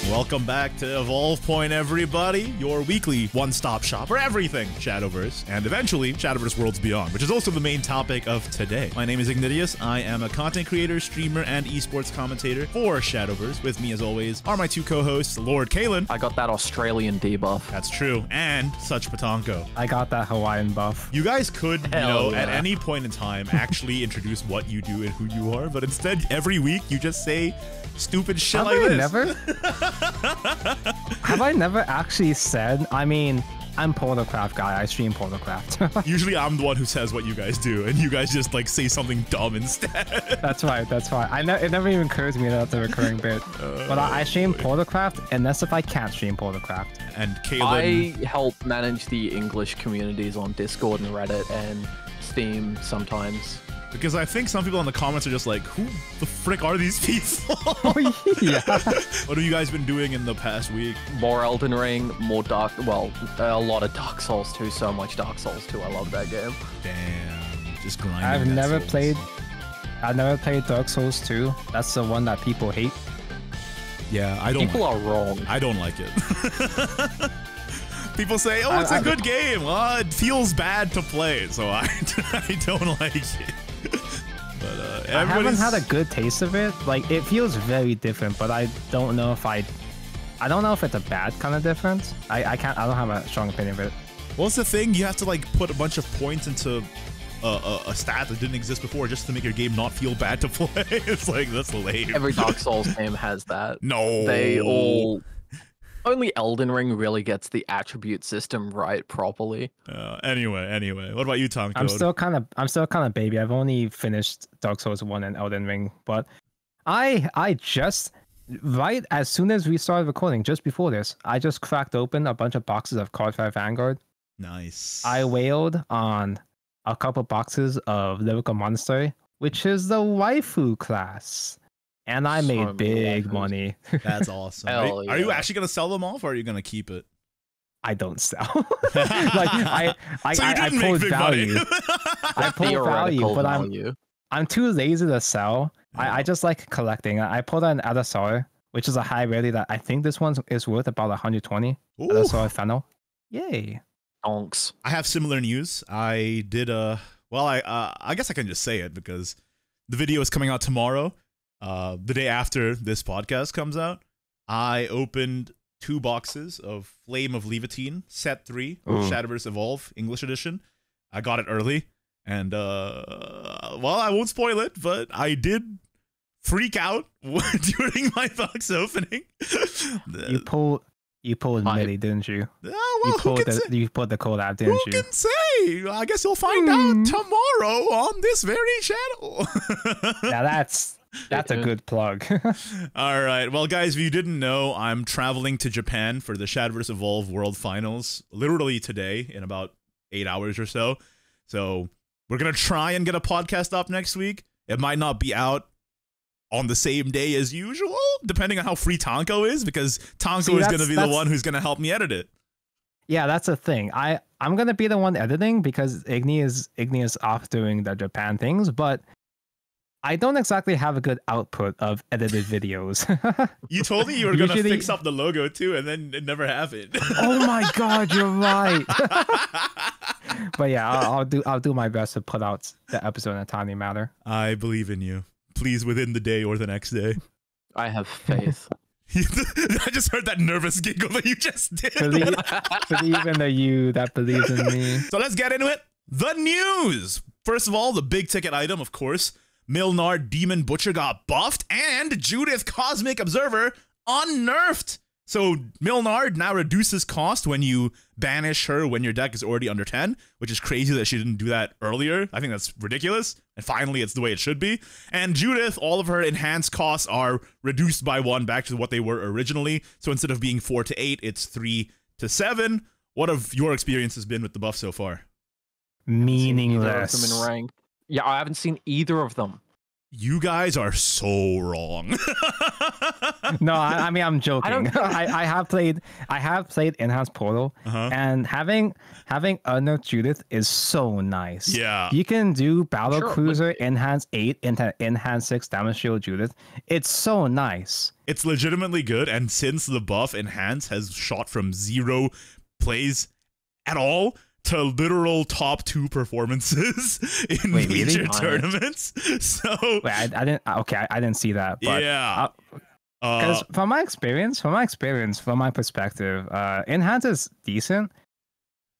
Welcome back to Evolve Point, everybody, your weekly one-stop shop for everything Shadowverse, and eventually Shadowverse Worlds Beyond, which is also the main topic of today. My name is Ignideus. I am a content creator, streamer, and esports commentator for Shadowverse. With me, as always, are my two co-hosts, Lord Kalen. I got that Australian debuff. That's true. And Such Patonko. I got that Hawaiian buff. You guys could, at any point in time, actually introduce what you do and who you are, but instead, every week, you just say stupid shit like this. Have I never actually said? I mean, I'm Portalcraft guy. I stream Portalcraft. Usually I'm the one who says what you guys do, and you guys just like say something dumb instead. That's right. That's right. It never even occurs to me that that's a recurring bit. But I stream Portalcraft, and that's if I can't stream Portalcraft. And Kalen, I help manage the English communities on Discord and Reddit and Steam sometimes. Because I think some people in the comments are just like, who the frick are these people? Oh, yeah. What have you guys been doing in the past week? More Elden Ring, more Dark, well, a lot of Dark Souls 2, so much Dark Souls 2, I love that game. Damn, just grinding. I've never played Dark Souls 2. That's the one that people hate. Yeah, I don't. People are wrong. I don't like it. People say, oh, it's a good game. Well, it feels bad to play, so I don't like it. But I haven't had a good taste of it. Like, it feels very different, but I don't know if I don't know if it's a bad kind of difference. I don't have a strong opinion of it. What's the thing? You have to like put a bunch of points into a stat that didn't exist before just to make your game not feel bad to play. It's like, that's lame. Every Dark Souls game has that. No. They all... Only Elden Ring really gets the attribute system right properly. Anyway, what about you, Tom? I'm still kind of baby. I've only finished Dark Souls 1 and Elden Ring, but I just right as soon as we started recording, just before this, I just cracked open a bunch of boxes of Cardfire Vanguard. Nice. I wailed on a couple boxes of Lyrical Monastery, which is the waifu class. And I made big money. That's awesome. Are you actually gonna sell them off, or are you gonna keep it? I don't sell. Like I pulled value. I pulled value, but I'm too lazy to sell. Yeah. I just like collecting. I pulled an Adasar, which is a high rarity that I think this one is worth about 120. Adasar Fennel. Yay. Donks. I have similar news. I did I guess I can just say it because the video is coming out tomorrow. The day after this podcast comes out, I opened 2 boxes of Flame of Levitine, set 3, Shadowverse Evolve, English edition. I got it early, and, well, I won't spoil it, but I did freak out during my box opening. You pulled Millie, didn't you? Well, you pulled the code out, didn't you? Who can say? I guess you'll find out tomorrow on this very channel. Yeah, that's a good plug. All right. Well, guys, if you didn't know, I'm traveling to Japan for the Shadowverse Evolve World Finals literally today in about 8 hours or so. So we're going to try and get a podcast up next week. It might not be out on the same day as usual, depending on how free Tonko is, because Tonko is going to be the one who's going to help me edit it. Yeah, that's the thing. I'm going to be the one editing because Igni is off doing the Japan things, but I don't exactly have a good output of edited videos. You told me you were going to fix up the logo too, and then it never happened. Oh my god, you're right. But yeah, I'll do my best to put out the episode in a timely manner. I believe in you. Please, within the day or the next day. I have faith. I just heard that nervous giggle that you just did. Believe in the you that believes in me. So let's get into it. The news. First of all, the big ticket item, of course. Milard Demon Butcher got buffed, and Judith Cosmic Observer unnerfed. So Milard now reduces cost when you banish her when your deck is already under 10, which is crazy that she didn't do that earlier. I think that's ridiculous. And finally, it's the way it should be. And Judith, all of her enhanced costs are reduced by 1 back to what they were originally. So instead of being 4 to 8, it's 3 to 7. What have your experiences been with the buff so far? Meaningless. Yeah, I haven't seen either of them. You guys are so wrong. No, I mean I'm joking. I have played Enhanced Portal, and having unnerfed Judith is so nice. Yeah, you can do Battle Cruiser Enhanced 8 into Enhanced 6 damage shield Judith. It's so nice. It's legitimately good, and since the buff Enhance has shot from 0 plays at all to literal top 2 performances in major tournaments. So wait, I didn't. Okay, I didn't see that. But, yeah. Because from my perspective, Enhance is decent,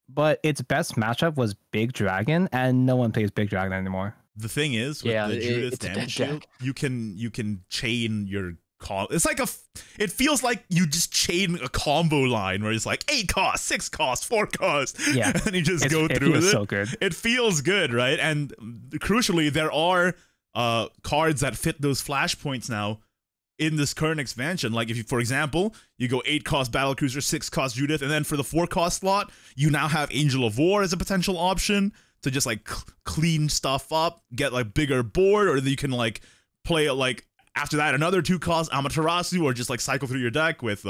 but its best matchup was Big Dragon, and no one plays Big Dragon anymore. The thing is, with the Judith damage shield, you can chain your. It's like it feels like you just chain a combo line where it's like 8 cost, 6 cost, 4 cost, and then you just go through with it. So good. It feels good, right? And crucially, there are cards that fit those flashpoints now in this current expansion. Like if you, for example, you go 8 cost Battle Cruiser, 6 cost Judith, and then for the 4 cost slot, you now have Angel of War as a potential option to just like clean stuff up, get like bigger board, or you can like play like. After that, another 2 cost Amaterasu, or just like cycle through your deck with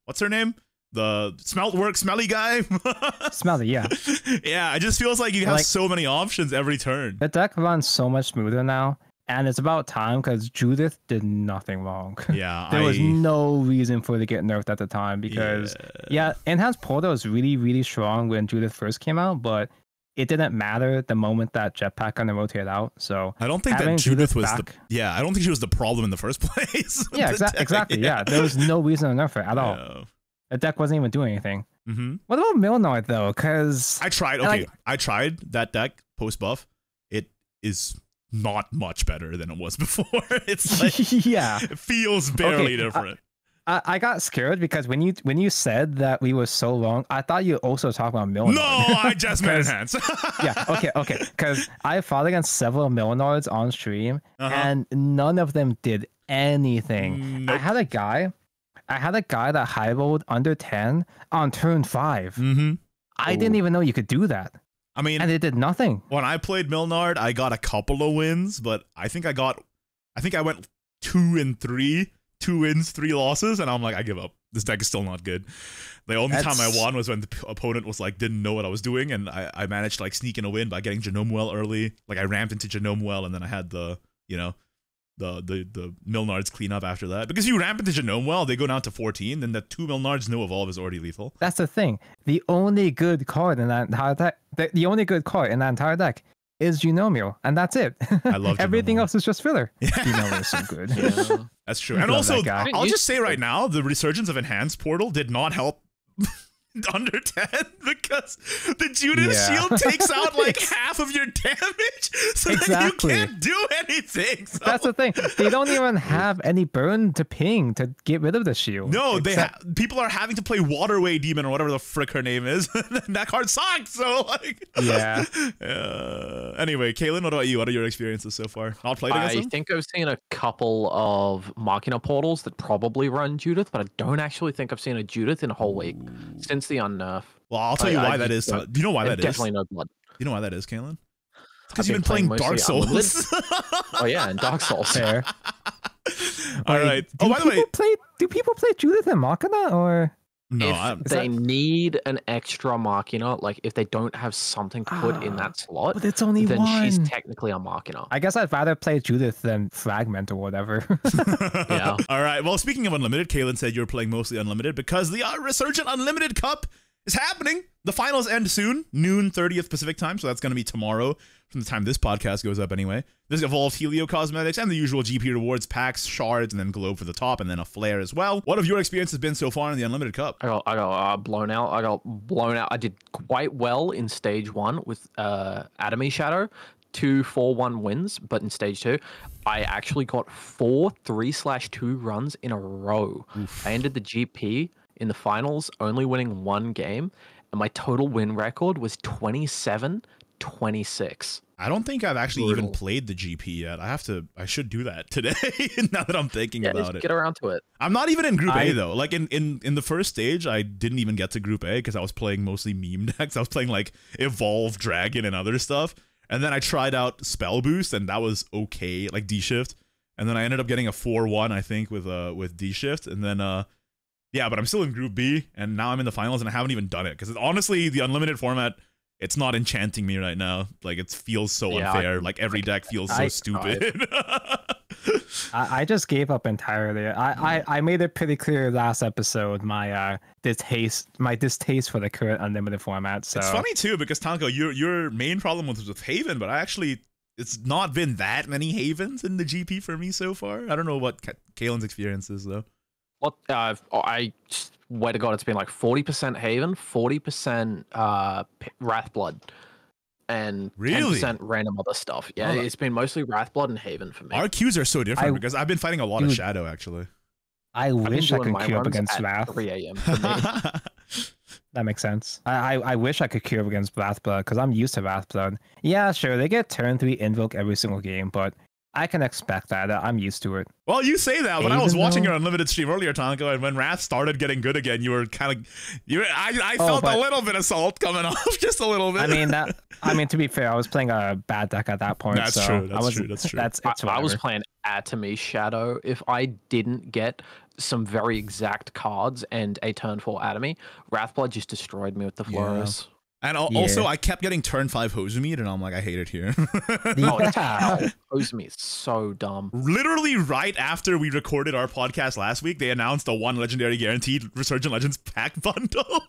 what's her name? The smelly guy. Smelly, yeah. Yeah, it just feels like you have so many options every turn. The deck runs so much smoother now, and it's about time because Judith did nothing wrong. Yeah, there was no reason for it to get nerfed at the time because Enhanced Portal was really, really strong when Judith first came out, but it didn't matter the moment that Jetpack kind of rotated out. So I don't think that Judith was I don't think she was the problem in the first place. Yeah, exactly. Yeah, there was no reason to nerf it at all. The deck wasn't even doing anything. What about Milard though? Because I tried. Okay, I tried that deck post buff. It is not much better than it was before. It's like it feels barely different. I got scared because when you said that we were so wrong, I thought you also talked about Milard. No, I just meant Enhance. Okay. Because I fought against several Millards on stream, and none of them did anything. Nope. I had a guy that high rolled under 10 on turn 5. I didn't even know you could do that. I mean, and it did nothing. When I played Milard, I got a couple of wins, but I think I went 2-3. 2 wins, 3 losses, and I'm like, I give up. This deck is still not good. The only time I won was when the opponent was like, didn't know what I was doing, and I managed to like sneak in a win by getting Genome Well early. Like I ramped into Genome Well, and then I had the Milnards clean up after that. Because you ramp into Genome Well, they go down to 14, then the 2 Milnards no evolve is already lethal. That's the thing. The only good card in that entire deck, the only good card in that entire deck is Genomial, and that's it. I love everything else is just filler. Genomial is so good. Yeah. That's true. And also, I'll just say right now, the resurgence of Enhanced Portal did not help under 10 because the Judith shield takes out like half of your damage, so that you can't do anything. So. That's the thing. They don't even have any burn to ping to get rid of the shield. No, people are having to play Waterway Demon or whatever the frick her name is. That card sucks. So like, anyway, Kaylin, what about you? What are your experiences so far? Not played against them? I think I've seen a couple of Machina portals that probably run Judith, but I don't actually think I've seen a Judith in a whole week since the unnerf. Well, I'll tell you why that is. Do you know why that is? Definitely no blood. You know why that is, Kaylin? Because you've been playing Dark Souls. Oh yeah, and Dark Souls. Fair. All right. Oh, by the way, do people play Judith and Machina or? No, if they need an extra Machina, like if they don't have something to put in that slot, but it's only then one. She's technically a Machina. I guess I'd rather play Judith than Fragment or whatever. Yeah. All right. Well, speaking of Unlimited, Kaylin said you're playing mostly Unlimited because the Resurgent Unlimited Cup is happening. The finals end soon, noon 30th Pacific time, so that's going to be tomorrow from the time this podcast goes up anyway. There's evolved Helio cosmetics and the usual GP rewards, packs, shards, and then globe for the top, and then a flare as well. What have your experiences been so far in the Unlimited Cup? I got blown out. I did quite well in stage 1 with Atomy Shadow. 2 4-1 wins, but in stage 2, I actually got 4 3/2 runs in a row. Oof. I ended the GP in the finals only winning 1 game, and my total win record was 27-26. I don't think I've actually even played the GP yet. I should do that today. Now that I'm thinking about it. Get around to it. I'm not even in Group A though. Like in the first stage, I didn't even get to Group A because I was playing mostly meme decks. I was playing like Evolve Dragon and other stuff. And then I tried out Spell Boost, and that was okay, like D-Shift. and then I ended up getting a 4-1, I think, with D Shift, and then yeah, but I'm still in Group B, and now I'm in the finals, and I haven't even done it because honestly, the unlimited format, it's not enchanting me right now. Like it feels so unfair. Like every deck feels so stupid. I just gave up entirely. I made it pretty clear last episode my distaste for the current unlimited format. So it's funny too because Tanko, your main problem was with Haven, but it's not been that many Havens in the GP for me so far. I don't know what Kalen's experience is though. What I swear to God, it's been like 40% Haven, 40% Wrathblood, and 10% random other stuff. Yeah, it's been mostly Wrathblood and Haven for me. Our queues are so different because I've been fighting a lot of Shadow actually. I wish I could queue up against Wrath. 3 a.m. for me. That makes sense. I wish I could queue up against Wrathblood because I'm used to Wrathblood. Yeah, sure, they get turn 3 invoke every single game, but I can expect that. I'm used to it. Well, you say that. When I was watching your unlimited stream earlier, Tanko, and when Wrath started getting good again, you were kind of I felt a little bit of salt coming off, just a little bit. I mean, to be fair, I was playing a bad deck at that point. That's true. That's true. I was playing Atomy Shadow. If I didn't get some very exact cards and a turn 4 Atomy, Wrathblood just destroyed me with the Flores. Yeah. And also, I kept getting turn 5 Hosemead, and I'm like, I hate it here. Hosemead is so dumb. Literally right after we recorded our podcast last week, they announced a 1 legendary guaranteed Resurgent Legends pack bundle.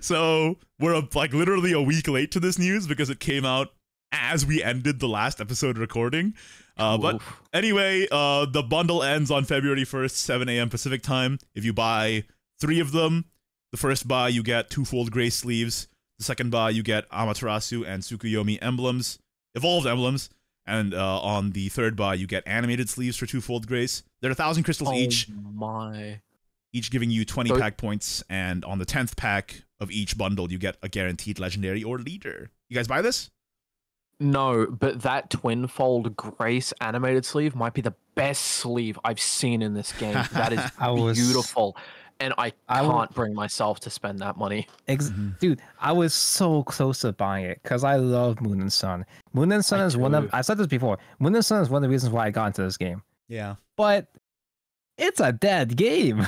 So we're like literally a week late to this news because it came out as we ended the last episode recording. But anyway, the bundle ends on February 1st, 7 a.m. Pacific time. If you buy 3 of them, the first buy, you get 2-fold Grace sleeves. The second buy, you get Amaterasu and Tsukuyomi emblems, evolved emblems, and on the third buy, you get animated sleeves for 2-fold Grace. They're 1,000 crystals each. Each giving you 20 pack points, and on the 10th pack of each bundle, you get a guaranteed legendary or leader. You guys buy this? No, but that twin-fold Grace animated sleeve might be the best sleeve I've seen in this game. That is beautiful. And I can't bring myself to spend that money. Dude, I was so close to buying it because I love Moon and Sun. Moon and Sun is one of... I said this before. Moon and Sun is one of the reasons why I got into this game. Yeah. But it's a dead game.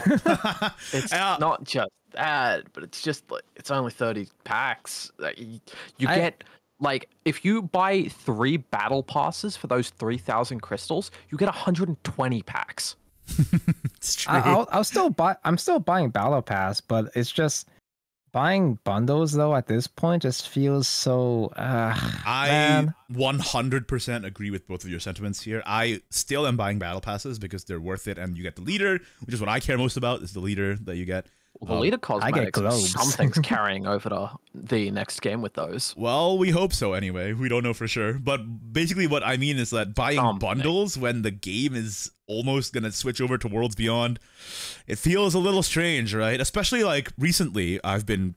It's not just that, but it's just like... It's only 30 packs. You get... Like, if you buy 3 battle passes for those 3,000 crystals, you get 120 packs. It's true. I'm still buying Battle Pass, but it's just buying bundles though at this point just feels so. I 100% agree with both of your sentiments here. I still am buying Battle Passes because they're worth it, and you get the leader, which is what I care most about. Is the leader that you get. Well, the leader cosmetics, something's carrying over to the next game with those. Well, we hope so anyway. We don't know for sure. But basically what I mean is that buying bundles when the game is almost going to switch over to Worlds Beyond, it feels a little strange, right? Especially like recently, I've been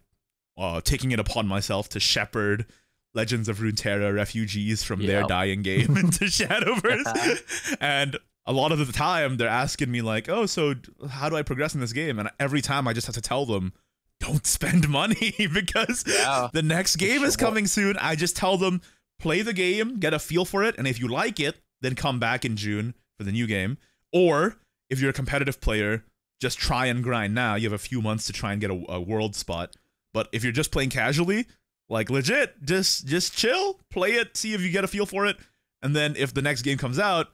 taking it upon myself to shepherd Legends of Runeterra refugees from their dying game into Shadowverse. And a lot of the time, they're asking me like, oh, so how do I progress in this game? And every time I just have to tell them, don't spend money because the next game is coming soon. I just tell them, play the game, get a feel for it. And if you like it, then come back in June for the new game. Or if you're a competitive player, just try and grind now. You have a few months to try and get a world spot. But if you're just playing casually, like legit, just chill, play it, see if you get a feel for it. And then if the next game comes out,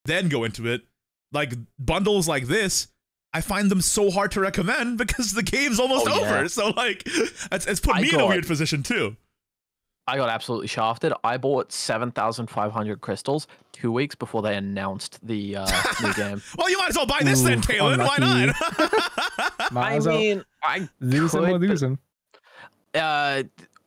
then go into it. Like bundles like this, I find them so hard to recommend because the game's almost over. So like, it's put me in a weird position too. I got absolutely shafted. I bought 7,500 crystals 2 weeks before they announced the new game. Well, you might as well buy this then, Kalen. Why not? I mean, I lose them.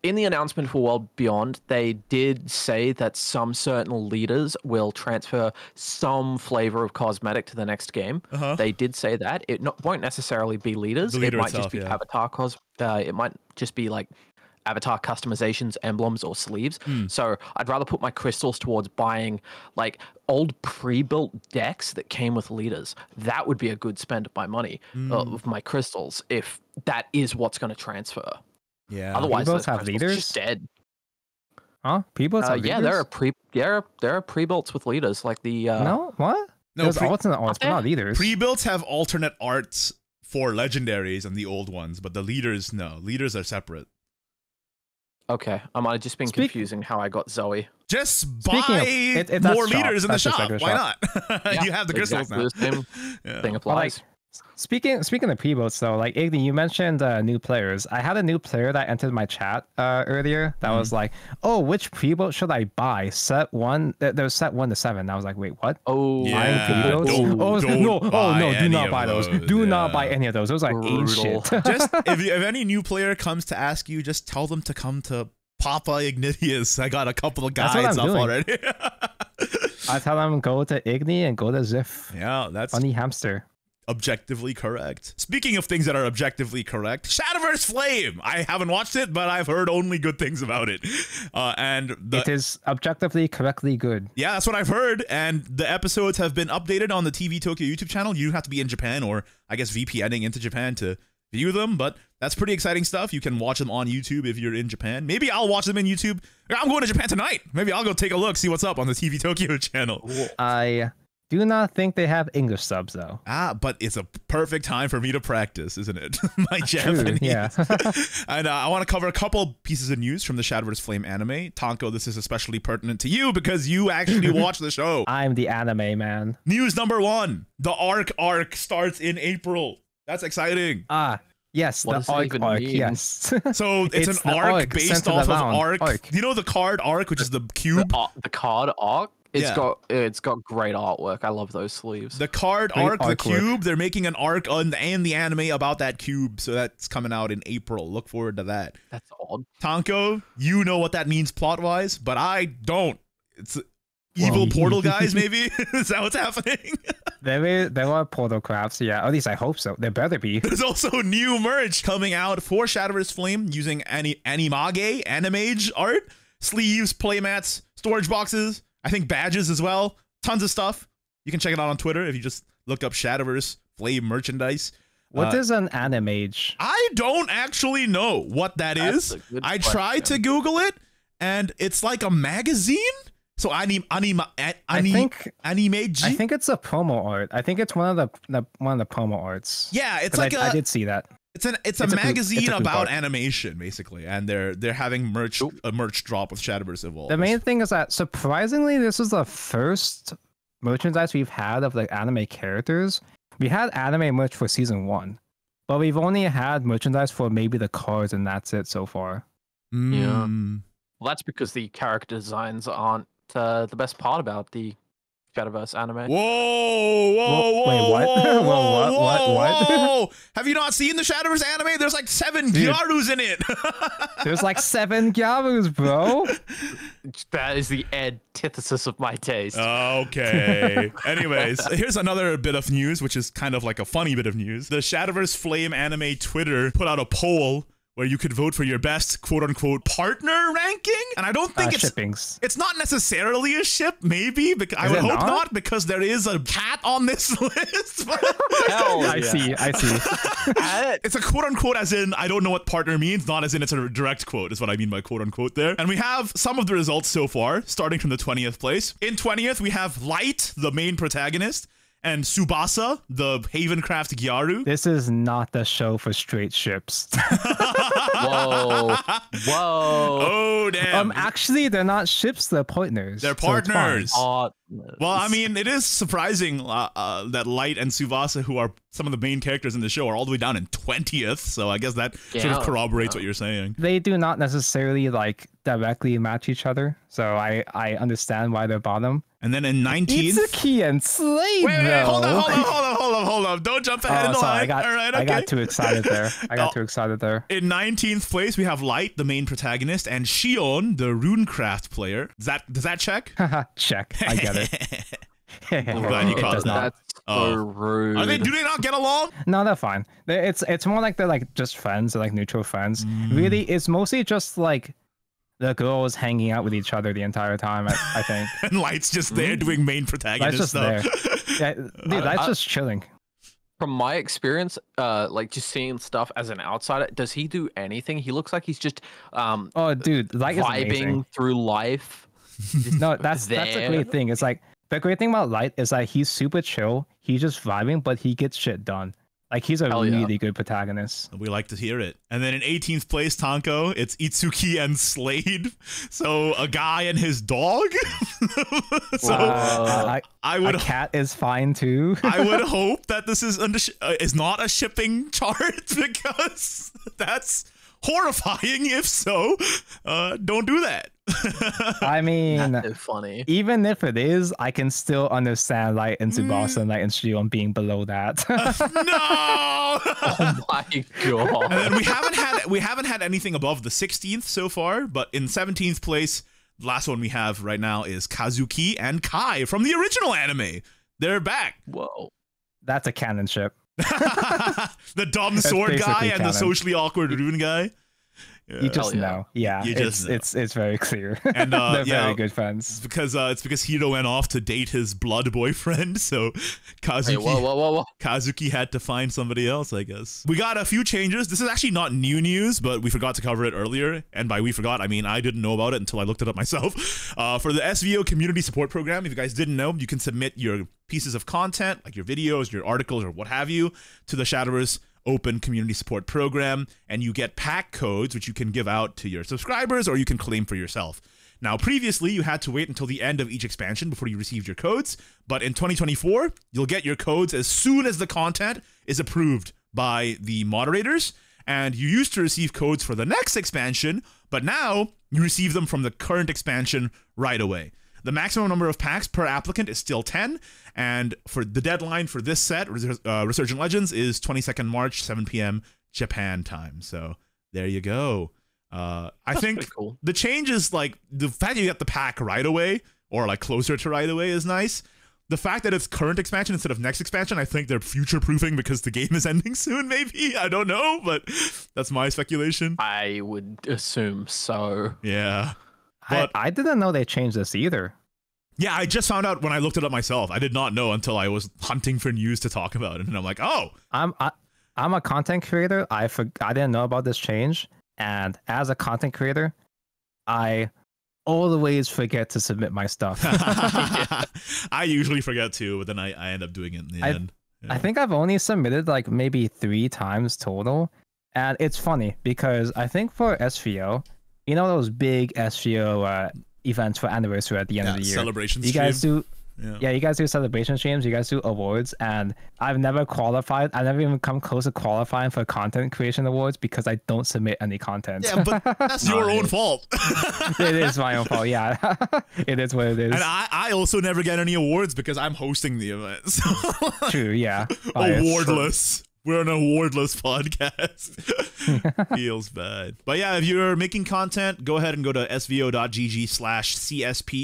In the announcement for World Beyond, they did say that some certain leaders will transfer some flavor of cosmetic to the next game. They did say that. It won't necessarily be leaders. It might just be avatar it might just be like avatar customizations, emblems, or sleeves. So I'd rather put my crystals towards buying like old pre-built decks that came with leaders. That would be a good spend of my money, of my crystals, if that is what's going to transfer. Yeah. Otherwise, those have leaders. Just dead. Huh? Pre-builts have leaders? Yeah, there are pre-builts with leaders like the. No, what? No, there's alternate arts, but not leaders. Pre-builds have alternate arts for legendaries and the old ones, but the leaders, no. Leaders are separate. Okay, I might have just been confusing how I got Zoe. Just buy more leaders in the shop. Why not? Yeah, you have the crystals now. The same thing applies. Speaking of pre-builds, though, like Igni, you mentioned new players. I had a new player that entered my chat earlier that was like, "Oh, which pre-build should I buy? Set 1." There was set 1 to 7. I was like, "Wait, what?" Oh, yeah. Do not buy those. Do not buy any of those. Those are ancient. Just if any new player comes to ask you, just tell them to come to Papa Ignideus. I got a couple of guides up already. I tell them go to Igni and go to Ziff. Yeah, that's funny hamster. Objectively correct. Speaking of things that are objectively correct, Shadowverse Flame. I haven't watched it, but I've heard only good things about it. It is objectively correctly good. Yeah, that's what I've heard. And the episodes have been updated on the TV Tokyo YouTube channel. You have to be in Japan, or I guess VPNing into Japan to view them, but that's pretty exciting stuff. You can watch them on YouTube if you're in Japan. Maybe I'll watch them in YouTube. I'm going to Japan tonight. Maybe I'll go take a look, see what's up on the TV Tokyo channel. I do not think they have English subs, though. But it's a perfect time for me to practice, isn't it? My Japanese. Yeah. And I want to cover a couple pieces of news from the Shadowverse Flame anime. Tonko, this is especially pertinent to you because you actually watch the show. I'm the anime man. News number 1. The arc starts in April. That's exciting. Yes, what the arc, yes. So it's an arc based off of arc. You know the card arc, which is the cube? The card arc? It's got great artwork. I love those sleeves. The card arc, the cube, they're making an arc and the anime about that cube. So that's coming out in April. Look forward to that. That's odd. Tonko, you know what that means plot-wise, but I don't. It's evil portal guys, maybe? Is that what's happening? There are portal crafts, yeah. At least I hope so. There better be. There's also new merch coming out for Shadowverse Flame using animage art, sleeves, playmats, storage boxes, I think badges as well. Tons of stuff. You can check it out on Twitter if you just look up Shadowverse Flame merchandise. What is an animage? I don't actually know what that is. I tried to Google it, and it's like a magazine. So animage. I think it's a promo art. I think it's one of the promo arts. Yeah, it's like I did see that. It's a magazine about animation, basically, and they're having a merch drop with Shadowverse Evolved. The main thing is that surprisingly, this is the first merchandise we've had of like anime characters. We had anime merch for season 1, but we've only had merchandise for maybe the cards, and that's it so far. Yeah, well, that's because the character designs aren't the best part about the Shadowverse anime. Whoa! Wait, what? What? Have you not seen the Shadowverse anime? There's like 7 Gyarus in it. There's like 7 Gyarus, bro. That is the antithesis of my taste. Okay. Anyways, here's another bit of news, which is kind of like a funny bit of news. The Shadowverse Flame anime Twitter put out a poll where you could vote for your best quote-unquote partner ranking, and I don't think it's not necessarily a ship, maybe, because I would hope not, because there is a cat on this list. I see. It's a quote-unquote as in, I don't know what partner means, not as in it's a direct quote, is what I mean by quote-unquote there. And we have some of the results so far, starting from the 20th place. In 20th, we have Light, the main protagonist, and Tsubasa, the Havencraft Gyaru. This is not the show for straight ships. Whoa. Oh, damn. Actually, they're not ships, they're partners. They're partners. Well, I mean, it is surprising that Light and Tsubasa, who are some of the main characters in the show, are all the way down in 20th. So I guess that sort of corroborates what you're saying. They do not necessarily like directly match each other. So I understand why they're bottom. And then in 19th, Itsuki and Slade. Wait, hold on. Don't jump ahead in the line. I got too excited there. In 19th place, we have Light, the main protagonist, and Shion, the runecraft player. Does that check? Check. I get it. I'm glad you caught that. That's so rude. Do they not get along? No, they're fine. It's more like they're like just friends. They're like neutral friends. Really, it's mostly just like the girls hanging out with each other the entire time, I think. And Light's just there doing main protagonist stuff. Yeah, dude, Light's just chilling. From my experience, like just seeing stuff as an outsider, does he do anything? He looks like he's just oh, dude, Light is vibing through life. No, that's a great thing. It's like The great thing about Light is that he's super chill. He's just vibing, but he gets shit done. Like, he's a really good protagonist. We like to hear it. And then in 18th place, Tanko, it's Itsuki and Slade. So a guy and his dog. So I would. A cat is fine too. I would hope that this is not a shipping chart, because that's horrifying. If so, don't do that. I mean, that's funny. Even if it is, I can still understand Light and Tsubasa and Light and Shion being below that. No! Oh my god! And then we haven't had anything above the 16th so far, but in 17th place, the last one we have right now is Kazuki and Kai from the original anime. They're back. Whoa, that's a canon ship. The dumb sword guy and the socially awkward rune guy. Yeah. You just know. Yeah, it's very clear. And they're very good friends. It's because Hiro went off to date his blood boyfriend, so Kazuki had to find somebody else, I guess. We got a few changes. This is actually not new news, but we forgot to cover it earlier. And by we forgot, I mean I didn't know about it until I looked it up myself. For the SVO Community Support Program, if you guys didn't know, you can submit your pieces of content, like your videos, your articles, or what have you, to the Shadowverse Open Community Support Program, and you get pack codes which you can give out to your subscribers or you can claim for yourself. Now, previously, you had to wait until the end of each expansion before you received your codes, but in 2024, you'll get your codes as soon as the content is approved by the moderators, and you used to receive codes for the next expansion, but now you receive them from the current expansion right away. The maximum number of packs per applicant is still 10, and for the deadline for this set, Resurgent Legends, is 22nd March, 7 p.m. Japan time. So there you go. I think cool. The change is like the fact you get the pack right away, or like closer to right away, is nice. The fact that it's current expansion instead of next expansion, I think they're future-proofing because the game is ending soon, maybe? I don't know, but that's my speculation. I would assume so. Yeah. But I didn't know they changed this either. Yeah, I just found out when I looked it up myself. I did not know until I was hunting for news to talk about it, and I'm like, oh. I'm a content creator. I didn't know about this change, and as a content creator, I always forget to submit my stuff. I usually forget too, but then I end up doing it in the end. Yeah. I think I've only submitted like maybe 3 times total, and it's funny because I think for SVO, you know those big SVO events for anniversary at the end of the year. Celebrations. You guys do, you guys do celebration streams. You guys do awards, and I've never qualified. I never even come close to qualifying for content creation awards because I don't submit any content. Yeah, but that's your own fault. It is my own fault. Yeah, it is what it is. And I also never get any awards because I'm hosting the event. So true. Yeah. Awardless. We're an awardless podcast. Feels bad. But yeah, if you're making content, go ahead and go to svo.gg/CSP,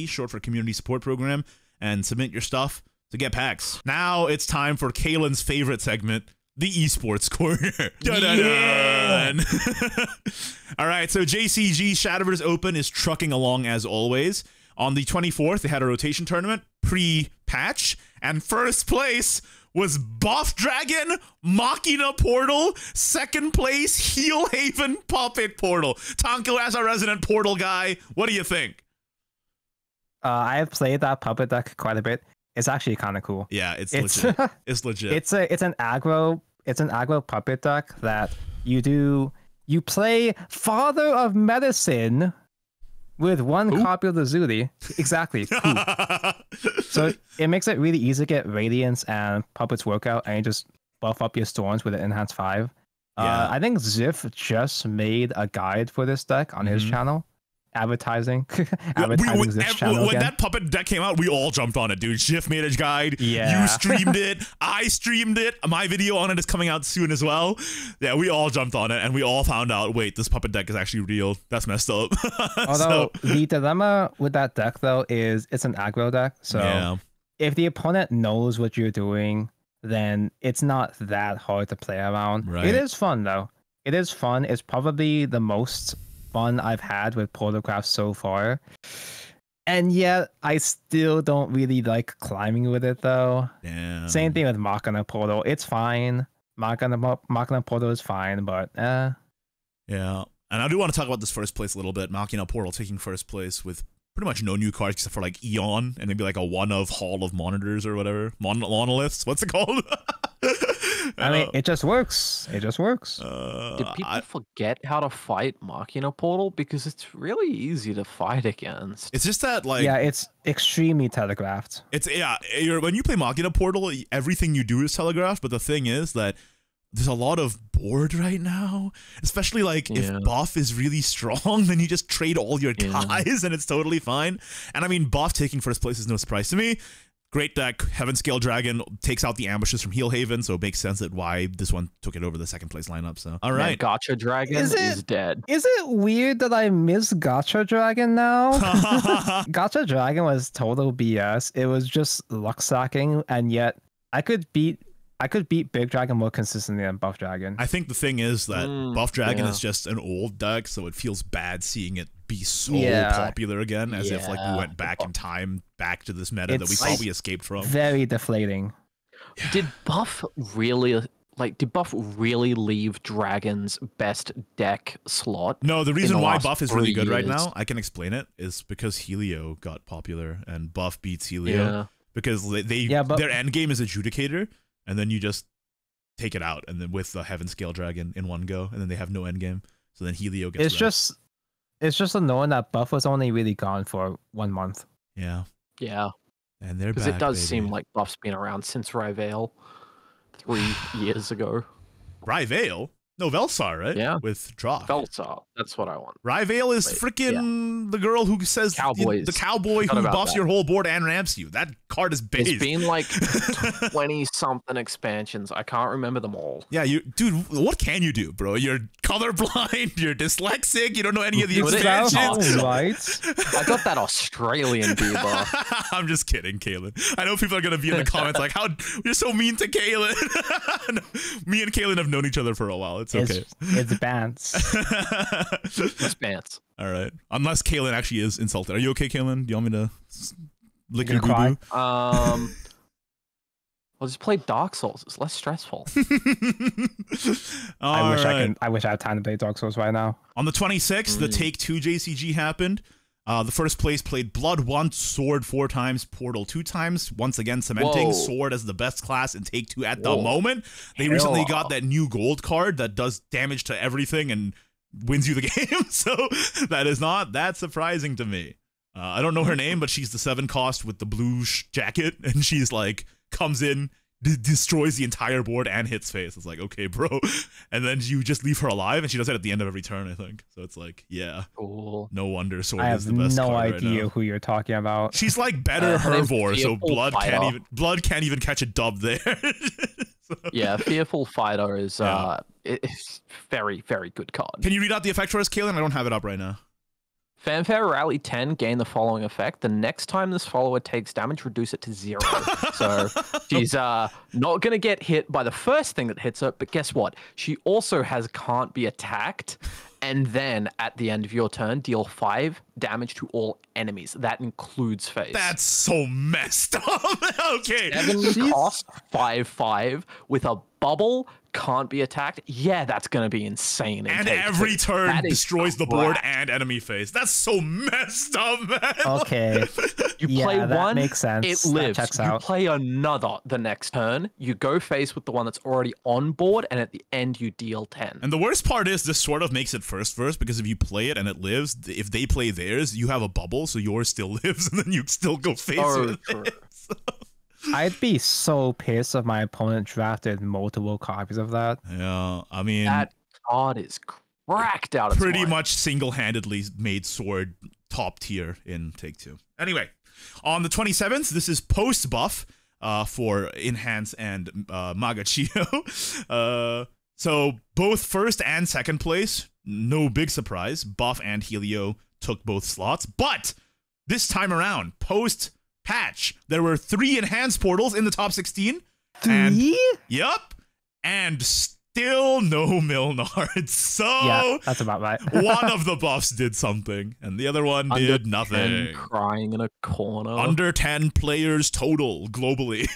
short for Community Support Program, and submit your stuff to get packs. Now it's time for Kaylin's favorite segment, the esports corner. Yeah. All right, so JCG Shadowverse Open is trucking along as always. On the 24th, they had a rotation tournament pre-patch, and first place was Buff Dragon Machina Portal. Second place, Heel Haven Puppet Portal. Tanko, as our resident Portal guy, what do you think? I have played that puppet deck quite a bit. It's actually kind of cool. Yeah, it's legit. It's legit. It's an aggro puppet deck that you play Father of Medicine with one copy of the Zuli. Exactly. So it makes it really easy to get Radiance and Puppets Workout, and you just buff up your Storms with an Enhance 5. I think Ziff just made a guide for this deck on his channel. Advertising Ziff's channel when again. That puppet deck came out, we all jumped on it, dude. Ziff made a guide. Yeah. You streamed it. I streamed it. My video on it is coming out soon as well. Yeah, we all jumped on it, and we all found out, wait, this puppet deck is actually real. That's messed up. Although the dilemma with that deck, though, is it's an aggro deck. So if the opponent knows what you're doing, then it's not that hard to play around. Right. It is fun, though. It is fun. It's probably the most fun I've had with Portalcraft so far. And yet, I still don't really like climbing with it, though. Damn. Same thing with Machina Portal. It's fine. Machina Portal is fine, but Yeah. And I do want to talk about this first place a little bit. Machina Portal taking first place with pretty much no new cards except for like Eon and maybe like a one of Hall of Monitors or whatever. Monoliths. What's it called? I mean, it just works. It just works. Did people forget how to fight Machina Portal? Because it's really easy to fight against. It's just that, like... Yeah, it's extremely telegraphed. It's, yeah, when you play Machina Portal, everything you do is telegraphed, but the thing is that there's a lot of board right now, especially like if buff is really strong, then you just trade all your guys and it's totally fine. And I mean, buff taking first place is no surprise to me. Great deck. Heaven Scale Dragon takes out the ambushes from Heel Haven, so it makes sense that why this one took it over the second place lineup. So all right, Gotcha Dragon is dead. Is it weird that I miss Gotcha Dragon now? Gotcha Dragon was total BS. It was just luck sacking, and yet I could beat Big Dragon more consistently than Buff Dragon. I think the thing is that Buff Dragon is just an old deck, so it feels bad seeing it be so popular again, as if like we went back in time, back to this meta that we thought we escaped from. Very deflating. Did Buff really leave Dragon's best deck slot? No, the reason why Buff is really good right now, I can explain it, is because Helio got popular and Buff beats Helio because their end game is Adjudicator. And then you just take it out, and then with the Heaven Scale Dragon in one go, and then they have no endgame. So then Helio gets. It's just annoying that Buff was only really gone for 1 month. Yeah. Yeah. And they're back. Because it does seem like Buff's been around since Ryvale 3 years ago. Ryvale? No, Velsar, right? Yeah. With Drock. Velsar. That's what I want. Ryvale is freaking the girl who says the cowboy who buffs your whole board and ramps you. That card is based. It's been like 20-something expansions. I can't remember them all. Yeah, dude, what can you do, bro? You're colorblind, you're dyslexic, you don't know any of the expansions. Right. I got that Australian debuff. I'm just kidding, Kaylin. I know people are going to be in the comments like, how you're so mean to Kaylin. Me and Kaylin have known each other for a while. It's okay. It's Bance. It's Bance. All right. Unless Kaylin actually is insulted. Are you okay, Kaylin? Do you want me to lick your boo-boo? I'll just play Dark Souls. It's less stressful. I wish I had time to play Dark Souls right now. On the 26th, the Take-Two JCG happened. The first place played Blood once, Sword 4 times, Portal 2 times. Once again, cementing Sword as the best class in Take-Two at the moment. They recently got that new gold card that does damage to everything and wins you the game. So that is not that surprising to me. I don't know her name, but she's the 7 cost with the blue jacket, and she's like comes in, destroys the entire board and hits face. It's like, okay, bro. And then you just leave her alive, and she does it at the end of every turn, I think. So it's like, yeah. Cool. No wonder Sword is the best card right now. I have no idea who you're talking about. She's like better Hervor, so Blood can't even catch a dub there. Yeah, Fearful Fighter is it's very, very good card. Can you read out the effect for us, Kaylin? I don't have it up right now. Fanfare Rally 10 gain the following effect. The next time this follower takes damage, reduce it to 0. So she's not going to get hit by the first thing that hits her, but guess what? She also has can't be attacked. And then at the end of your turn, deal 5 damage to all enemies. That includes face. That's so messed up. Okay. 7 cost, 5/5 with a bubble, can't be attacked. Yeah, that's going to be insane. And every turn destroys the board and enemy face. That's so messed up, man. Okay. You play one, makes sense. It lives. You play another the next turn. You go face with the one that's already on board, and at the end you deal 10. And the worst part is this sort of makes it first because if you play it and it lives, if they play theirs, you have a bubble, so yours still lives, and then you still go face with it. I'd be so pissed if my opponent drafted multiple copies of that. Yeah, I mean... That card is cracked out of pretty much single-handedly made Sword top tier in Take-Two. Anyway, on the 27th, this is post-buff for Enhance and Magachio. So both first and second place, no big surprise. Buff and Helio took both slots. But this time around, post-patch, there were 3 enhanced portals in the top 16. 3? Yep. And still no Milnard. So yeah, that's about right. one of the buffs did something, and the other one did nothing. 10 crying in a corner. Under 10 players total globally.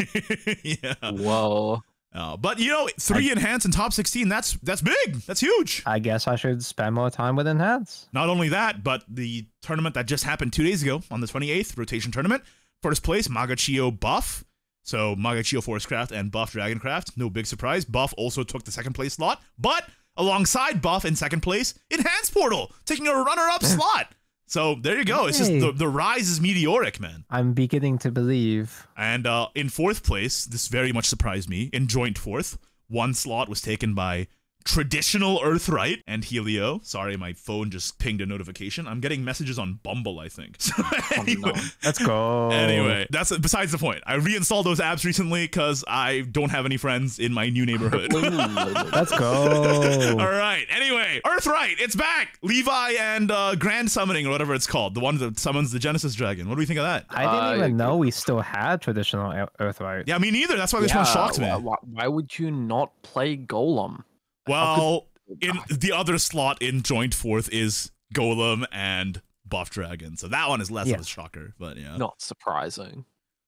Yeah. Whoa. But you know, 3 enhance in top 16, that's big. That's huge. I guess I should spend more time with enhance. Not only that, but the tournament that just happened 2 days ago on the 28th, rotation tournament, first place, Magachio Buff. So Magachio Forestcraft and Buff Dragoncraft. No big surprise. Buff also took the second place slot, but alongside Buff in second place, Enhance Portal taking a runner-up slot. So there you go. Hey. It's just the rise is meteoric, man. I'm beginning to believe. And in fourth place, this very much surprised me. In joint fourth, 1 slot was taken by Traditional Earthright and Helio. Sorry, my phone just pinged a notification. I'm getting messages on Bumble, I think. So anyway, let's go. Anyway, that's besides the point. I reinstalled those apps recently because I don't have any friends in my new neighborhood. Let's go. All right. Anyway, Earthright, it's back. Levi and Grand Summoning, or whatever it's called. The one that summons the Genesis Dragon. What do we think of that? I didn't even know we still had Traditional Earthright. Yeah, me neither. That's why this one shocked me. Why would you not play Golem? Well, in the other slot in joint fourth is Golem and Buff Dragon, so that one is less of a shocker. But yeah, not surprising.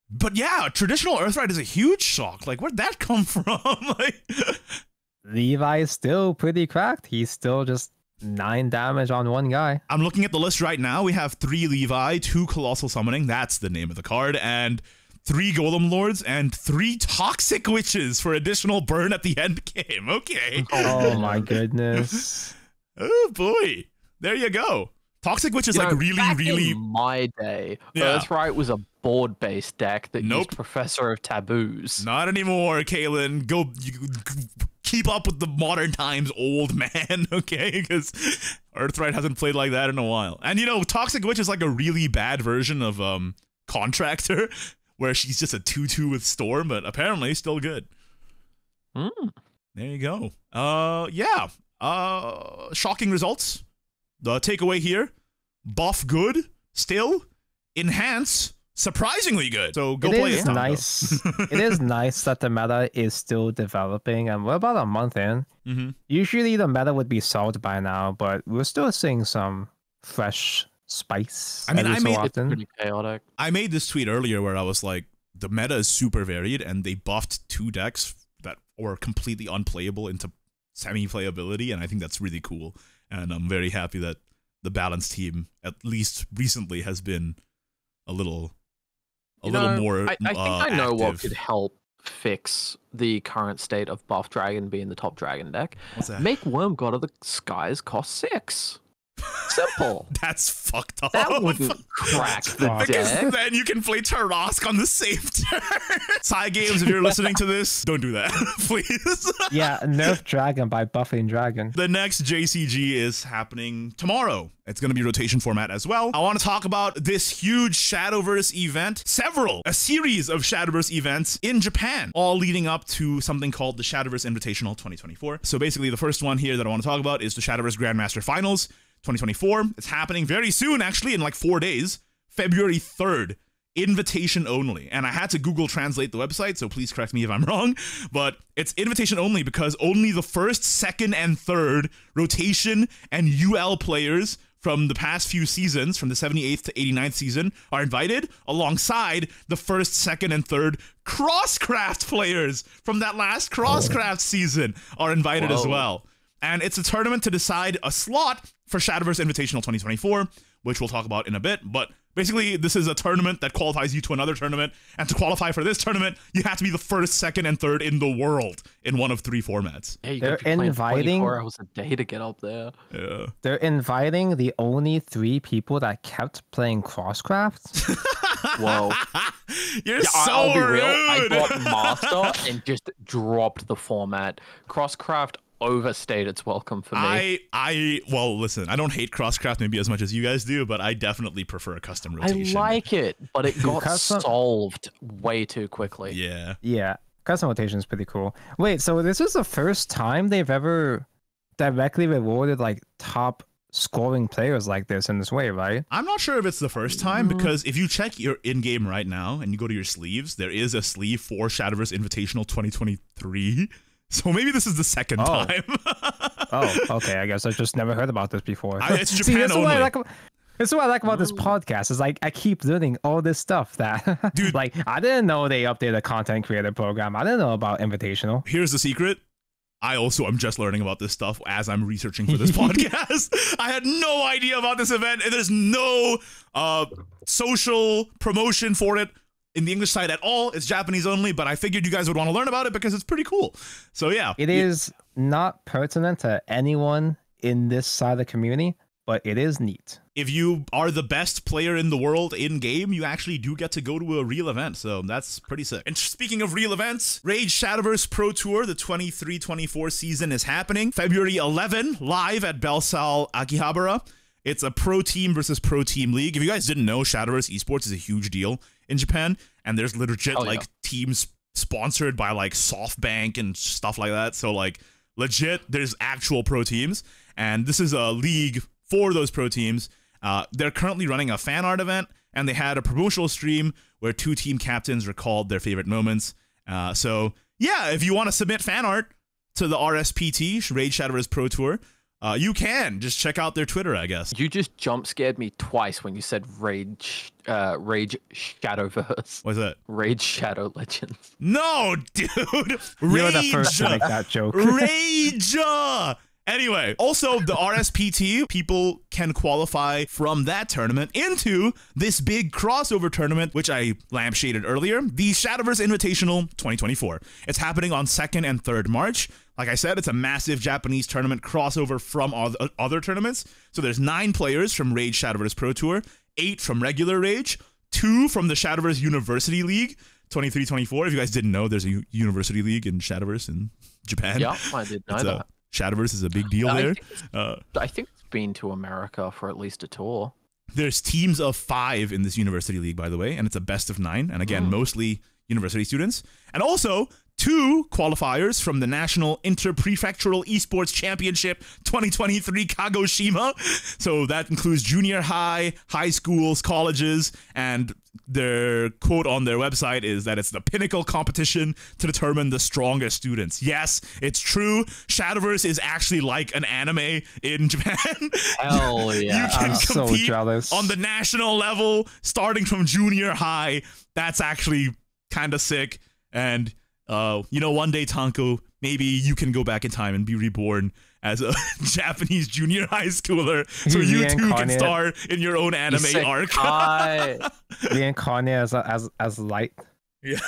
But yeah, Traditional Earthright is a huge shock. Like, where'd that come from? Like, Levi is still pretty cracked. He's still just 9 damage on 1 guy. I'm looking at the list right now. We have 3 Levi, 2 Colossal Summoning. That's the name of the card, and 3 Golem Lords and 3 Toxic Witches for additional burn at the end game. Okay. Oh my goodness. Oh boy. There you go. Toxic Witch is like really in my day, Earthright was a board-based deck that used Professor of Taboos. Not anymore, Kalen. Go keep up with the modern times, old man, okay? Because Earthright hasn't played like that in a while. And you know, Toxic Witch is like a really bad version of Contractor, where she's just a 2/2 with Storm, but apparently still good. There you go. Yeah. Shocking results. The takeaway here: Buff good, still. Enhance surprisingly good. So go play it. Nice. It is nice that the meta is still developing, and we're about a month in. Usually the meta would be solved by now, but we're still seeing some fresh spice. I mean, it's pretty chaotic. I made this tweet earlier where I was like, the meta is super varied, and they buffed 2 decks that were completely unplayable into semi-playability, and I think that's really cool. And I'm very happy that the balanced team, at least recently, has been a little more. I think I know what could help fix the current state of Buff Dragon being the top dragon deck. What's that? Make Worm God of the Skies cost 6. Simple. That's fucked up. That wouldn't crack the deck. Because then you can play Tarask on the same turn. Side Games, if you're listening to this, don't do that, please. Yeah, nerf Dragon by buffing Dragon. The next JCG is happening tomorrow. It's going to be rotation format as well. I want to talk about this huge Shadowverse event, a series of Shadowverse events in Japan, all leading up to something called the Shadowverse Invitational 2024. So basically the first one here that I want to talk about is the Shadowverse Grandmaster Finals 2024. It's happening very soon, actually, in like 4 days, February 3rd. Invitation only. And I had to Google translate the website, so please correct me if I'm wrong, but it's invitation only because only the first, second, and third rotation and UL players from the past few seasons, from the 78th to 89th season, are invited, alongside the first, second, and third Crosscraft players from that last Crosscraft season are invited as well. And it's a tournament to decide a slot for Shadowverse Invitational 2024, which we'll talk about in a bit. But basically, this is a tournament that qualifies you to another tournament. And to qualify for this tournament, you have to be the first, second, and third in the world in one of 3 formats. Yeah, they're inviting 24 hours a day to get up there. Yeah. They're inviting the only 3 people that kept playing Crosscraft. Whoa. You're so rude. I got Master and just dropped the format. Crosscraft overstayed its welcome for me. Well, listen, I don't hate Crosscraft maybe as much as you guys do, but I definitely prefer a custom rotation. I like it, but it got solved way too quickly. Yeah. Custom rotation is pretty cool. Wait, so this is the first time they've ever directly rewarded like top scoring players like this in this way, right? I'm not sure if it's the first time, because if you check your in-game right now and you go to your sleeves, there is a sleeve for Shadowverse Invitational 2023. So maybe this is the second time. Oh, okay. I guess I just never heard about this before. It's Japan only. That's what I like about this podcast. Is like I keep learning all this stuff that, dude, like I didn't know they updated the content creator program. I didn't know about Invitational. Here's the secret. I also am just learning about this stuff as I'm researching for this podcast. I had no idea about this event, and there's no social promotion for it in the English side at all. It's Japanese only, but I figured you guys would want to learn about it because it's pretty cool. So yeah. It is not pertinent to anyone in this side of the community, but it is neat. If you are the best player in the world in game, you actually do get to go to a real event, so that's pretty sick. And speaking of real events, Rage Shadowverse Pro Tour, the 23-24 season is happening. February 11, live at Belsal Akihabara. It's a pro team versus pro team league. If you guys didn't know, Shadowverse esports is a huge deal in Japan, and there's legit teams sponsored by like SoftBank and stuff like that. So like legit, there's actual pro teams, and this is a league for those pro teams. They're currently running a fan art event, and they had a promotional stream where 2 team captains recalled their favorite moments. So yeah, if you want to submit fan art to the RSPT, Rage Shadowverse Pro Tour, you can just check out their Twitter, I guess. You just jump scared me twice when you said Rage Shadowverse. What's that? Rage Shadow Legends. No, dude. You're the first to make that joke. Rage. Anyway, also the RSPT, people can qualify from that tournament into this big crossover tournament, which I lampshaded earlier, the Shadowverse Invitational 2024. It's happening on 2nd and 3rd March. Like I said, it's a massive Japanese tournament crossover from other tournaments. So there's 9 players from Rage Shadowverse Pro Tour, 8 from regular Rage, 2 from the Shadowverse University League 23-24. If you guys didn't know, there's a university league in Shadowverse in Japan. Yeah, I did know that. Shadowverse is a big deal there. I think it's been to America for at least a tour. There's teams of 5 in this university league, by the way, and it's a best of 9. And again, mostly university students. And also 2 qualifiers from the National Interprefectural Esports Championship 2023 Kagoshima. So that includes junior high, high schools, colleges, and their quote on their website is that it's the pinnacle competition to determine the strongest students. Yes, it's true. Shadowverse is actually like an anime in Japan. Hell yeah. You can I'm so compete jealous. on the national level, starting from junior high. That's actually kind of sick. And you know, one day, Tanko, maybe you can go back in time and be reborn as a Japanese junior high schooler, so you too can star in your own anime arc. Reincarnate as light. Yeah,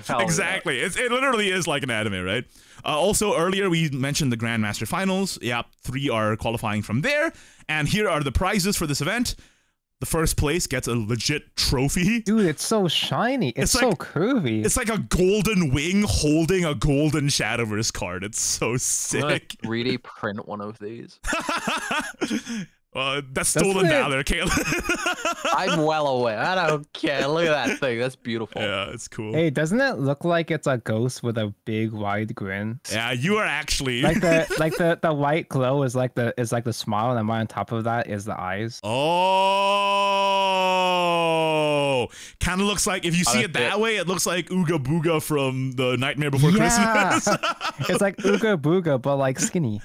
Hell exactly. Yeah. It literally is like an anime, right? Also, earlier we mentioned the Grandmaster Finals. Yeah, 3 are qualifying from there. And here are the prizes for this event. The first place gets a legit trophy. Dude, it's so shiny. It's so like, curvy. It's like a golden wing holding a golden Shadowverse card. It's so sick. I'm gonna 3D print one of these. That's stolen valor, Caleb. I'm well aware. I don't care. Look at that thing. That's beautiful. Yeah, it's cool. Hey, doesn't it look like it's a ghost with a big wide grin? Yeah, you are actually like the white glow is like the smile, and right on top of that is the eyes. Oh, kind of looks like, if you see it that way, it looks like Ooga Booga from the Nightmare Before Christmas. It's like Ooga Booga, but like skinny.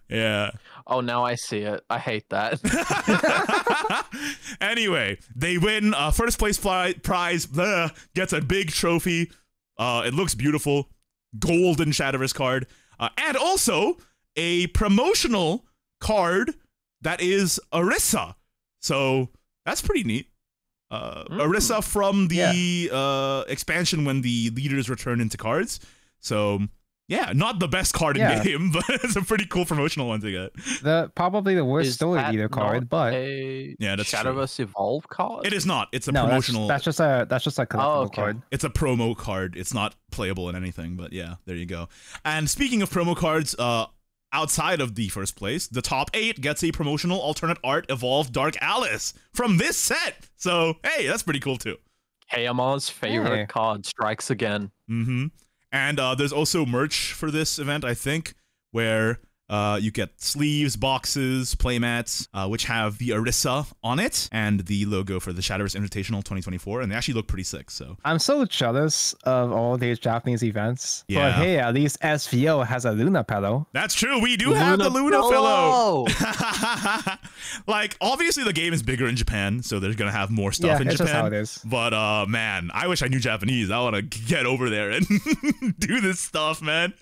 Yeah. Oh, now I see it. I hate that. Anyway, they win first place prize, gets a big trophy. It looks beautiful. Golden Shadowverse card. And also a promotional card that is Orisa. So that's pretty neat. Orisa from the expansion when the leaders return into cards. So yeah, not the best card in game, but it's a pretty cool promotional one to get. Probably the worst story leader card, but that's Shadowverse Evolve card. It is not. It's a promotional. That's just a collectible card. It's a promo card. It's not playable in anything, but yeah, there you go. And speaking of promo cards, outside of the first place, the top 8 gets a promotional alternate art Evolved Dark Alice from this set. So hey, that's pretty cool too. KMR's favorite card strikes again. Mm-hmm. And there's also merch for this event, I think, where You get sleeves, boxes, playmats, which have the Orisa on it and the logo for the Shadowverse Invitational 2024, and they actually look pretty sick. So I'm so jealous of all these Japanese events. Yeah. But hey, at least SVO has a Luna pillow. That's true. We do have the Luna pillow. Like, obviously the game is bigger in Japan, so they're gonna have more stuff in it's Japan. just how it is. But man, I wish I knew Japanese. I want to get over there and do this stuff, man.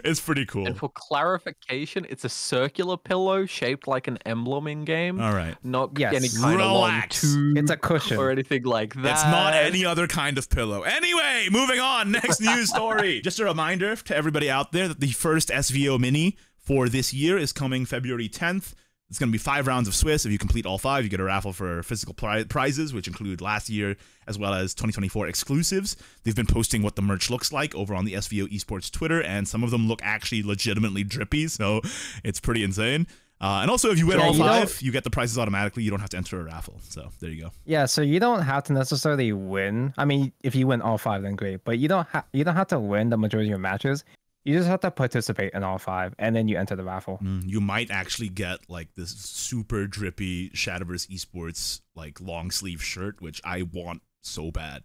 It's pretty cool. And for clarification, it's a circular pillow shaped like an emblem in game. All right. Not Yes. any kind of long tube It's a cushion. or anything like that. It's not any other kind of pillow. Anyway, moving on. Next news story. Just a reminder to everybody out there that the first SVO Mini for this year is coming February 10th. It's going to be 5 rounds of Swiss. If you complete all 5, you get a raffle for physical prizes, which include last year as well as 2024 exclusives. They've been posting what the merch looks like over on the SVO Esports Twitter, and some of them look actually legitimately drippy, so it's pretty insane. And also, if you win all 5, you get the prizes automatically. You don't have to enter a raffle. So there you go. Yeah, so you don't have to necessarily win. I mean, if you win all 5, then great. But you don't have to win the majority of your matches. You just have to participate in all 5, and then you enter the raffle. You might actually get like this super drippy Shadowverse Esports like long sleeve shirt, which I want so bad.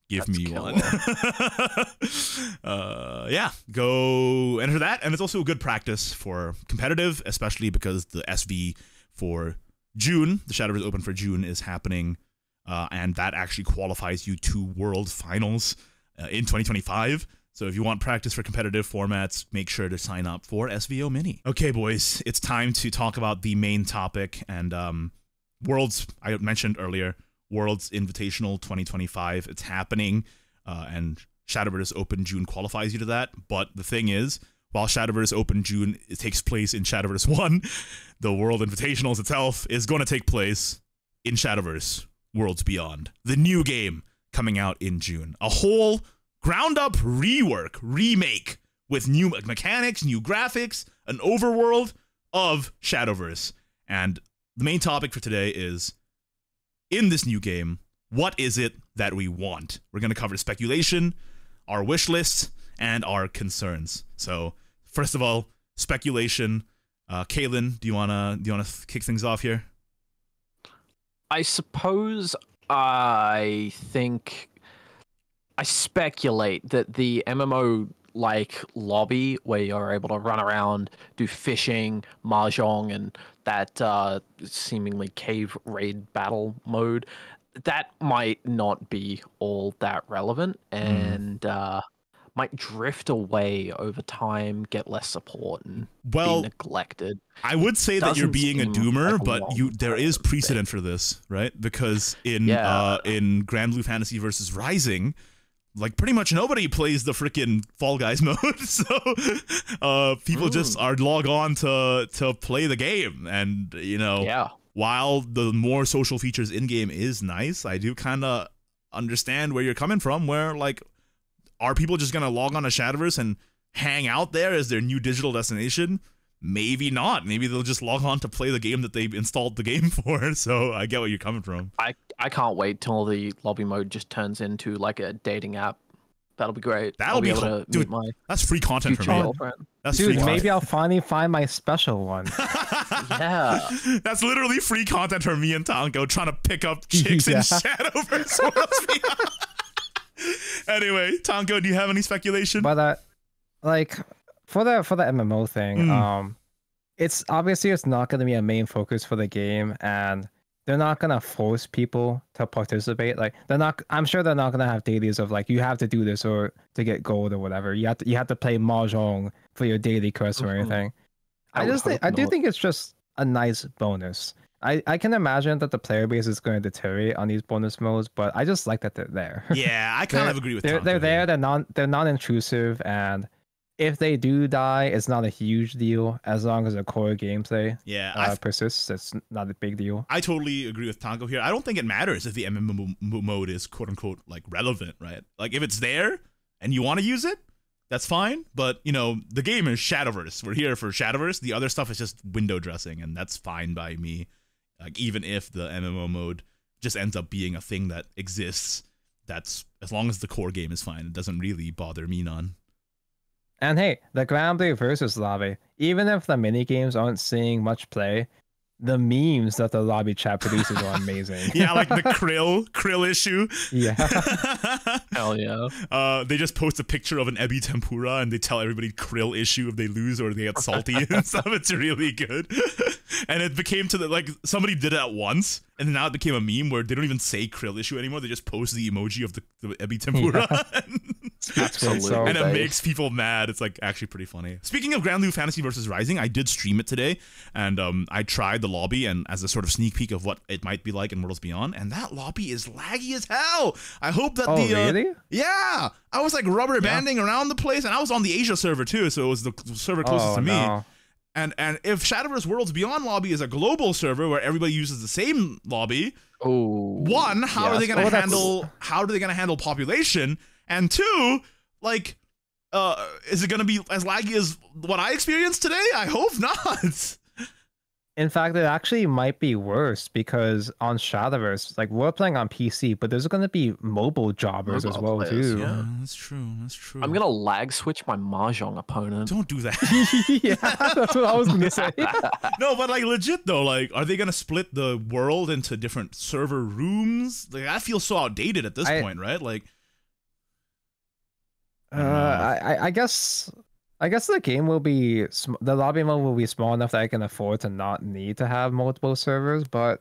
Give me one. Yeah, go enter that, and it's also a good practice for competitive, especially because the SV for June, the Shadowverse Open for June, is happening, and that actually qualifies you to World Finals in 2025. So if you want practice for competitive formats, make sure to sign up for SVO Mini. Okay, boys, it's time to talk about the main topic, and Worlds, I mentioned earlier, Worlds Invitational 2025. It's happening, and Shadowverse Open June qualifies you to that. But the thing is, while Shadowverse Open June it takes place in Shadowverse 1, the World Invitationals itself is going to take place in Shadowverse Worlds Beyond, the new game coming out in June. A whole ground-up rework, remake, with new mechanics, new graphics, an overworld of Shadowverse. And the main topic for today is, in this new game, what is it that we want? We're going to cover speculation, our wish list, and our concerns. So, first of all, speculation. Kaylin, do you wanna kick things off here? I suppose I speculate that the MMO like lobby where you're able to run around, do fishing, mahjong, and that seemingly cave raid battle mode, that might not be all that relevant and might drift away over time, get less support, and be neglected. I would say that you're being a doomer, like but there is precedent for this, right? Because in Grand Blue Fantasy versus Rising, like pretty much nobody plays the freaking Fall Guys mode, so people just are log on to play the game, and you know, while the more social features in game is nice, I do kind of understand where you're coming from. Where like, are people just gonna log on to Shadowverse and hang out there as their new digital destination? Maybe not. Maybe they'll just log on to play the game that they've installed the game for. So I get where you're coming from. I can't wait till the lobby mode just turns into like a dating app. That'll be great. That'll be able to dude. That's free content for me. That's dude, free maybe I'll finally find my special one. Yeah, that's literally free content for me and Tonko trying to pick up chicks in Shadowverse. Anyway, Tonko, do you have any speculation? But like for the MMO thing, it's obviously it's not going to be a main focus for the game, and they're not going to force people to participate. Like they're not. I'm sure they're not going to have dailies of like you have to do this or to get gold or whatever. You have to play mahjong for your daily quest or anything. I do think it's just a nice bonus. I can imagine that the player base is going to deteriorate on these bonus modes, but I just like that they're there. Yeah, I kind of agree with that. They're there. They're non-intrusive, and if they do die, it's not a huge deal as long as the core gameplay persists. It's not a big deal. I totally agree with Tonko here. I don't think it matters if the MMO mode is quote unquote like relevant, right? Like if it's there and you want to use it, that's fine. But you know, the game is Shadowverse. We're here for Shadowverse. The other stuff is just window dressing, and that's fine by me. Like even if the MMO mode just ends up being a thing that exists, that's as long as the core game is fine. It doesn't really bother me none. And hey, the Grand Blue versus lobby, even if the mini games aren't seeing much play, the memes that the lobby chat produces are amazing. Yeah, like the krill issue. Yeah. Hell yeah. They just post a picture of an ebi tempura and they tell everybody krill issue if they lose or they get salty and stuff. It's really good. And it became to the, like, somebody did it at once and now it became a meme where they don't even say krill issue anymore. They just post the emoji of the ebi tempura. Yeah. And it makes people mad. It's like actually pretty funny. Speaking of Grand Blue Fantasy versus Rising, I did stream it today and I tried the lobby and as a sort of sneak peek of what it might be like in Worlds Beyond, and that lobby is laggy as hell. I hope that really? Yeah, I was like rubber banding around the place, and I was on the Asia server too, so it was the server closest to me. No. And if Shadowverse Worlds Beyond lobby is a global server where everybody uses the same lobby, one, how are they gonna handle population? And two, like, is it gonna be as laggy as what I experienced today? I hope not. In fact, it actually might be worse because on Shadowverse, like, we're playing on PC, but there's going to be mobile jobbers as well, too. Yeah, that's true. That's true. I'm going to lag switch my Mahjong opponent. Don't do that. Yeah, that's what I was going to say. No, but like legit though, like, are they going to split the world into different server rooms? Like, I feel so outdated at this point, right? Like, I guess the game will be, the lobby mode will be small enough that I can afford to not need to have multiple servers, but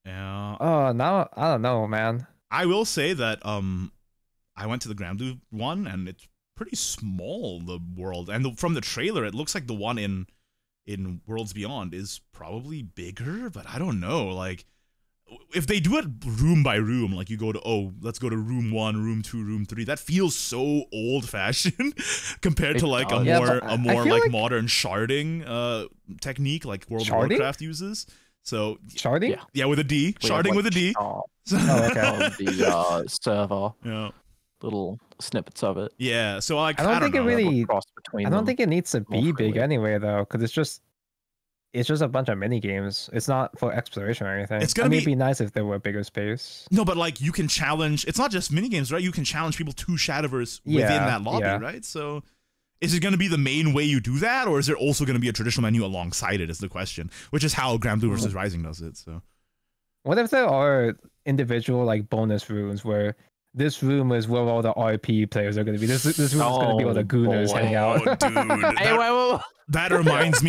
yeah. Now I don't know, man. I will say that I went to the Grand Blue one and it's pretty small, the world, and from the trailer it looks like the one in Worlds Beyond is probably bigger, but I don't know, like, if they do it room by room, like you go to, let's go to room 1, room 2, room 3, that feels so old-fashioned compared to like a more like modern sharding technique like World of Warcraft uses. So sharding, yeah, with a D, sharding with a D. Okay. The server, yeah, little snippets of it. Yeah, so like, I don't think know. it really. I don't think it needs to be big anyway, though, because it's just a bunch of mini games. It's not for exploration or anything. It's gonna be nice if there were bigger space. No, but like you can challenge. It's not just mini games, right? You can challenge people to Shadowverse within that lobby, right? So, is it going to be the main way you do that, or is there also going to be a traditional menu alongside it? Is the question, which is how Grand Blue versus Rising does it. So, what if there are individual like bonus rooms where this room is where all the RP players are going to be. This room is going to be where the Gooners hang out. Dude, that reminds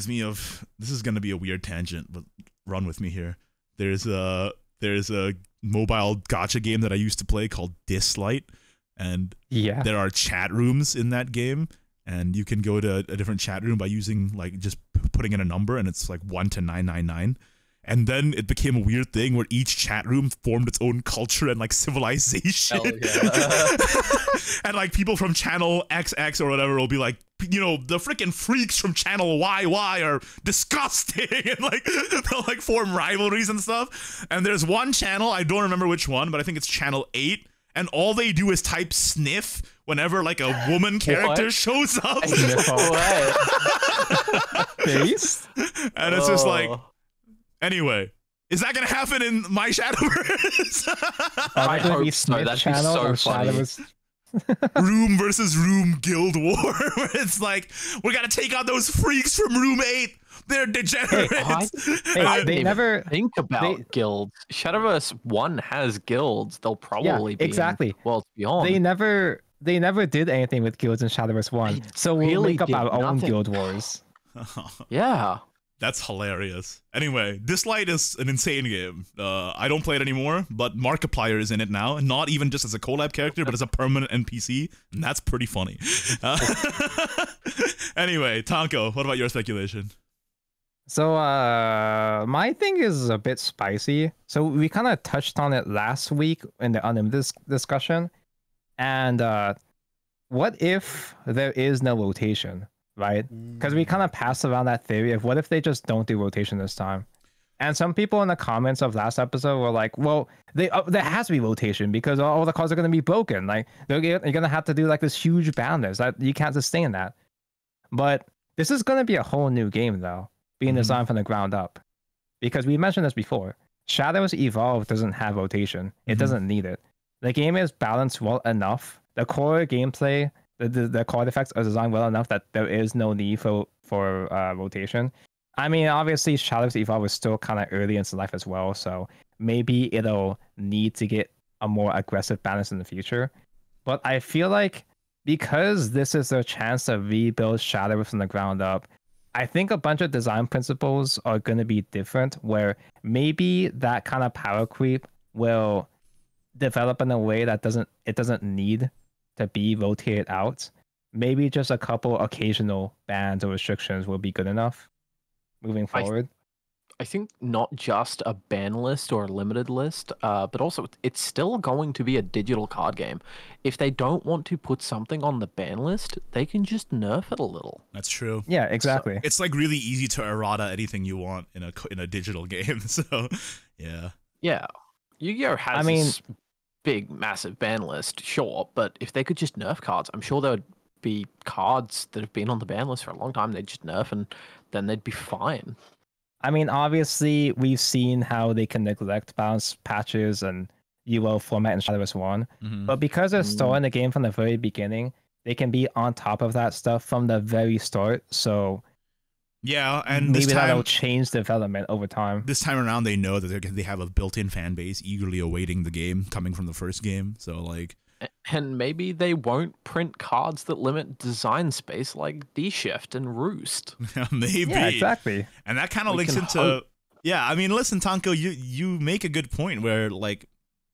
me of. This is going to be a weird tangent, but run with me here. There's a mobile gacha game that I used to play called Dislight, and there are chat rooms in that game, and you can go to a different chat room by using like just putting in a number, and it's like 1 to 999. And then it became a weird thing where each chat room formed its own culture and like civilization. And like people from channel XX or whatever will be like, you know, the freaking freaks from channel YY are disgusting, and like they'll like form rivalries and stuff. And there's one channel, I don't remember which one, but I think it's channel 8, and all they do is type sniff whenever like a woman character shows up. Face? And it's just like, anyway, is that gonna happen in my Shadowverse? I hope so. That'd be so funny. Room versus room guild war, where it's like, we gotta take out those freaks from room 8. They're degenerates. I they never think about guilds. Shadowverse 1 has guilds. They'll probably be exactly. Worlds Beyond. They never did anything with guilds in Shadowverse 1. So we'll make up our own guild wars. Yeah. That's hilarious. Anyway, Dislight is an insane game. I don't play it anymore, but Markiplier is in it now. Not even just as a collab character, but as a permanent NPC. And that's pretty funny. Anyway, Tonko, what about your speculation? So, my thing is a bit spicy. So we kind of touched on it last week in the Unlimited discussion. And what if there is no rotation? Right? Because we kind of passed around that theory of what if they just don't do rotation this time. And some people in the comments of last episode were like, well, there has to be rotation because all the cards are going to be broken. Like, you're going to have to do like this huge boundness. That you can't sustain that. But this is going to be a whole new game, though, being designed from the ground up. Because we mentioned this before. Shadows Evolve doesn't have rotation. It doesn't need it. The game is balanced well enough. The core gameplay The card effects are designed well enough that there is no need for rotation. I mean, obviously, Shadowverse Evolve is still kind of early in its life as well, so maybe it'll need to get a more aggressive balance in the future. But I feel like because this is their chance to rebuild Shadowverse from the ground up, I think a bunch of design principles are going to be different, where maybe that kind of power creep will develop in a way that doesn't need to be rotated out. Maybe just a couple occasional bans or restrictions will be good enough moving forward. I think not just a ban list or a limited list, but also it's still going to be a digital card game. If they don't want to put something on the ban list, they can just nerf it a little. That's true. Yeah, exactly. So it's like really easy to errata anything you want in a digital game. So, yeah. Yeah. Yu-Gi-Oh has this big, massive ban list, sure, but if they could just nerf cards, I'm sure there would be cards that have been on the ban list for a long time. They'd just nerf and then they'd be fine. I mean, obviously, we've seen how they can neglect balance patches and UO format in Shadowverse 1. But because they're starting the game from the very beginning, they can be on top of that stuff from the very start. So yeah, and maybe that'll change development over time. This time around, they know that they have a built-in fan base eagerly awaiting the game coming from the first game. So, like... And maybe they won't print cards that limit design space like D-Shift and Roost. Maybe. Yeah, exactly. And that kind of links into... Hope. Yeah, I mean, listen, Tanko, you make a good point where, like,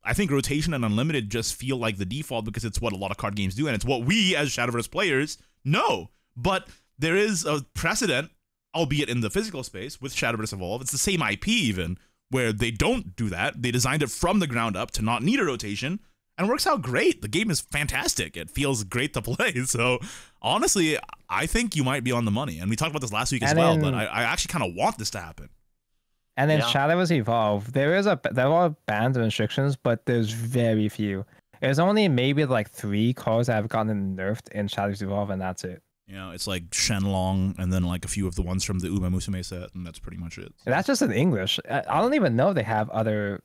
I think rotation and unlimited just feel like the default because it's what a lot of card games do, and it's what we, as Shadowverse players, know. But there is a precedent, albeit in the physical space, with Shadowverse Evolve. It's the same IP, even, where they don't do that. They designed it from the ground up to not need a rotation, and it works out great. The game is fantastic. It feels great to play. So, honestly, I think you might be on the money. And we talked about this last week as well, but I actually kind of want this to happen. And then Shadowverse Evolve, there are bans and restrictions, but there's very few. There's only maybe like 3 cards that have gotten nerfed in Shadowverse Evolve, and that's it. You know, it's like Shenlong, and then like a few of the ones from the Uma Musume set, and that's pretty much it. And that's just in English. I don't even know they have other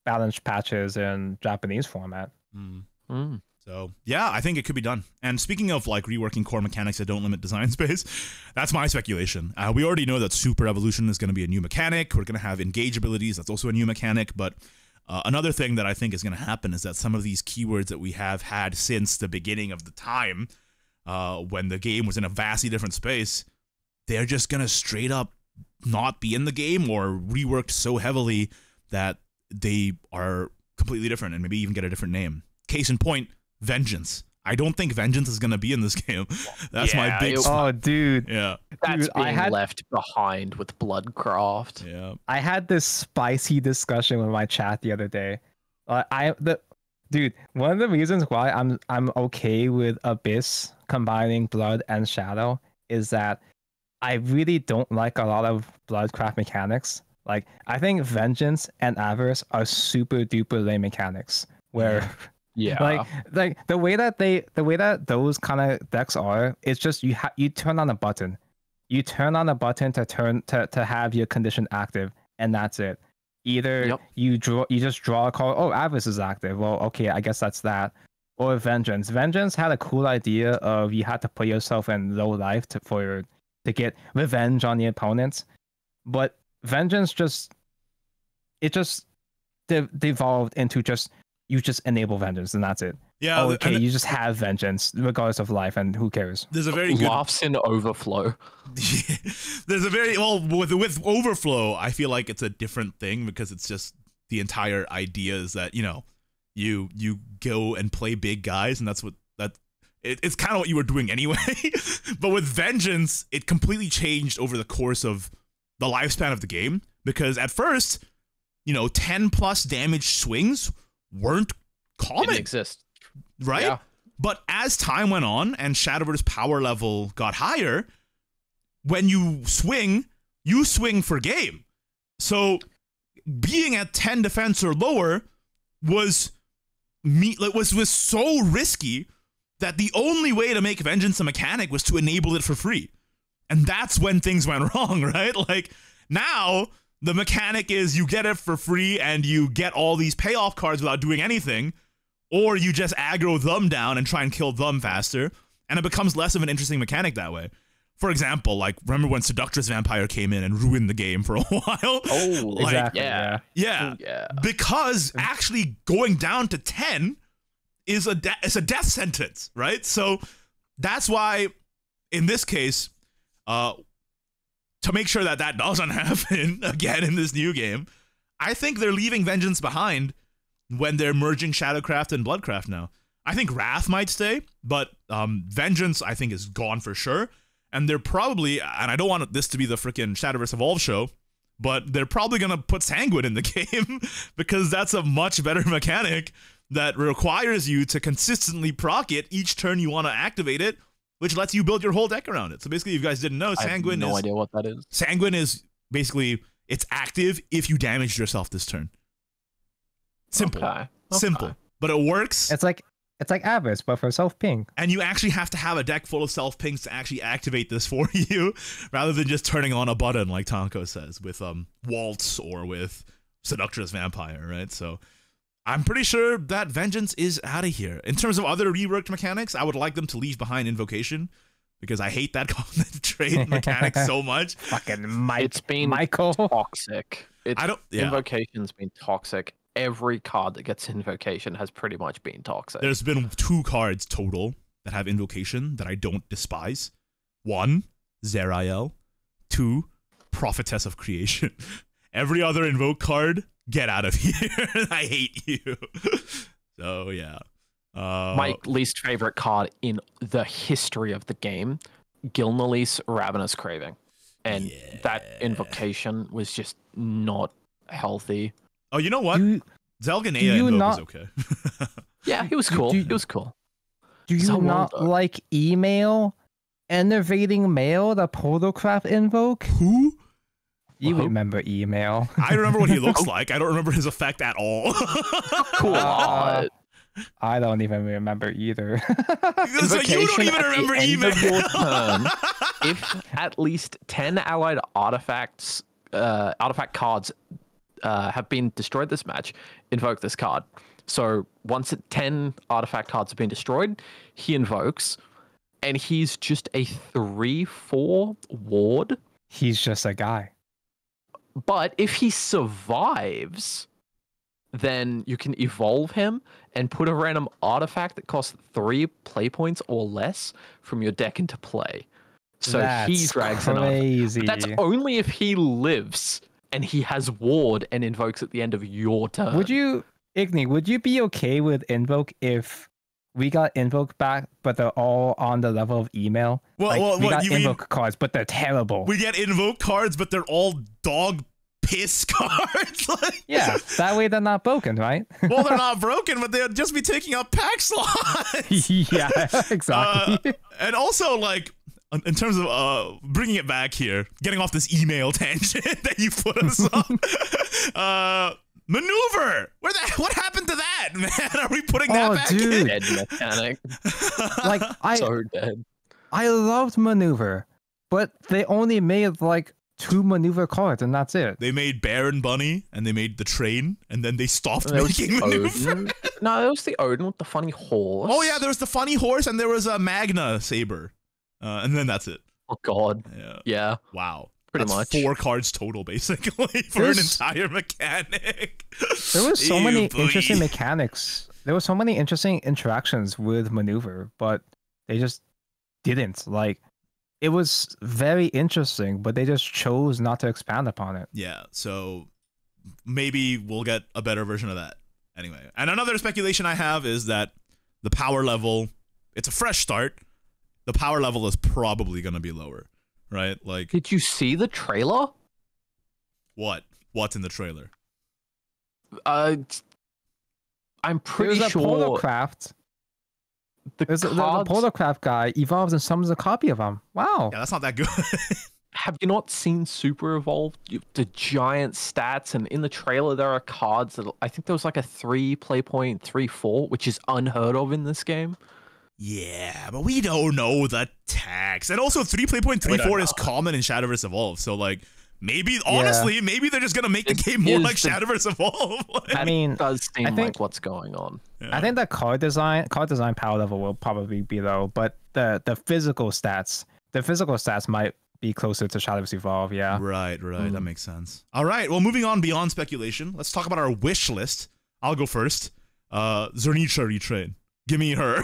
balanced patches in Japanese format. So yeah, I think it could be done. And speaking of like reworking core mechanics that don't limit design space, that's my speculation. We already know that Super Evolution is going to be a new mechanic. We're going to have engage abilities. That's also a new mechanic. But another thing that I think is going to happen is that some of these keywords that we have had since the beginning of the time, when the game was in a vastly different space, they're just going to straight up not be in the game or reworked so heavily that they are completely different and maybe even get a different name. Case in point, Vengeance. I don't think Vengeance is going to be in this game. That's my big... Oh, dude. Yeah. That's being left behind with Bloodcraft. Yeah. I had this spicy discussion with my chat the other day. Dude, one of the reasons why I'm okay with Abyss combining Blood and Shadow is that I really don't like a lot of Bloodcraft mechanics. Like, I think Vengeance and Avarice are super duper lame mechanics where... Yeah. Like the way that those kind of decks are, it's just you turn on a button. You turn on a button to have your condition active, and that's it. Either you just draw a card, oh, Avarice is active. Well, okay, I guess that's that. Or Vengeance. Vengeance had a cool idea of you had to put yourself in low life to get revenge on the opponents. But Vengeance just devolved into you just enable Vengeance and that's it. Yeah. Oh, okay, you just have Vengeance regardless of life, and who cares? There's a very good laughs in Overflow. There's a very with Overflow. I feel like it's a different thing because it's just the entire idea is that you go and play big guys, and that's what it's kind of what you were doing anyway. But with Vengeance, it completely changed over the course of the lifespan of the game because at first, 10+ damage swings weren't common. Didn't exist. Right? Yeah. But as time went on and Shadowverse power level got higher, when you swing for game. So being at 10 defense or lower was so risky that the only way to make Vengeance a mechanic was to enable it for free. And that's when things went wrong, right? Like now the mechanic is you get it for free and you get all these payoff cards without doing anything, or you just aggro them down and try and kill them faster. and it becomes less of an interesting mechanic that way. For example, like, remember when Seductress Vampire came in and ruined the game for a while? Oh, like, exactly. Yeah. Because actually going down to 10 is a death sentence, right? So that's why, in this case, to make sure that that doesn't happen again in this new game, I think they're leaving Vengeance behind when they're merging Shadowcraft and Bloodcraft now. I think Wrath might stay, but Vengeance, I think, is gone for sure. And they're probably, and I don't want this to be the freaking Shadowverse Evolve show, but they're probably going to put Sanguine in the game because that's a much better mechanic that requires you to consistently proc it each turn you want to activate it, which lets you build your whole deck around it. So basically, if you guys didn't know, Sanguine I have no idea what that is. Sanguine is basically, it's active if you damaged yourself this turn. Simple. Okay. Simple. But it works. It's like Abyss, but for self-ping. And you actually have to have a deck full of self-pings to actually activate this for you, rather than just turning on a button like Tonko says with Waltz or with Seductress Vampire, right? So I'm pretty sure that Vengeance is out of here. In terms of other reworked mechanics, I would like them to leave behind Invocation, because I hate that trade mechanic so much. Fucking It's been Michael. Toxic. Invocation's been toxic. Every card that gets Invocation has pretty much been toxic. There's been 2 cards total that have Invocation that I don't despise. 1, Zerael. 2, Prophetess of Creation. Every other Invoke card, get out of here. I hate you. So, yeah. My least favorite card in the history of the game, Gilnalise Ravenous Craving. And that Invocation was just not healthy. Oh, you know what? Zelganea Invoke was okay. Yeah, he was cool. He was cool. Do you not like Email? Enervating Mail, the Protocraft Invoke? Who? You remember Email. I remember what he looks like. I don't remember his effect at all. Cool. I don't even remember either. So you don't even remember Email. If at least 10 allied artifact cards have been destroyed this match, invoke this card. So once 10 artifact cards have been destroyed, he invokes, and he's just a 3/4 ward. He's just a guy. But if he survives, then you can evolve him and put a random artifact that costs 3 play points or less from your deck into play. So he drags crazy. An artifact. That's only if he lives and he has ward and invokes at the end of your turn. Would you be okay with Invoke if we got Invoke back, but they're all on the level of Email? We got Invoke cards, but they're terrible. We get Invoke cards, but they're all dog piss cards. Yeah, that way they're not broken, right? Well, they're not broken, but they'll just be taking up pack slots. Yeah, exactly. And also, like, in terms of bringing it back here, getting off this Email tangent that you put us on, Maneuver! What happened to that, man? Are we putting that back in? Dead mechanic. Like, so dead. I loved Maneuver, but they only made like 2 Maneuver cards, and that's it. They made Baron Bunny, and they made the train, and then they stopped making Maneuver. No, it was the Odin with the funny horse. Oh yeah, there was the funny horse, and there was a Magna Saber. And then that's it. Oh god. Yeah. Wow. Pretty much 4 cards total, basically, for an entire mechanic. There was so many interesting mechanics. There were so many interesting interactions with Maneuver, but they just didn't. Like, it was very interesting, but they just chose not to expand upon it. Yeah, so maybe we'll get a better version of that. Anyway, and another speculation I have is that the power level, it's a fresh start. The power level is probably going to be lower, right? Like, did you see the trailer? What? What's in the trailer? I'm pretty sure. Protocraft. The Protocraft guy evolves and summons a copy of him. Wow. Yeah, that's not that good. Have you not seen Super Evolved? The giant stats, and in the trailer there are cards that I think there was like a 3 play point 3/4, which is unheard of in this game. Yeah, but we don't know the tax. And also 3 play point 3/4 is common in Shadowverse Evolve. So like, maybe, honestly, maybe they're just going to make the game more like Shadowverse Evolve. I mean, it does seem like what's going on. Yeah. I think that card design power level will probably be low, but the physical stats. The physical stats might be closer to Shadowverse Evolve, yeah. Right. That makes sense. All right, well, moving on beyond speculation, let's talk about our wish list. I'll go first. Zernitra retrain. Give me her.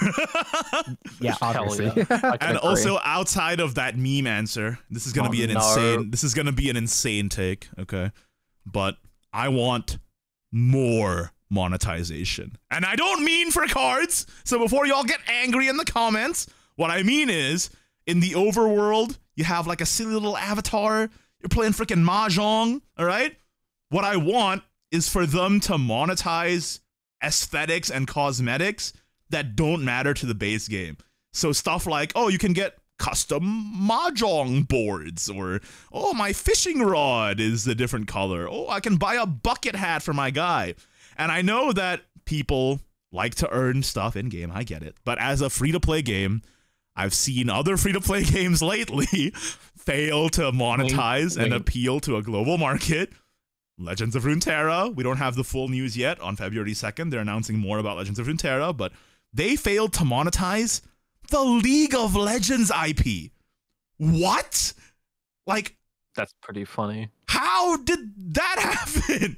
Yeah, obviously. Yeah. And also, outside of that meme answer, this is gonna be an insane. This is gonna be an insane take, okay? But I want more monetization, and I don't mean for cards. So before y'all get angry in the comments, what I mean is in the overworld, you have like a silly little avatar. You're playing freaking mahjong, all right? What I want is for them to monetize aesthetics and cosmetics that don't matter to the base game. So stuff like, oh, you can get custom mahjong boards, or, oh, my fishing rod is a different color. Oh, I can buy a bucket hat for my guy. And I know that people like to earn stuff in game. I get it. But as a free-to-play game, I've seen other free-to-play games lately fail to monetize and appeal to a global market. Legends of Runeterra, we don't have the full news yet. On February 2nd, they're announcing more about Legends of Runeterra, but they failed to monetize the League of Legends IP. What? Like, that's pretty funny. How did that happen?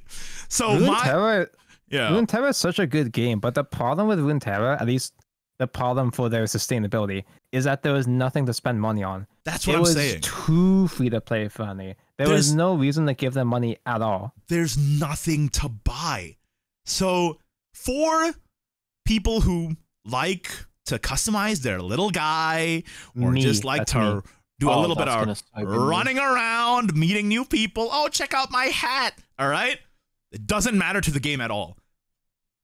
So Runeterra is such a good game, but the problem with Runeterra, at least the problem for their sustainability, is that there was nothing to spend money on. That's what I'm saying. It was too free-to-play friendly. There was no reason to give them money at all. There's nothing to buy. So for people who like to customize their little guy, or just like to do a little bit of running around, meeting new people, oh, check out my hat, all right? It doesn't matter to the game at all.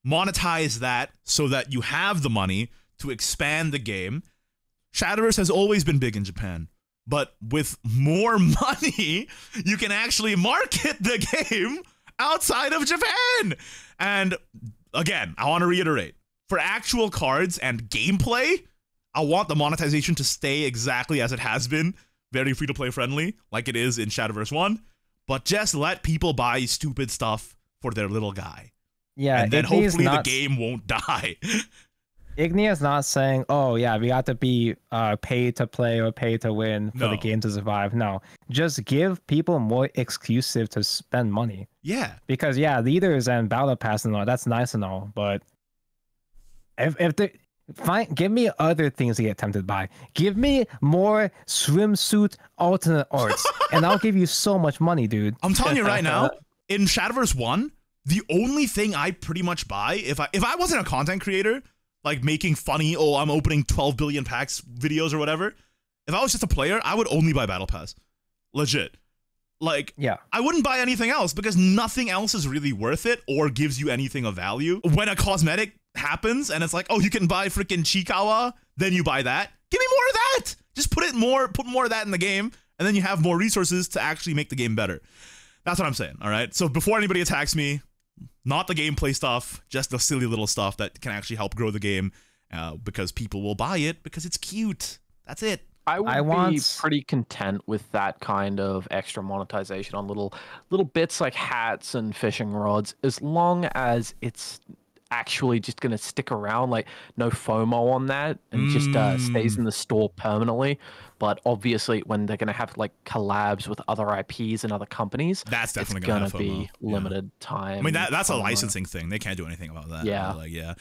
Monetize that so that you have the money to expand the game. Shadowverse has always been big in Japan, but with more money, you can actually market the game outside of Japan. And again, I want to reiterate, for actual cards and gameplay, I want the monetization to stay exactly as it has been, very free-to-play friendly, like it is in Shadowverse 1, but just let people buy stupid stuff for their little guy. Yeah, and then hopefully the game won't die. Ignideus is not saying, oh yeah, we got to be pay to play or pay to win for the game to survive. No, just give people more exclusive to spend money. Yeah. Because yeah, leaders and battle pass and all, that's nice and all, but if they give me other things to get tempted by. Give me more swimsuit alternate arts, and I'll give you so much money, dude. I'm telling you right now, in Shadowverse 1, the only thing I pretty much buy, if I wasn't a content creator, like making funny, oh, I'm opening 12 billion packs videos or whatever, if I was just a player, I would only buy Battle Pass. Legit. Like, yeah, I wouldn't buy anything else because nothing else is really worth it or gives you anything of value. When a cosmetic happens and it's like, oh, you can buy freaking Chikawa, then you buy that. Give me more of that. Just put more of that in the game, and then you have more resources to actually make the game better. That's what I'm saying, all right? So before anybody attacks me, not the gameplay stuff, just the silly little stuff that can actually help grow the game, because people will buy it because it's cute. That's it. I would be pretty content with that kind of extra monetization on little bits like hats and fishing rods, as long as it's actually just going to stick around, like no FOMO on that, and just stays in the store permanently. But obviously when they're going to have like collabs with other IPs and other companies, that's definitely going to be limited time. I mean, that's a licensing thing. They can't do anything about that. Yeah. Like, yeah.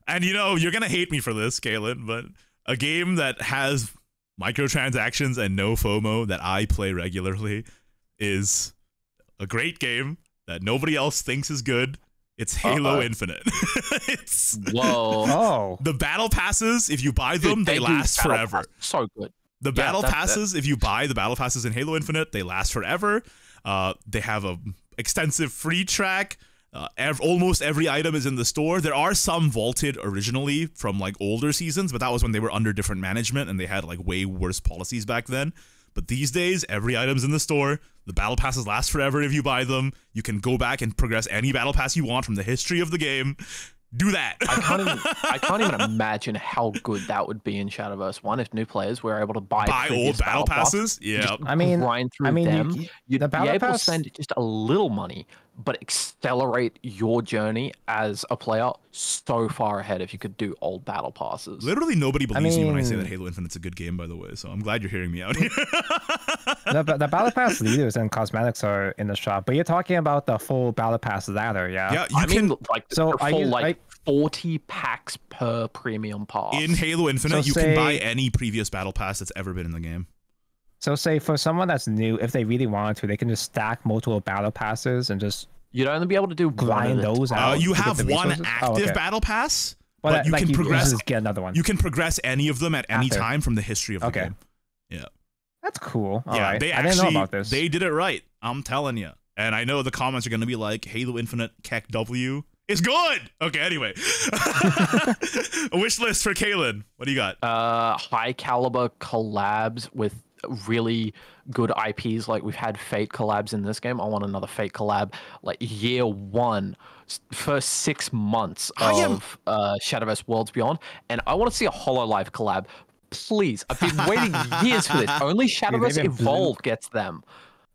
And you know, you're going to hate me for this, Kalen, but a game that has microtransactions and no FOMO that I play regularly is a great game that nobody else thinks is good. It's Halo Infinite. It's the battle passes, if you buy them, they last forever. So good. The battle passes, if you buy the battle passes in Halo Infinite, they last forever. They have a extensive free track. Almost every item is in the store. There are some vaulted originally from like older seasons, but that was when they were under different management and they had like way worse policies back then. But these days, every item's in the store. The battle passes last forever if you buy them. You can go back and progress any battle pass you want from the history of the game. Do that. I can't even imagine how good that would be in Shadowverse 1 if new players were able to buy old battle passes. Yeah, grind through them. You'd be able to spend just a little money, but accelerate your journey as a player so far ahead if you could do old battle passes. Literally nobody believes me when I say that Halo Infinite's a good game, by the way, so I'm glad you're hearing me out here. the battle pass leaders and cosmetics are in the shop, but you're talking about the full battle pass ladder, yeah? Yeah, I mean, like, so the full, 40 packs per premium pass. In Halo Infinite, you can buy any previous battle pass that's ever been in the game. So say for someone that's new, if they really wanted to, they can just stack multiple battle passes and just you'd only be able to do grind those out. You have one active battle pass, but you can progress. Get another one. You can progress any of them at any time from the history of the game. Yeah, that's cool. I didn't know about this. They did it right. I'm telling you. And I know the comments are going to be like, Halo Infinite Keck W is good. Okay, anyway. A wish list for Kalen. What do you got? High caliber collabs with really good IPs. Like we've had Fate collabs in this game. I want another Fate collab. Like year one, first 6 months of Shadowverse Worlds Beyond. And I want to see a HoloLive collab. Please. I've been waiting years for this. Only Shadowverse Evolve gets them.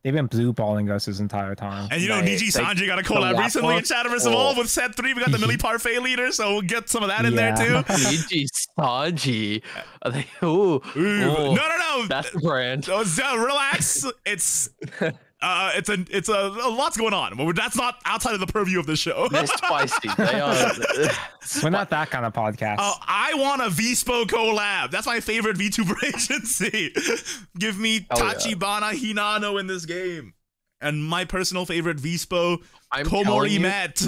They've been blue balling us this entire time. And you know, Niji Sanji got a collab recently in Shadowverse Evolve with Set 3. We got the Millie Parfait leader, so we'll get some of that in there too. Niji Sanji. No. That's the brand. Relax. It's a lot's going on. But that's not outside of the purview of the show. They're spicy. They are. We're not that kind of podcast. I want a VSPO collab. That's my favorite VTuber agency. Give me Tachibana Hinano in this game. And my personal favorite VSPO, Komori Met.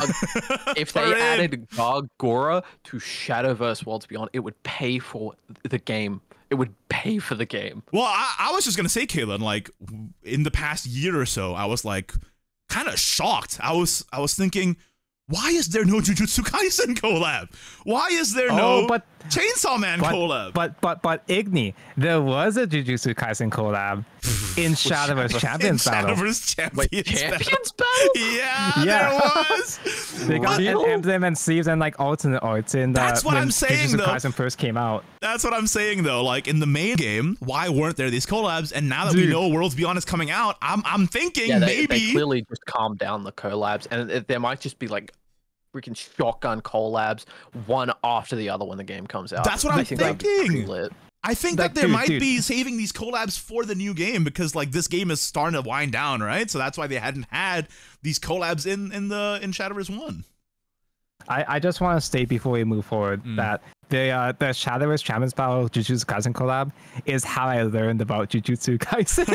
If they added Gargora to Shadowverse Worlds Beyond, it would pay for the game. It would pay for the game. Well, I was just gonna say, Kalen, like in the past year or so, I was like kind of shocked. I was thinking, why is there no Jujutsu Kaisen collab? Why is there no Chainsaw Man collab? But Igni, there was a Jujutsu Kaisen collab in Shadowverse Champions Battle. Shadowverse Champions Battle? Yeah, there was. They got Emblem and Sleeves and like alternate arts in That's what I'm saying, Jujutsu though. Kaisen first came out. That's what I'm saying, though. Like in the main game, why weren't there these collabs? And now that we know Worlds Beyond is coming out, I'm thinking maybe they clearly just calmed down the collabs, and there might just be like freaking shotgun collabs one after the other when the game comes out. That's what I'm thinking. I think that there might be saving these collabs for the new game because like this game is starting to wind down, right? So that's why they hadn't had these collabs in Shadowverse 1. I just want to state before we move forward that the Shadowverse Champions Battle Jujutsu Kaisen collab is how I learned about Jujutsu Kaisen.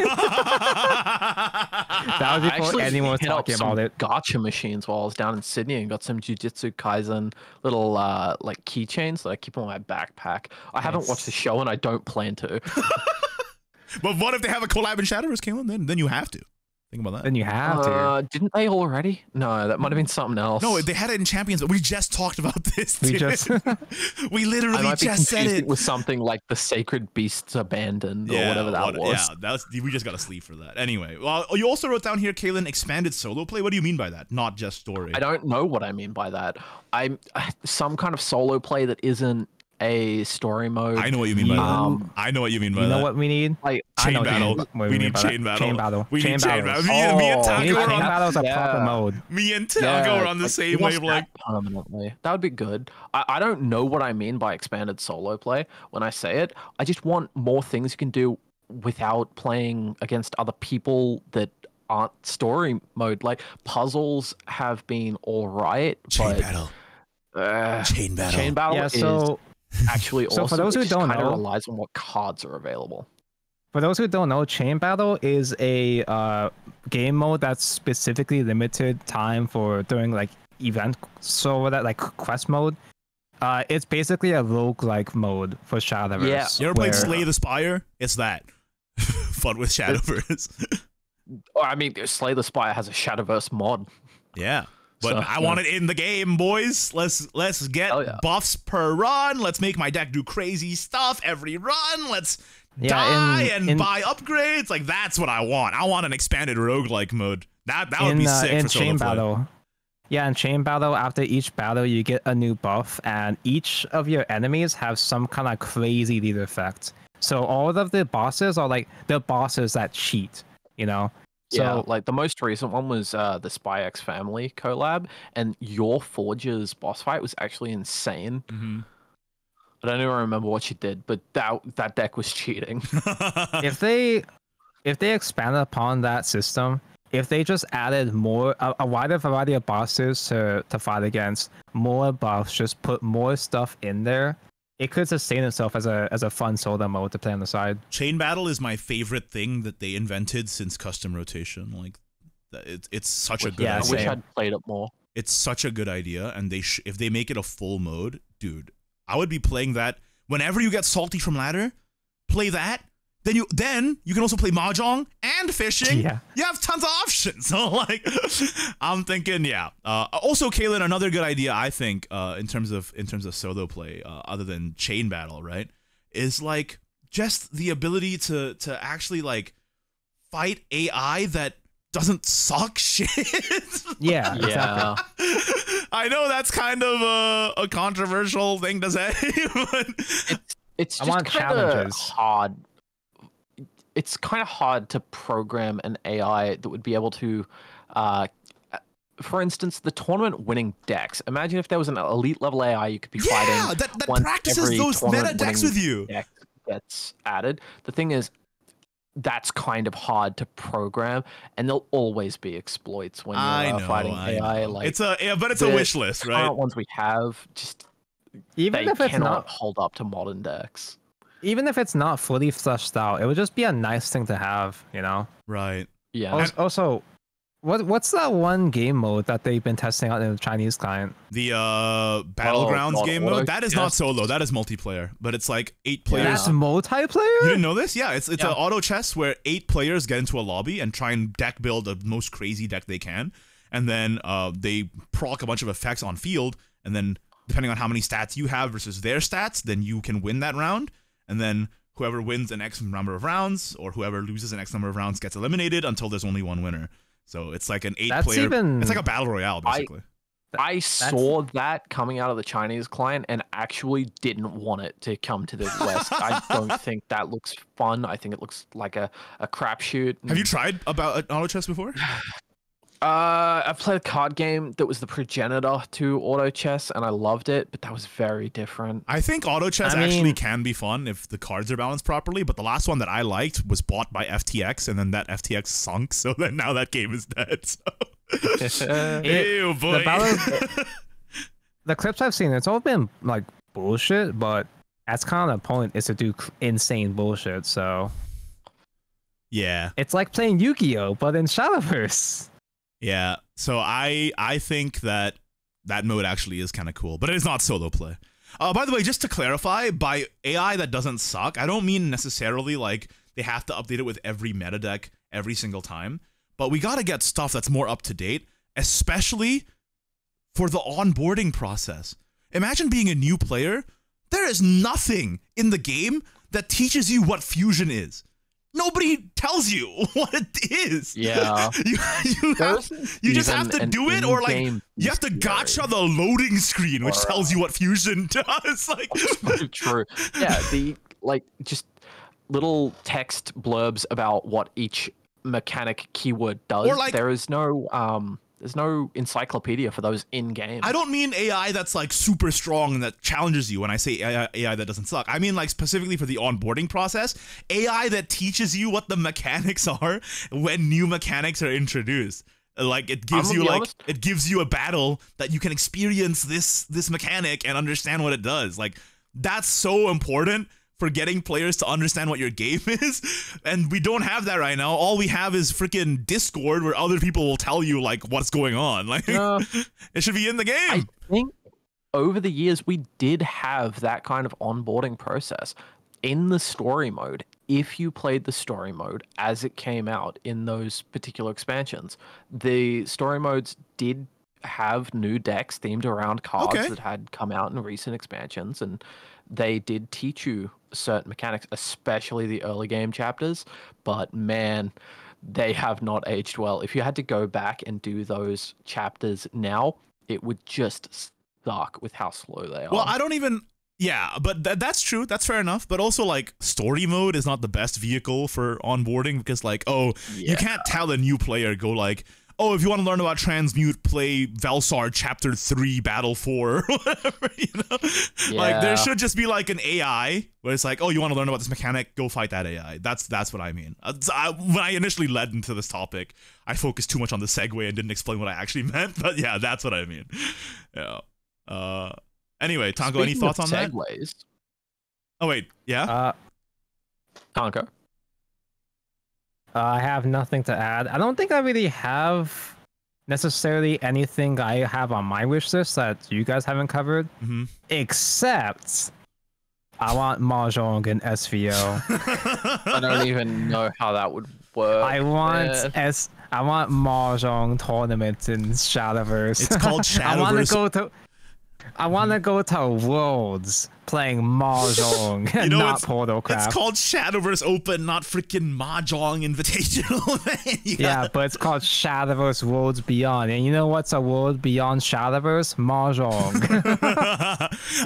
That was before anyone was talking about it. Gacha machines while I was down in Sydney and got some Jujutsu Kaisen little like keychains that I keep on my backpack. I haven't watched the show and I don't plan to. But what if they have a collab in Shadowverse, Kalen? Then you have to. Think about that. Then you have to. Didn't they already? No, that might have been something else. No, they had it in Champions. We just talked about this. We literally just said it. With something like the Sacred Beasts Abandoned or whatever that was. Yeah, we just got to sleep for that. Anyway, well, you also wrote down here, Kalen, expanded solo play. What do you mean by that? Not just story. I don't know what I mean by that. Some kind of solo play that isn't a story mode. I know what you mean by that. I know what you mean by that. You know what we need? Like chain battle. We need chain battle. Chain battle. We need chain battle. Me and Taco are on battle's a proper mode. Me and Taco are on the same wavelength. Permanently. That would be good. I don't know what I mean by expanded solo play when I say it. I just want more things you can do without playing against other people that aren't story mode. Like puzzles have been all right, chain battle. Chain battle. Yeah, so actually so also for those who don't know, relies on what cards are available. For those who don't know, Chain Battle is a game mode that's specifically limited time for during like event, so that like quest mode. It's basically a roguelike mode for Shadowverse. Yeah. You ever played Slay the Spire? It's that. Fun with Shadowverse. I mean, Slay the Spire has a Shadowverse mod. Yeah. But I want it in the game, boys. Let's get buffs per run. Let's make my deck do crazy stuff every run. Let's die and buy upgrades. Like that's what I want. I want an expanded roguelike mode. That would be sick for Chain Battle. Yeah, in Chain Battle, after each battle, you get a new buff, and each of your enemies have some kind of crazy lead effect. So all of the bosses are like the bosses that cheat, you know. Yeah, like the most recent one was the SpyX Family collab, and your Forge's boss fight was actually insane. I don't even remember what she did, but that deck was cheating. If they expanded upon that system, if they just added more a wider variety of bosses to fight against, more buffs, just put more stuff in there, it could sustain itself as a fun solo mode to play on the side. Chain battle is my favorite thing that they invented since custom rotation. Like, it's such a good idea. I wish I'd played it more. It's such a good idea, and if they make it a full mode, dude, I would be playing that whenever you get salty from ladder. Play that. Then you can also play mahjong and fishing. Yeah. You have tons of options. So like, I'm thinking, yeah. Also, Kaylin, another good idea I think in terms of solo play, other than chain battle, right, is like just the ability to actually like fight AI that doesn't suck shit. Yeah, exactly. I know that's kind of a controversial thing to say, but it's just kind of hard. It's kind of hard to program an AI that would be able to, for instance, the tournament winning decks. Imagine if there was an elite level AI you could be fighting. Yeah, that practices those meta decks with you. Deck gets added. The thing is, that's kind of hard to program, and there'll always be exploits when you're fighting AI. Like but it's a wish list, right? The ones we have just even if it's not hold up to modern decks. Even if it's not fully fleshed out, it would just be a nice thing to have, you know? Right. Yeah. Also, what's that one game mode that they've been testing out in the Chinese client? The Battlegrounds game mode? That is not solo. That is multiplayer. But it's like 8 players. That's multiplayer? You didn't know this? Yeah. It's an auto chess where 8 players get into a lobby and try and deck build the most crazy deck they can. And then they proc a bunch of effects on field. And then depending on how many stats you have versus their stats, then you can win that round. And then whoever wins an X number of rounds or whoever loses an X number of rounds gets eliminated until there's only one winner. So it's like an 8-player. It's like a battle royale, basically. I saw that coming out of the Chinese client and actually didn't want it to come to the West. I don't think that looks fun. I think it looks like a crapshoot. Have you tried about auto chess before? I played a card game that was the progenitor to auto chess, and I loved it, but that was very different. I think auto chess actually can be fun if the cards are balanced properly, but the last one that I liked was bought by FTX, and then that FTX sunk, so then now that game is dead. So. Ew, boy. The clips I've seen, it's all been like bullshit, but that's kind of the point, is to do insane bullshit, so... Yeah. It's like playing Yu-Gi-Oh, but in Shadowverse. Yeah, so I think that mode actually is kind of cool, but it is not solo play. By the way, just to clarify, by AI that doesn't suck, I don't mean necessarily like they have to update it with every meta deck every single time, but we gotta get stuff that's more up to date, especially for the onboarding process. Imagine being a new player. There is nothing in the game that teaches you what fusion is. Nobody tells you what it is. Yeah. you just have to do it, or like you have to gotcha the loading screen, which tells you what fusion does. Like true. Yeah, the just little text blurbs about what each mechanic keyword does. Or like, there's no encyclopedia for those in game. I don't mean AI that's like super strong and that challenges you when I say AI that doesn't suck. I mean like specifically for the onboarding process, AI that teaches you what the mechanics are when new mechanics are introduced. Like it gives you a battle that you can experience this mechanic and understand what it does. Like that's so important for getting players to understand what your game is, and we don't have that right now. All we have is freaking Discord, where other people will tell you like what's going on. Like it should be in the game. I think over the years we did have that kind of onboarding process in the story mode. If you played the story mode as it came out in those particular expansions, the story modes did have new decks themed around cards that had come out in recent expansions, and they did teach you certain mechanics, especially the early game chapters, but man, they have not aged well. If you had to go back and do those chapters now, it would just suck with how slow they are. Well, I don't even Yeah, but that's true. That's fair enough. But also, like, story mode is not the best vehicle for onboarding because, like, you can't tell a new player go like, oh, if you want to learn about transmute, play Velsar Chapter 3 Battle 4 or whatever, you know? Yeah. Like, there should just be, like, an AI where it's like, oh, you want to learn about this mechanic? Go fight that AI. That's what I mean. When I initially led into this topic, I focused too much on the segue and didn't explain what I actually meant. But yeah, that's what I mean. Yeah. Anyway, Tanko, any thoughts on that? Oh, wait. Yeah? Tanko? I have nothing to add. I don't think I really have necessarily anything I have on my wish list that you guys haven't covered. Except I want Mahjong and SVO. I don't even know how that would work. I want Mahjong tournaments in Shadowverse. It's called Shadowverse. I want to go to Worlds playing Mahjong and not Portalcraft. It's called Shadowverse Open, not freaking Mahjong Invitational. Yeah, but it's called Shadowverse Worlds Beyond. And you know what's a world beyond Shadowverse? Mahjong.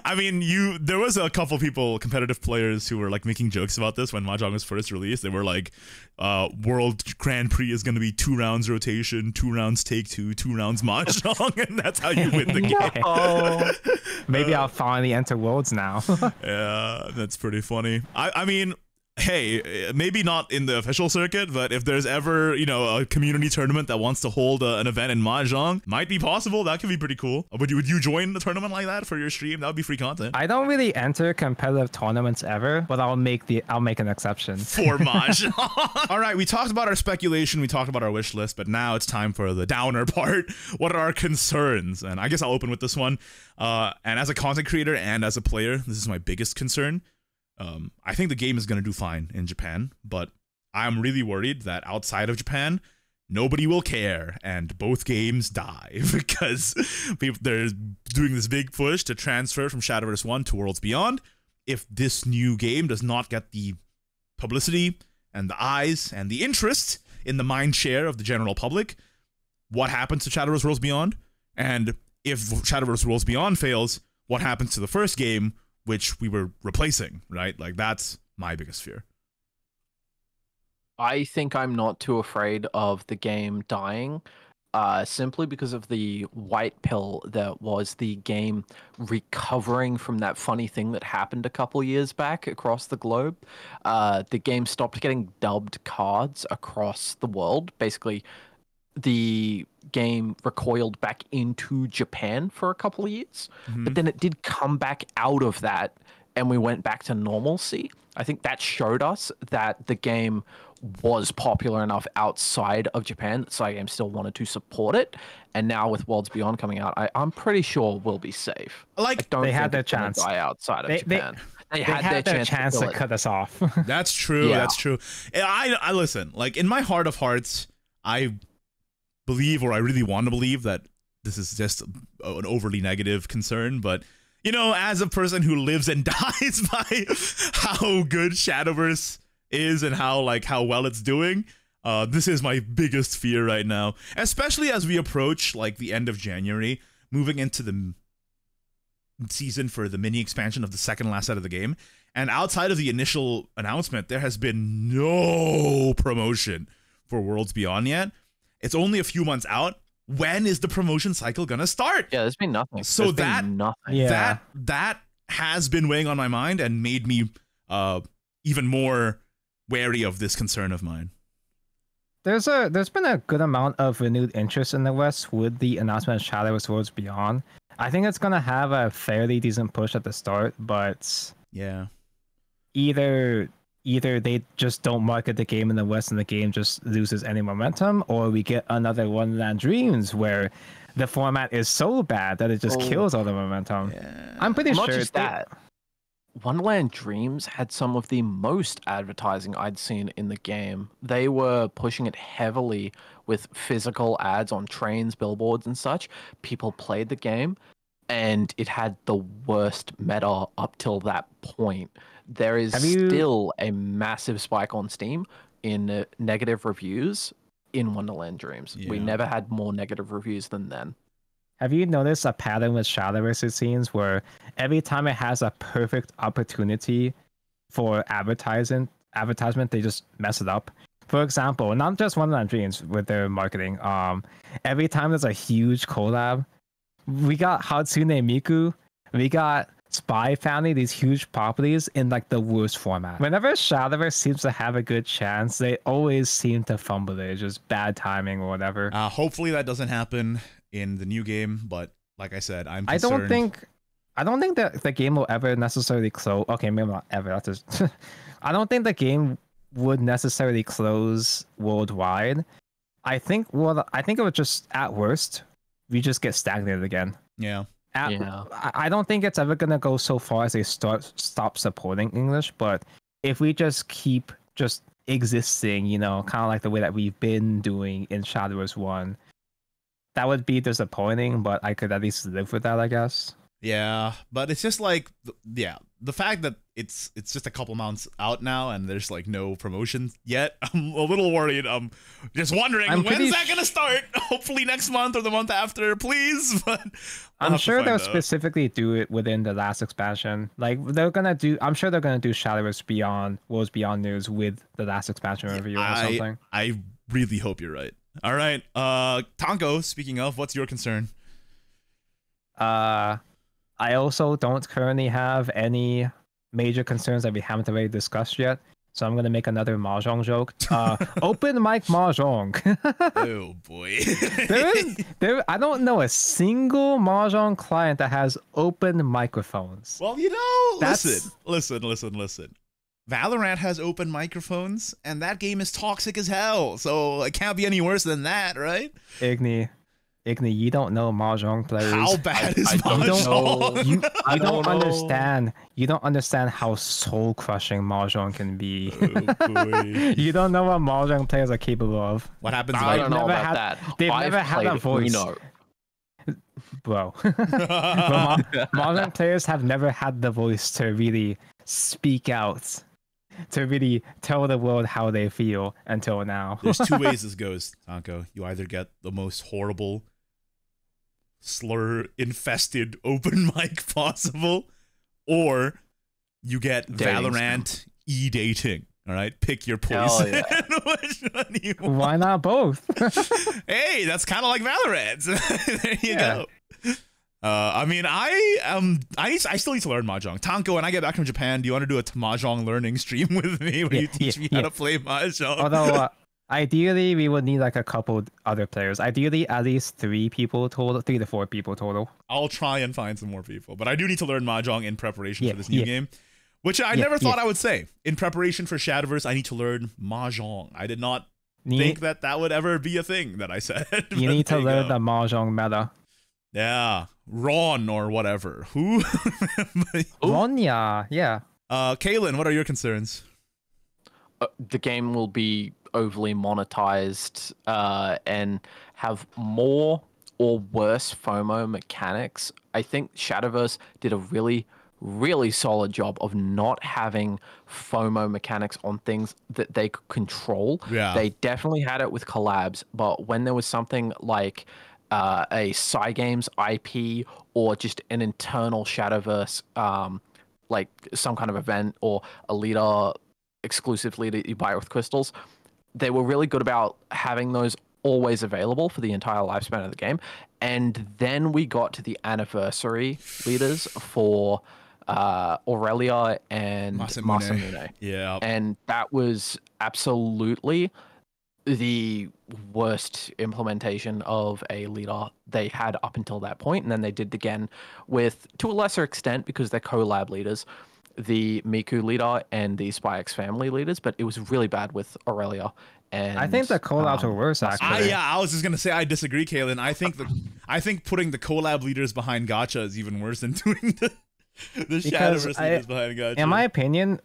I mean, there was a couple people, competitive players, who were like making jokes about this when Mahjong was first released. They were like, World Grand Prix is going to be 2 rounds rotation, 2 rounds take 2, 2 rounds Mahjong, and that's how you win the game. Maybe I'll finally enter Worlds now. Yeah, that's pretty funny. I mean, hey, maybe not in the official circuit, but if there's ever, a community tournament that wants to hold an event in Mahjong, might be possible. That could be pretty cool. Would you join a tournament like that for your stream? That would be free content. I don't really enter competitive tournaments ever, but I'll make an exception for Mahjong. All right, we talked about our speculation, we talked about our wish list, but now it's time for the downer part. What are our concerns? And I guess I'll open with this one. And as a content creator and as a player, this is my biggest concern. I think the game is going to do fine in Japan, but I'm really worried that outside of Japan, nobody will care and both games die because they're doing this big push to transfer from Shadowverse 1 to Worlds Beyond. If this new game does not get the publicity and the eyes and the interest in the mind share of the general public, what happens to Shadowverse Worlds Beyond? And if Shadowverse Worlds Beyond fails, what happens to the first game, which we were replacing, right? Like, that's my biggest fear. I think I'm not too afraid of the game dying, simply because of the white pill that was the game recovering from that funny thing that happened a couple years back across the globe. The game stopped getting dubbed cards across the world. Basically, the game recoiled back into Japan for a couple of years, but then it did come back out of that and we went back to normalcy. I think that showed us that the game was popular enough outside of Japan that Cygames still wanted to support it. And now with Worlds Beyond coming out, I'm pretty sure we'll be safe. Like, they had their chance. Die outside of Japan. They had their chance to cut us off. That's true. Yeah. That's true. I listen, like, in my heart of hearts, I believe, or I really want to believe, that this is just an overly negative concern, but as a person who lives and dies by how good Shadowverse is and how well it's doing, this is my biggest fear right now, especially as we approach like the end of January, moving into the season for the mini expansion of the second last set of the game. And outside of the initial announcement, there has been no promotion for Worlds Beyond yet. It's only a few months out. When is the promotion cycle gonna start? Yeah, there's been nothing. So nothing. That has been weighing on my mind and made me even more wary of this concern of mine. There's been a good amount of renewed interest in the West with the announcement of Shadowverse Worlds Beyond. I think it's gonna have a fairly decent push at the start, but yeah, either they just don't market the game in the West and the game just loses any momentum, or we get another Wonderland Dreams where the format is so bad that it just kills all the momentum. Yeah. I'm pretty sure not just that. Wonderland Dreams had some of the most advertising I'd seen in the game. They were pushing it heavily with physical ads on trains, billboards, and such. People played the game, and it had the worst meta up till that point. There is still a massive spike on Steam in negative reviews in Wonderland Dreams. Yeah. We never had more negative reviews than then. have you noticed a pattern with Shadowverse, it seems, where every time it has a perfect opportunity for advertisement, they just mess it up? For example, not just Wonderland Dreams with their marketing. Every time there's a huge collab, we got Hatsune Miku, we got Spy Family, these huge properties in like the worst format. Whenever Shadowverse seems to have a good chance, they always seem to fumble it. It's just bad timing or whatever. Hopefully that doesn't happen in the new game, but like I said, I'm concerned. I don't think that the game will ever necessarily close. Okay, maybe not ever. That's just I don't think the game would necessarily close worldwide. I think it would just, at worst, we just get stagnated again. Yeah. I don't think it's ever gonna go so far as they stop supporting English, but if we just keep just existing, you know, kind of like the way that we've been doing in Shadowverse 1, that would be disappointing, but I could at least live with that, I guess. Yeah, but it's just like, the fact that it's just a couple months out now and there's like no promotion yet, I'm a little worried. I'm just wondering, when's that gonna start? Hopefully next month or the month after, please. But I'm sure they'll specifically do it within the last expansion. Like I'm sure they're gonna do Shadowverse Beyond, Worlds Beyond news with the last expansion review or something. I really hope you're right. All right, Tonko, speaking of, what's your concern? I also don't currently have any major concerns that we haven't already discussed yet, so I'm gonna make another mahjong joke. Open mic mahjong. Oh boy. I don't know a single mahjong client that has open microphones. Well, you know, listen. Valorant has open microphones, and that game is toxic as hell, so it can't be any worse than that, right? Igni, you don't know mahjong players. How bad is mahjong? You don't understand how soul crushing mahjong can be. Oh, boy. You don't know what mahjong players are capable of. What happens? I don't know about that. They've never had a voice. Bro, mahjong players have never had the voice to really speak out, to really tell the world how they feel until now. There's two ways this goes, Tonko. You either get the most horrible, slur-infested open mic possible, or you get Valorant e-dating. All right, pick your poison. Yeah. Which one you want? Why not both? Hey, that's kind of like Valorant. There you go. I mean, I still need to learn mahjong. Tonko, when I get back from Japan, do you want to do a mahjong learning stream with me where you teach me how to play mahjong? Although, ideally, we would need like a couple other players. Ideally, at least 3 to 4 people total. I'll try and find some more people, but I do need to learn mahjong in preparation for this new game, which I never thought I would say. In preparation for Shadowverse, I need to learn mahjong. I did not think that would ever be a thing that I said. You need to learn the mahjong meta. Yeah, Ron or whatever. Who? Ron, yeah. Kaylin, what are your concerns? The game will be overly monetized and have more or worse FOMO mechanics. I think Shadowverse did a really solid job of not having FOMO mechanics on things that they could control. Yeah. They definitely had it with collabs, but when there was something like a Cygames IP or just an internal Shadowverse, like some kind of event or a leader, exclusive leader you buy with crystals, they were really good about having those always available for the entire lifespan of the game. And then we got to the anniversary leaders for Aurelia and Masamune. Yeah. And that was absolutely the worst implementation of a leader they had up until that point. And then they did it again with, to a lesser extent, because they're collab leaders, the Miku leader and the SpyX family leaders, but it was really bad with Aurelia. And I think the collabs were worse, actually. I was just gonna say I disagree, Kaylin. I think putting the collab leaders behind gacha is even worse than doing the Shadowverse leaders behind gacha. In my opinion,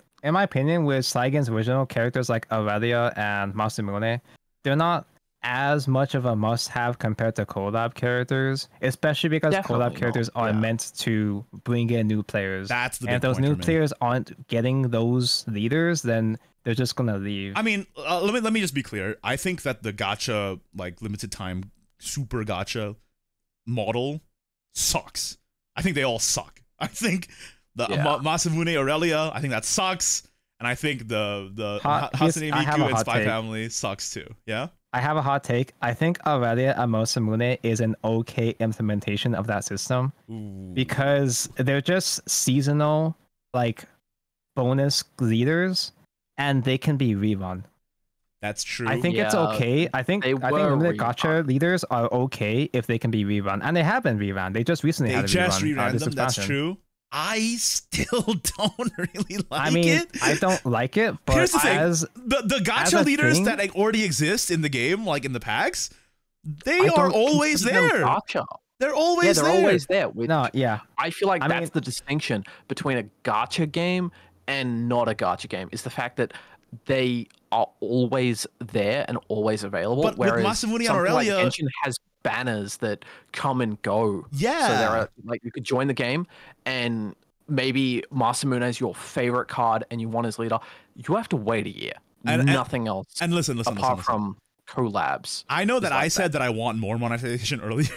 with Saigen's original characters like Aurelia and Masamune, they're not as much of a must-have compared to collab characters, especially because collab characters are meant to bring in new players. That's the big and if those new players aren't getting those leaders, then they're just gonna leave. I mean, let me just be clear. I think that the gacha, like limited time super gacha model sucks. I think they all suck. I think the Masamune Aurelia, I think that sucks. And I think the Hatsune Miku and Spy Family sucks too. Yeah? I have a hot take. I think Aurelia and Masamune is an okay implementation of that system. Ooh. Because they're just seasonal, like, bonus leaders, and they can be rerun. That's true. I think it's okay. I think limited gacha leaders are okay if they can be rerun, and they have been rerun. They just recently had a rerun. Them. That's true. I still don't really like it. I don't like it, but here's the thing: the gacha leaders that already exist in the game, like in the packs, they are always there. They're always there. Always there. I feel like that's mean, the distinction between a gacha game and not a gacha game, is the fact that they are always there and always available. But whereas Masamune and Aurelia, Aurelia, like Genshin has banners that come and go. Yeah. So there are, like, you could join the game and maybe Masamune is your favorite card and you want his leader. You have to wait a year. Nothing else. And listen, apart from collabs. I know that I said that I want more monetization earlier.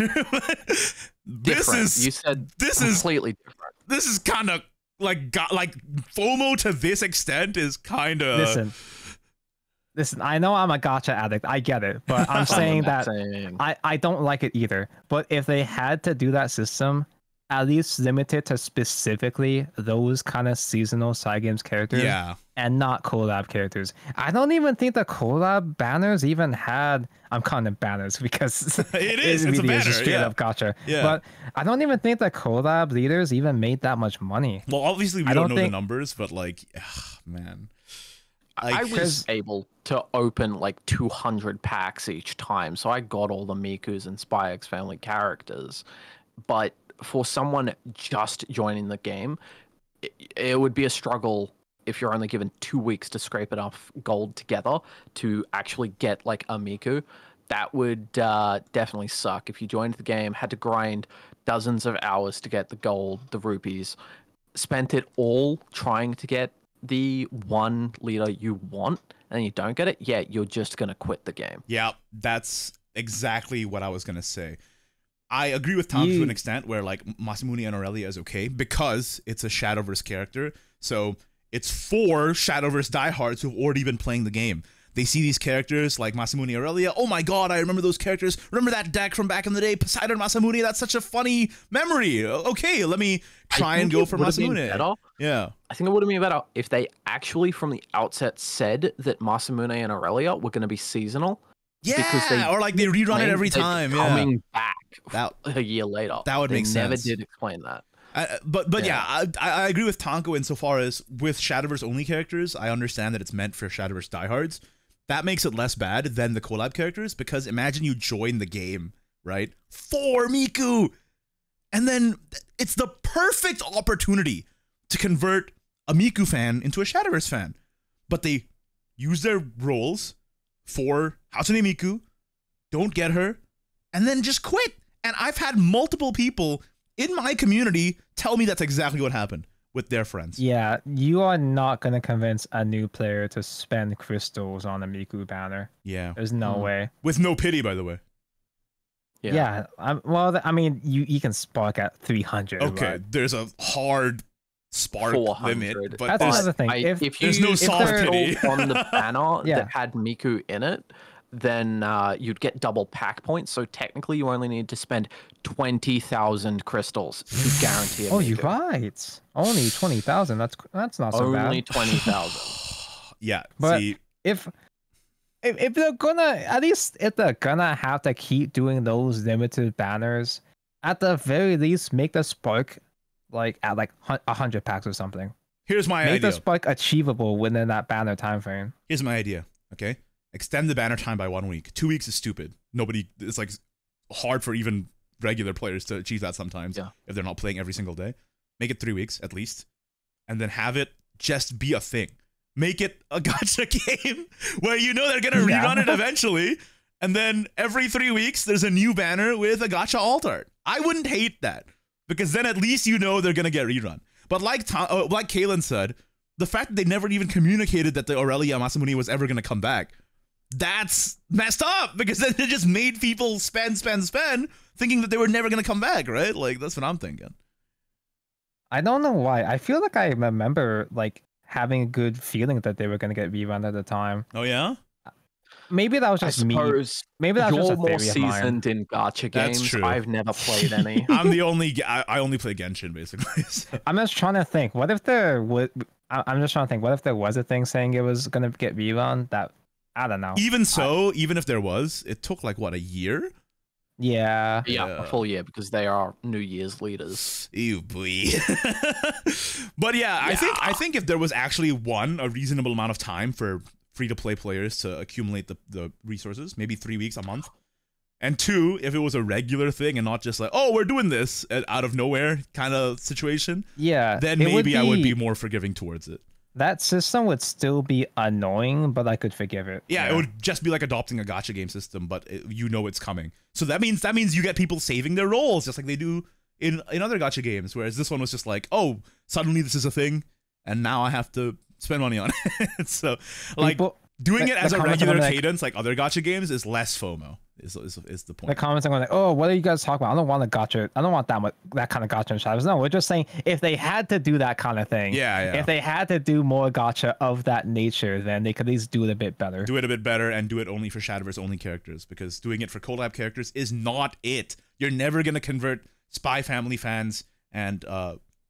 This is completely different. This is kind of like FOMO to this extent is kind of. Listen, I know I'm a gacha addict. I get it, but I'm saying that I don't like it either. But if they had to do that system, at least limit it to specifically those kind of seasonal side games characters, and not collab characters. I don't even think the collab banners even had. I'm calling them banners because it's a banner, just straight up gacha. Yeah. But I don't even think the collab leaders even made that much money. Well, obviously we don't know the numbers, but like, man. I was able to open like 200 packs each time, so I got all the Mikus and Spy X Family characters. But for someone just joining the game, it would be a struggle if you're only given 2 weeks to scrape enough gold together to actually get like a Miku. That would definitely suck. If you joined the game, had to grind dozens of hours to get the gold, the rupees, spent it all trying to get the one leader you want, and you don't get it, you're just gonna quit the game. Yeah, that's exactly what I was gonna say. I agree with Tom to an extent where like Masamune and Aurelia is okay because it's a Shadowverse character, so it's for Shadowverse diehards who've already been playing the game. They see these characters like Masamune Aurelia. Oh my god, I remember those characters. Remember that deck from back in the day, Poseidon Masamune? That's such a funny memory. Okay, let me try and go for Masamune. Yeah. I think it would have been better if they actually from the outset said that Masamune and Aurelia were going to be seasonal. Yeah, or like they rerun it every time. Coming back a year later. That would make sense. They never did explain that. But I agree with Tonko insofar as with Shadowverse only characters, I understand that it's meant for Shadowverse diehards. That makes it less bad than the collab characters, because imagine you join the game, right? For Miku! And then it's the perfect opportunity to convert a Miku fan into a Shadowverse fan. But they use their roles for Hatsune Miku, don't get her, and then just quit. And I've had multiple people in my community tell me that's exactly what happened with their friends. Yeah, you are not going to convince a new player to spend crystals on a Miku banner. Yeah. There's no way. With no pity, by the way. Yeah. Well, I mean, you can spark at 300. Okay, but there's a hard spark limit. But that's another thing. If there's no soft pity on the banner that had Miku in it, then you'd get double pack points. So technically, you only need to spend 20,000 crystals to guarantee a Miku. You're right. Only 20,000. That's not so bad. Only 20,000. Yeah. But see, if they're gonna have to keep doing those limited banners, at the very least, make the spark at 100 packs or something. Here's my idea. Make the spark achievable within that banner time frame. Here's my idea. Okay. Extend the banner time by 1 week. 2 weeks is stupid. It's like hard for even regular players to achieve that sometimes if they're not playing every single day. Make it 3 weeks at least, and then have it just be a thing. Make it a gacha game where you know they're gonna rerun it eventually, and then every 3 weeks there's a new banner with a gacha alt art. I wouldn't hate that, because then at least you know they're gonna get rerun. But like Kalen said, the fact that they never even communicated that the Aurelia Masamune was ever gonna come back that's messed up because then it just made people spend, thinking that they were never going to come back, right? Like, that's what I'm thinking. I don't know why. I feel like I remember like having a good feeling that they were going to get rerun at the time. Oh, yeah? Maybe that was just me. Maybe that was just a theory of mine. You're more seasoned in gacha games. That's true. I've never played any. I'm the only... I only play Genshin, basically. So. I'm just trying to think. What if there would... I'm just trying to think. What if there was a thing saying it was going to get rerun? That... I don't know. Even so, even if there was, it took like, what, a year? Yeah. Yeah, a full year because they are New Year's leaders. Ew, boy. But yeah, I think if there was actually a reasonable amount of time for free-to-play players to accumulate the resources, maybe 3 weeks, a month. And 2, if it was a regular thing and not just like, oh, we're doing this out of nowhere kind of situation. Yeah. Then maybe I would be more forgiving towards it. That system would still be annoying, but I could forgive it. Yeah, it would just be like adopting a gacha game system, but it's coming. So that means you get people saving their roles, just like they do in other gacha games. Whereas this one was just like, oh, suddenly this is a thing, and now I have to spend money on it. So, like, doing it as a regular cadence, like other gacha games, is less FOMO. Is the point. The comments are going like, oh, what are you guys talking about? I don't want a gacha. I don't want that kind of gacha in Shadowverse. No, we're just saying if they had to do that kind of thing. Yeah. If they had to do more gacha of that nature, then they could at least do it a bit better. Do it a bit better and do it only for Shadowverse only characters, because doing it for collab characters is not it. You're never gonna convert Spy Family fans and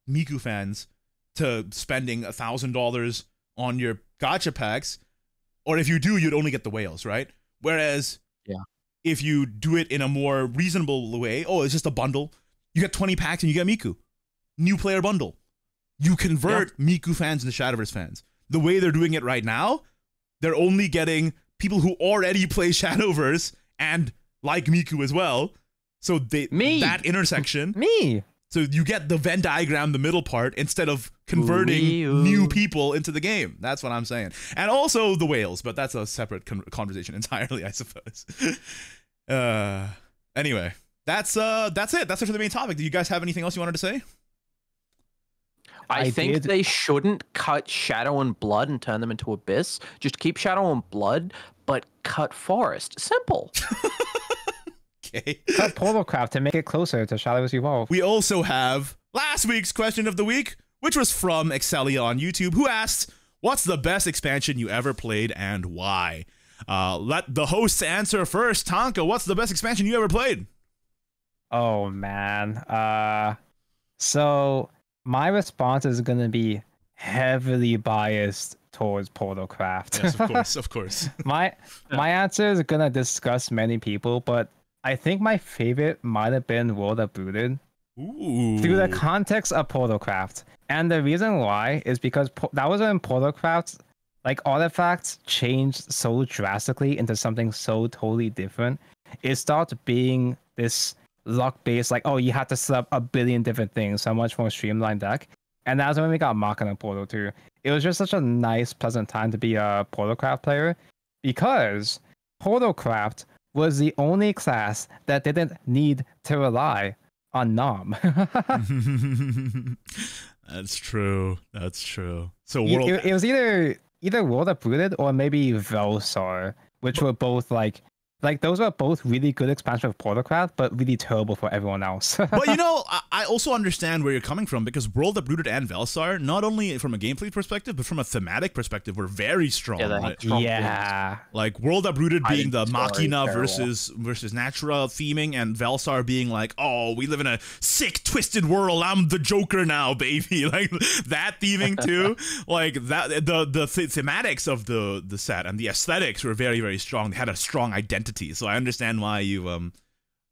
Miku fans to spending $1,000 on your gacha packs, or if you do, you'd only get the whales, right? Whereas if you do it in a more reasonable way, oh, it's just a bundle. You get 20 packs and you get Miku. New player bundle. You convert Miku fans into Shadowverse fans. The way they're doing it right now, they're only getting people who already play Shadowverse and like Miku as well. So that intersection. Me. So you get the Venn diagram, the middle part, instead of converting new people into the game. That's what I'm saying. And also the whales, but that's a separate conversation entirely, I suppose. Anyway, that's it. That's it for the main topic. Do you guys have anything else you wanted to say? I think they shouldn't cut Shadow and Blood and turn them into Abyss. Just keep Shadow and Blood, but cut Forest. Simple. Okay. Cut Portalcraft to make it closer to Shadowverse Evolve. We also have last week's question of the week, which was from Excelia on YouTube, who asked, what's the best expansion you ever played and why? Let the hosts answer first. Tonka, what's the best expansion you ever played? Oh, man. So my response is going to be heavily biased towards Portalcraft. Yes, of course. My answer is going to disgust many people, but I think my favorite might have been World Uprooted. Ooh. Through the context of Portalcraft. And the reason why is because that was when Portalcraft, like, artifacts changed so drastically into something so totally different. It started being this luck-based, like, oh, you have to set up a billion different things, so much more streamlined deck. And that's when we got Machina Portal 2. It was just such a nice, pleasant time to be a Portalcraft player, because Portalcraft was the only class that didn't need to rely on Nom. That's true. So it was either World Uprooted or maybe Velsar, which were both like those were both really good expansion of Portalcraft, but really terrible for everyone else. But you know, I also understand where you're coming from, because World Uprooted and Velsar, not only from a gameplay perspective, but from a thematic perspective, were very strong. Yeah. Like World Uprooted being the Machina versus Natura theming, and Velsar being like, oh, we live in a sick, twisted world. I'm the Joker now, baby. Like that theming too. Like that, the thematics of the set and the aesthetics were very, very strong. They had a strong identity. So I understand why you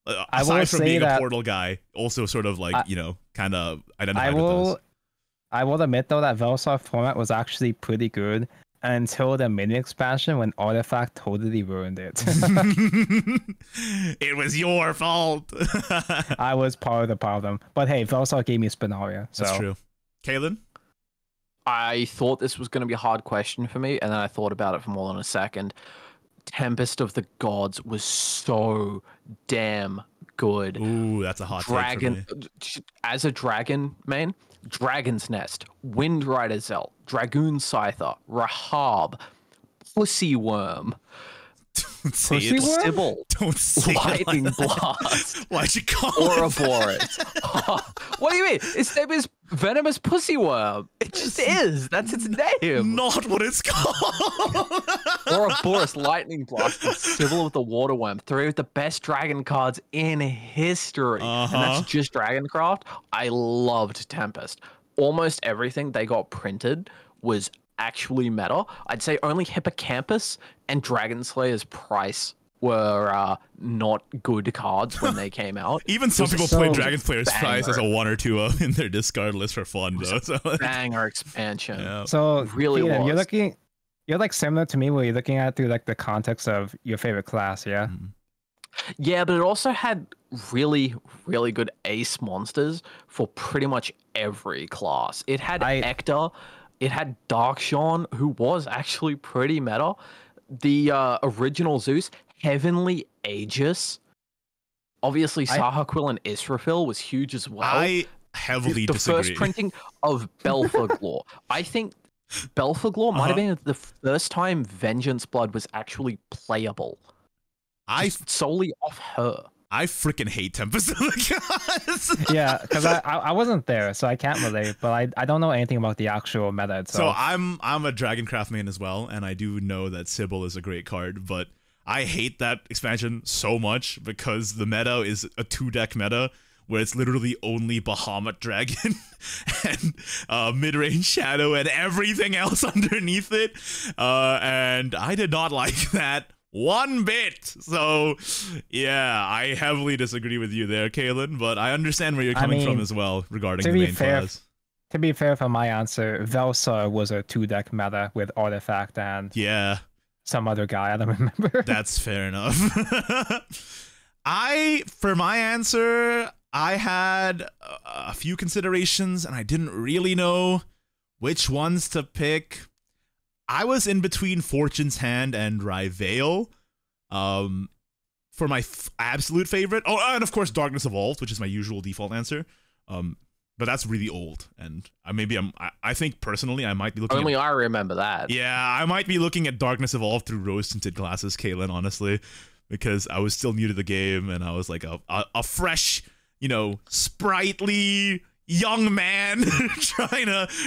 aside from being a Portal guy, also sort of like, kind of identified with those. I will admit though that Velsar format was actually pretty good until the mini expansion, when Artifact totally ruined it. It was your fault. I was part of the problem. But hey, Velsar gave me Spinaria. So. That's true. Kaylin? I thought this was going to be a hard question for me, and then I thought about it for more than a second. Tempest of the Gods was so damn good. Ooh, that's a hot take for me. As a dragon main, Dragon's Nest, Windrider Zelt, Dragoon Scyther, Rahab, Pussy Worm. Don't say Pussy it. worm? Sybil. Don't say Lightning it like Blast. Why'd you call Ouroboros. What do you mean? Its name is Venomous Pussy Worm. It just is. That's its name. Not what it's called. Ouroboros, Lightning Blast, and Sybil of the Water Worm. 3 of the best dragon cards in history. And that's just Dragoncraft. I loved Tempest. Almost everything they got printed was actually meta. I'd say only Hippocampus and Dragon Slayer's Price were not good cards when they came out. Even some people play Dragon Slayer's Price as a 1 or 2 in their discard list for fun, though. So banger expansion. Yeah. So really Keaton, you're like similar to me where you're looking at it through like the context of your favorite class, yeah? Yeah, but it also had really, really good ace monsters for pretty much every class. It had Ector, it had Darksean, who was actually pretty meta. The original Zeus, Heavenly Aegis. Obviously, Sahaquil and Israfil was huge as well. I heavily the disagree. first printing of Belphegor. I think Belphegor might have been the first time Vengeance Blood was actually playable. Solely off her. I freaking hate Tempest. Yeah, because I wasn't there, so I can't relate. But I don't know anything about the actual meta itself. So I'm a Dragoncraft main as well, and I do know that Sybil is a great card, but I hate that expansion so much because the meta is a 2-deck meta where it's literally only Bahamut Dragon and mid-range Shadow and everything else underneath it. And I did not like that one bit. So yeah, I heavily disagree with you there, Kalen, but I understand where you're coming from as well regarding the main class. To be fair, for my answer, Velsar was a 2-deck meta with Artifact and some other guy, I don't remember. That's fair enough. For my answer, I had a few considerations and I didn't really know which ones to pick. I was in between Fortune's Hand and Ryveil for my absolute favorite. Oh, and of course Darkness Evolved, which is my usual default answer. But that's really old, and I think personally I might be looking. Only I remember that. Yeah, I might be looking at Darkness Evolved through rose-tinted glasses, Kalen, honestly, because I was still new to the game and I was like a fresh, sprightly young man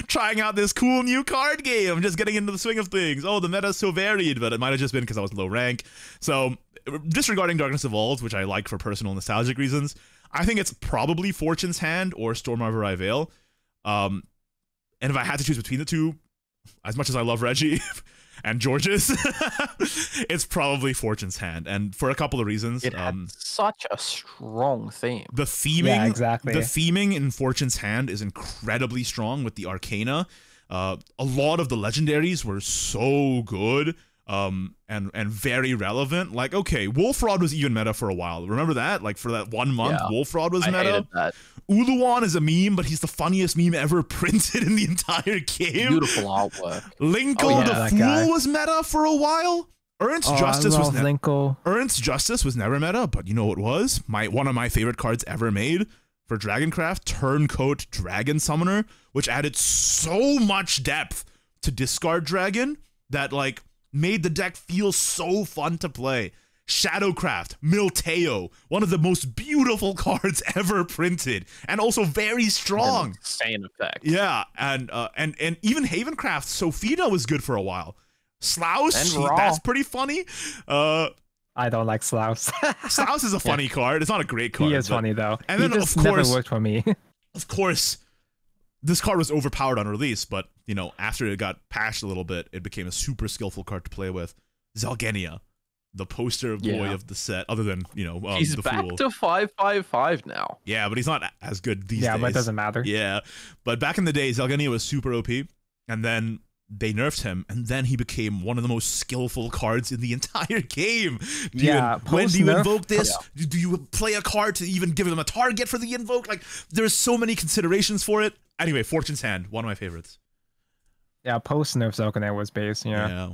trying out this cool new card game, just getting into the swing of things. Oh, the meta's so varied, but it might have just been because I was low rank. So disregarding Darkness Evolved, which I like for personal nostalgic reasons, I think it's probably Fortune's Hand or Stormharbor Ryveil. And if I had to choose between the two, as much as I love Reggie and Georges, it's probably Fortune's Hand, and for a couple of reasons. It had such a strong theme. The theming, The theming in Fortune's Hand is incredibly strong with the Arcana. A lot of the legendaries were so good. And very relevant. Like, okay, Wolfrod was even meta for a while. Remember that? Like, for that 1 month, Wolfrod was meta. Hated that. Uluwan is a meme, but he's the funniest meme ever printed in the entire game. Beautiful artwork. Linko the Fool was meta for a while. Ernst Justice was never meta, but you know what was? One of my favorite cards ever made for Dragoncraft, Turncoat Dragon Summoner, which added so much depth to discard Dragon that, like, made the deck feel so fun to play. Shadowcraft, Milteo, one of the most beautiful cards ever printed, and also very strong. An insane effect. Yeah, and even Havencraft, Sophia was good for a while. Slaus, that's pretty funny. I don't like Slaus. Slaus is a funny card. It's not a great card. He is funny though. And then, he just of course, never worked for me. Of course, this card was overpowered on release, but after it got patched a little bit, it became a super skillful card to play with. Zelgenia, the poster boy of the set, other than he's the back Fool. to 5/5/5 now. Yeah, but he's not as good these days. Yeah, but it doesn't matter. Yeah, but back in the day, Zelgenia was super OP, and then they nerfed him, and then he became one of the most skillful cards in the entire game. When do you invoke this? Do you play a card to even give them a target for the invoke? Like, there's so many considerations for it. Anyway, Fortune's Hand, one of my favorites. Yeah, post-nerf Zelgenia was base, Yeah.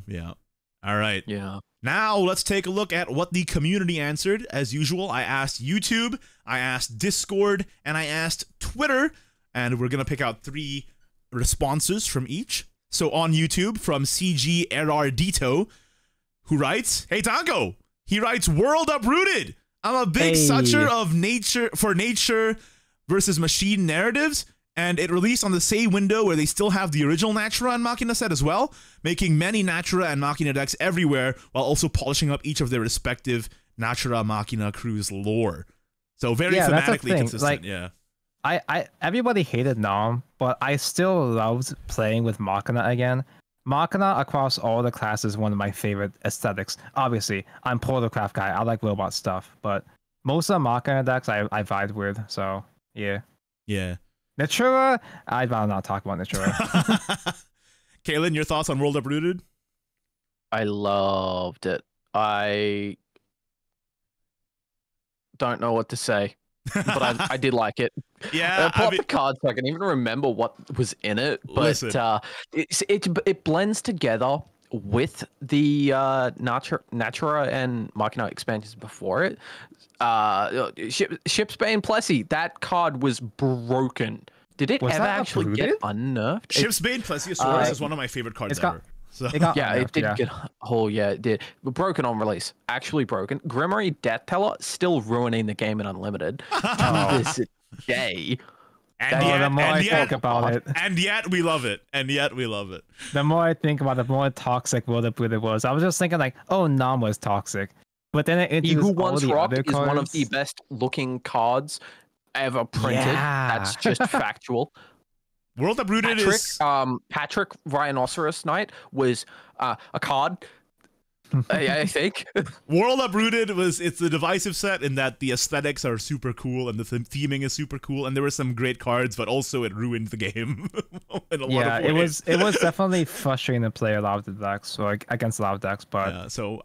All right. Yeah. Now let's take a look at what the community answered. As usual, I asked YouTube, I asked Discord, and I asked Twitter, and we're going to pick out 3 responses from each. So on YouTube, from CG Erardito, who writes, "Hey Tango, He writes, World Uprooted. I'm a big sucker of nature versus machine narratives, and it released on the same window where they still have the original Natura and Machina set as well, making many Natura and Machina decks everywhere while also polishing up each of their respective Natura Machina crews lore. So very thematically consistent. Like, yeah. Everybody hated Nom, but I still loved playing with Machina again. Machina across all the classes is one of my favorite aesthetics. Obviously, I'm Portalcraft guy. I like robot stuff, but most of the Machina decks I vibed with. So yeah. Yeah. Natura, I'd rather not talk about Natura. Kaylin, your thoughts on World Uprooted? I loved it. I don't know what to say, but I did like it. Yeah, I the cards, so I can even remember what was in it. But it blends together with the Natura and Machina expansions before it. Shipsbane Plessy, that card was broken. Did it ever actually get unnerfed? Shipsbane Plesiosaurus is one of my favorite cards ever. So. It did get. Oh yeah, it did. Broken on release, actually broken. Grimoire Death Teller still ruining the game in Unlimited to this day. And yet we love it. The more I think about it, the more toxic World Uprooted was. I was just thinking like, oh, Nom was toxic, but then it He Who Wants Rock is one of the best looking cards ever printed. Yeah. That's just factual. World Uprooted is Patrick Rhinoceros Knight was a card. I think World Uprooted it's the divisive set in that the aesthetics are super cool and the theming is super cool, and there were some great cards, but also it ruined the game in a lot of ways. it was definitely frustrating to play a lot of the decks or against a lot of decks, but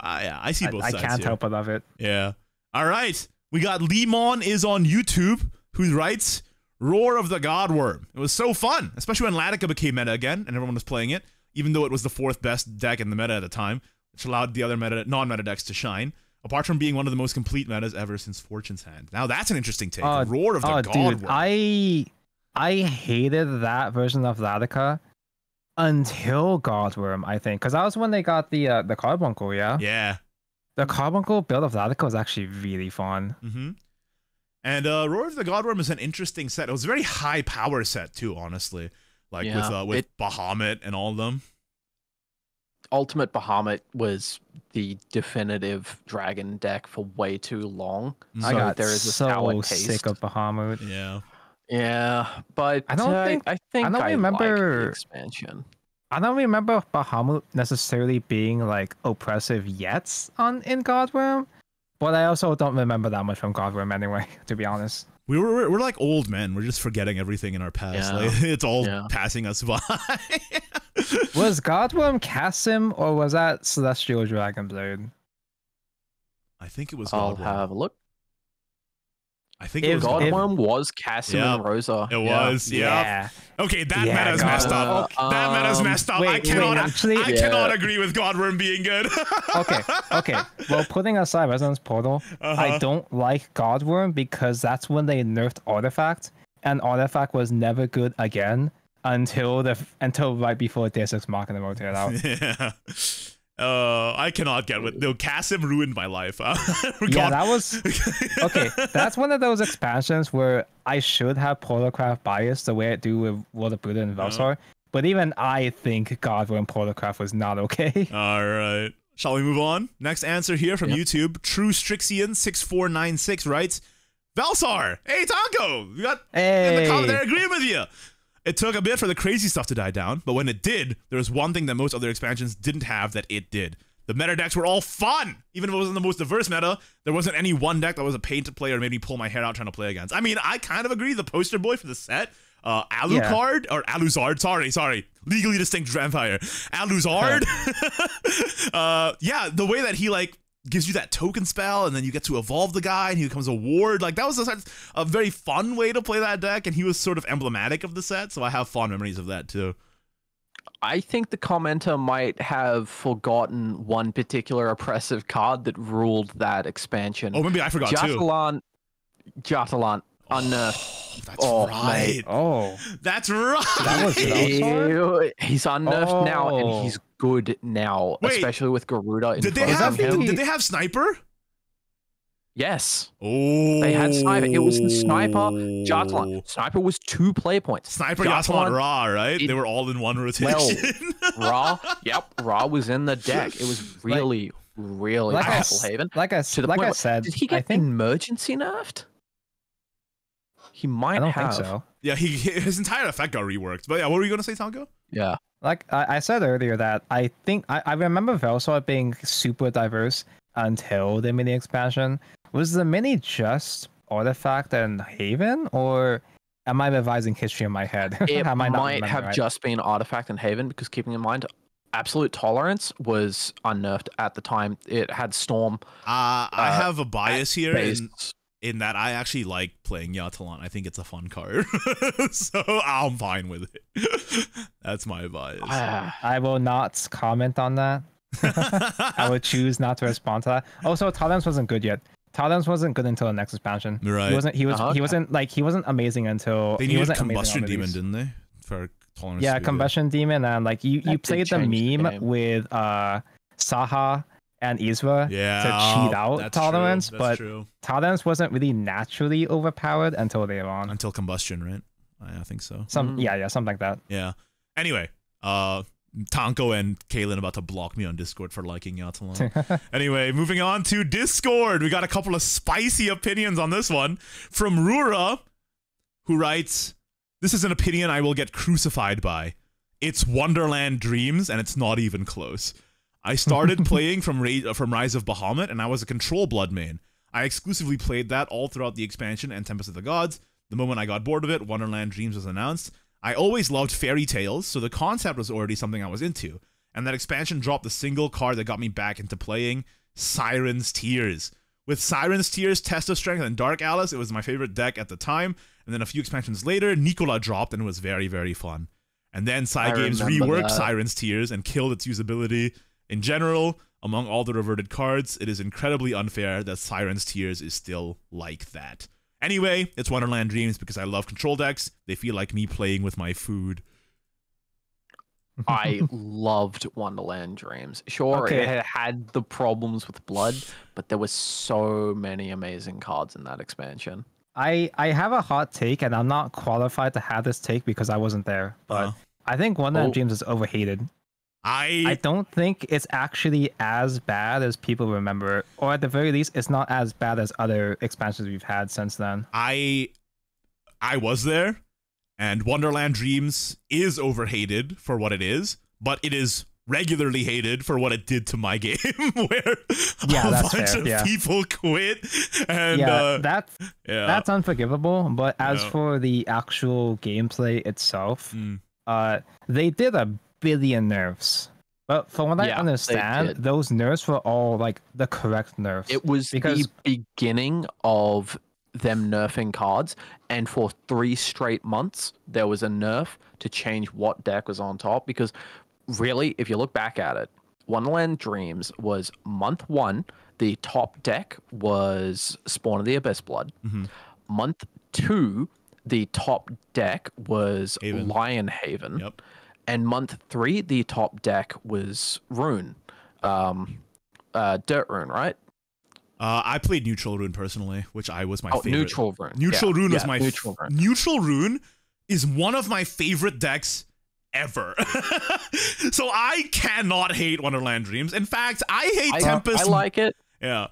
I see both sides. I can't help but love it. Yeah. All right, we got Lemon is on YouTube, who writes, Roar of the Godworm. It was so fun, especially when Latica became meta again and everyone was playing it, even though it was the 4th best deck in the meta at the time, which allowed the other non-meta decks to shine, apart from being one of the most complete metas ever since Fortune's Hand. Now that's an interesting take. Roar of the Godworm. Dude, I hated that version of Latica until Godworm, I think, because that was when they got the Carbuncle, yeah? Yeah. The Carbuncle build of Latica was actually really fun. Mm-hmm. And Roar of the Godworm is an interesting set. It was a very high power set too, honestly. Like with Bahamut and all of them. Ultimate Bahamut was the definitive dragon deck for way too long. So I got so sick of Bahamut. Yeah. Yeah, but I don't remember the expansion. I don't remember Bahamut necessarily being like oppressive yet in Godworm. But I also don't remember that much from Godworm anyway, to be honest. We're like old men. We're just forgetting everything in our past. Yeah. Like, it's all passing us by. Was Godworm Kasim or was that Celestial Dragonblade? I think it was Godworm. I'll have a look. I think it was Godworm was Kasim and Rosa. It was, yeah. Okay, that meta's messed up. That meta's messed up. I cannot agree with Godworm being good. Okay. Well, putting aside Resonance Portal, I don't like Godworm because that's when they nerfed Artifact, and Artifact was never good again until right before Deus Ex Machina rotated out. Yeah. I cannot get with Kasim ruined my life. Yeah, that was okay. That's one of those expansions where I should have Portalcraft bias the way I do with World Uprooted and Velsar, but even I think Godworm Portalcraft was not okay. All right, shall we move on? Next answer here from YouTube. True Strixien 6496 writes, Velsar, hey Taco, we got in the comment there agreeing with you. It took a bit for the crazy stuff to die down, but when it did, there was one thing that most other expansions didn't have that it did. The meta decks were all fun! Even if it wasn't the most diverse meta, there wasn't any one deck that was a pain to play or made me pull my hair out trying to play against. I mean, I kind of agree. The poster boy for the set, Alucard, or Alucard, sorry, legally distinct vampire. Alucard. Yeah, the way that he, like, gives you that token spell, and then you get to evolve the guy, and he becomes a ward. Like, that was a very fun way to play that deck, and he was sort of emblematic of the set, so I have fond memories of that, too. I think the commenter might have forgotten one particular oppressive card that ruled that expansion. Oh, maybe I forgot, too. Jatalan. Unnerfed. That's right. Mate. Oh, that's right. That was he's unnerfed now, and he's good now, especially with Garuda. Did they have Sniper? Yes. Oh. They had Sniper. It was the Sniper, Jartalon. Sniper was 2 player points. Sniper, Jartalon, Ra, right? They were all in one rotation. Well, Ra was in the deck. It was really, really powerful, Haven. Like I said, did he get emergency nerfed? He might have. I don't think so. Yeah, his entire effect got reworked. But yeah, what were you going to say, Tonko? Yeah. Like I said earlier that I think I remember Veilsword being super diverse until the mini expansion. Was the mini just Artifact and Haven, or am I revising history in my head? It might have just been Artifact and Haven, because keeping in mind, Absolute Tolerance was unnerfed at the time. It had Storm. I have a bias here in that I actually like playing Jartalon. I think it's a fun card. So I'm fine with it. That's my bias. I will not comment on that. I would choose not to respond to that. Also, Tolerance wasn't good yet. Tolerance wasn't good until the next expansion. Right. He wasn't amazing until they needed Combustion Demon, didn't they? For Tolerance. Yeah, Combustion Demon, and like you played the meme with Saha and Isra to cheat out Tolerance, but Tolerance wasn't really naturally overpowered until later on. Until Combustion, right? I think so. Something like that. Yeah. Anyway, Tonko and Kaylin about to block me on Discord for liking Jartalon. Anyway, moving on to Discord. We got a couple of spicy opinions on this one from Rura, who writes, "This is an opinion I will get crucified by. It's Wonderland Dreams, and it's not even close. I started playing from Rise of Bahamut, and I was a Control Blood main. I exclusively played that all throughout the expansion and Tempest of the Gods. The moment I got bored of it, Wonderland Dreams was announced. I always loved fairy tales, so the concept was already something I was into. And that expansion dropped the single card that got me back into playing, Siren's Tears. With Siren's Tears, Test of Strength, and Dark Alice, it was my favorite deck at the time. And then a few expansions later, Nicola dropped, and it was very, very fun. And then Cygames reworked Siren's Tears and killed its usability. In general, among all the reverted cards, it is incredibly unfair that Siren's Tears is still like that. Anyway, it's Wonderland Dreams because I love control decks. They feel like me playing with my food." I loved Wonderland Dreams. Sure, it had the problems with blood, but there were so many amazing cards in that expansion. I have a hot take, and I'm not qualified to have this take because I wasn't there, but I think Wonderland Dreams is overhated. I don't think it's actually as bad as people remember, or at the very least, it's not as bad as other expansions we've had since then. I was there, and Wonderland Dreams is overhated for what it is, but it is regularly hated for what it did to my game, where a bunch of people quit. And that's unforgivable. But as for the actual gameplay itself, they did a billion nerfs, but from what I understand, those nerfs were all like the correct nerfs. It was the beginning of them nerfing cards, and for 3 straight months there was a nerf to change what deck was on top, because really, if you look back at it, Wonderland Dreams was month 1, the top deck was Spawn of the Abyss Blood. Month 2, the top deck was Lion Haven. And month 3, the top deck was Rune. Dirt Rune, right? I played Neutral Rune personally, which was my favorite. Neutral Rune. Neutral Rune was my Neutral Rune is one of my favorite decks ever. So I cannot hate Wonderland Dreams. In fact, I hate Tempest. I like it. Yeah.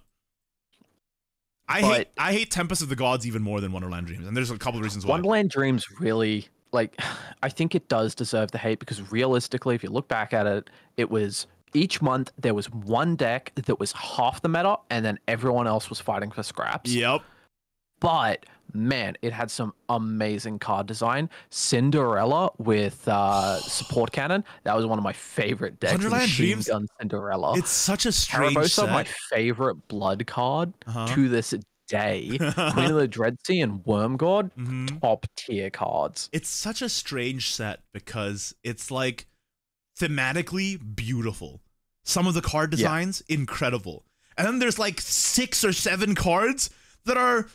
I hate Tempest of the Gods even more than Wonderland Dreams, and there's a couple of reasons why. Wonderland Dreams really, like, I think it does deserve the hate, because realistically, if you look back at it, it was each month there was one deck that was half the meta, and then everyone else was fighting for scraps. Yep. But man, it had some amazing card design. Cinderella with support cannon, that was one of my favorite decks. Wonderland Dreams, Gun Cinderella. It's such a strange Carabosa, set. my favorite blood card to this day. Queen of the Dreadsea and Wormgod, top tier cards. It's such a strange set because it's like thematically beautiful. Some of the card designs, incredible. And then there's like 6 or 7 cards that are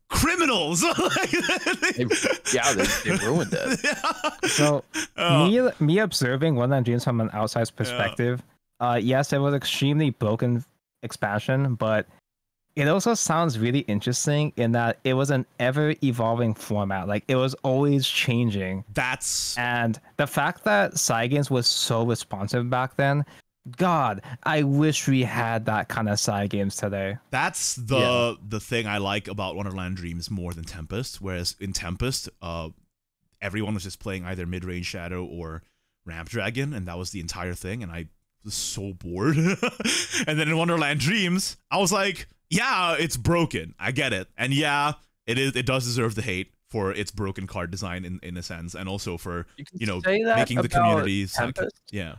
criminals. they ruined it. So me observing Wonderland Dreams from an outside perspective, yes, it was extremely broken expansion, but it also sounds really interesting in that it was an ever-evolving format. Like, it was always changing. And the fact that Cygames was so responsive back then, God, I wish we had that kind of Cygames today. That's the thing I like about Wonderland Dreams more than Tempest. Whereas in Tempest, everyone was just playing either mid-range Shadow or Ramp Dragon, and that was the entire thing, and I was so bored. And then in Wonderland Dreams, I was like, yeah, it's broken. I get it. And yeah, it does deserve the hate for its broken card design in a sense, and also for, making the communities. Yeah.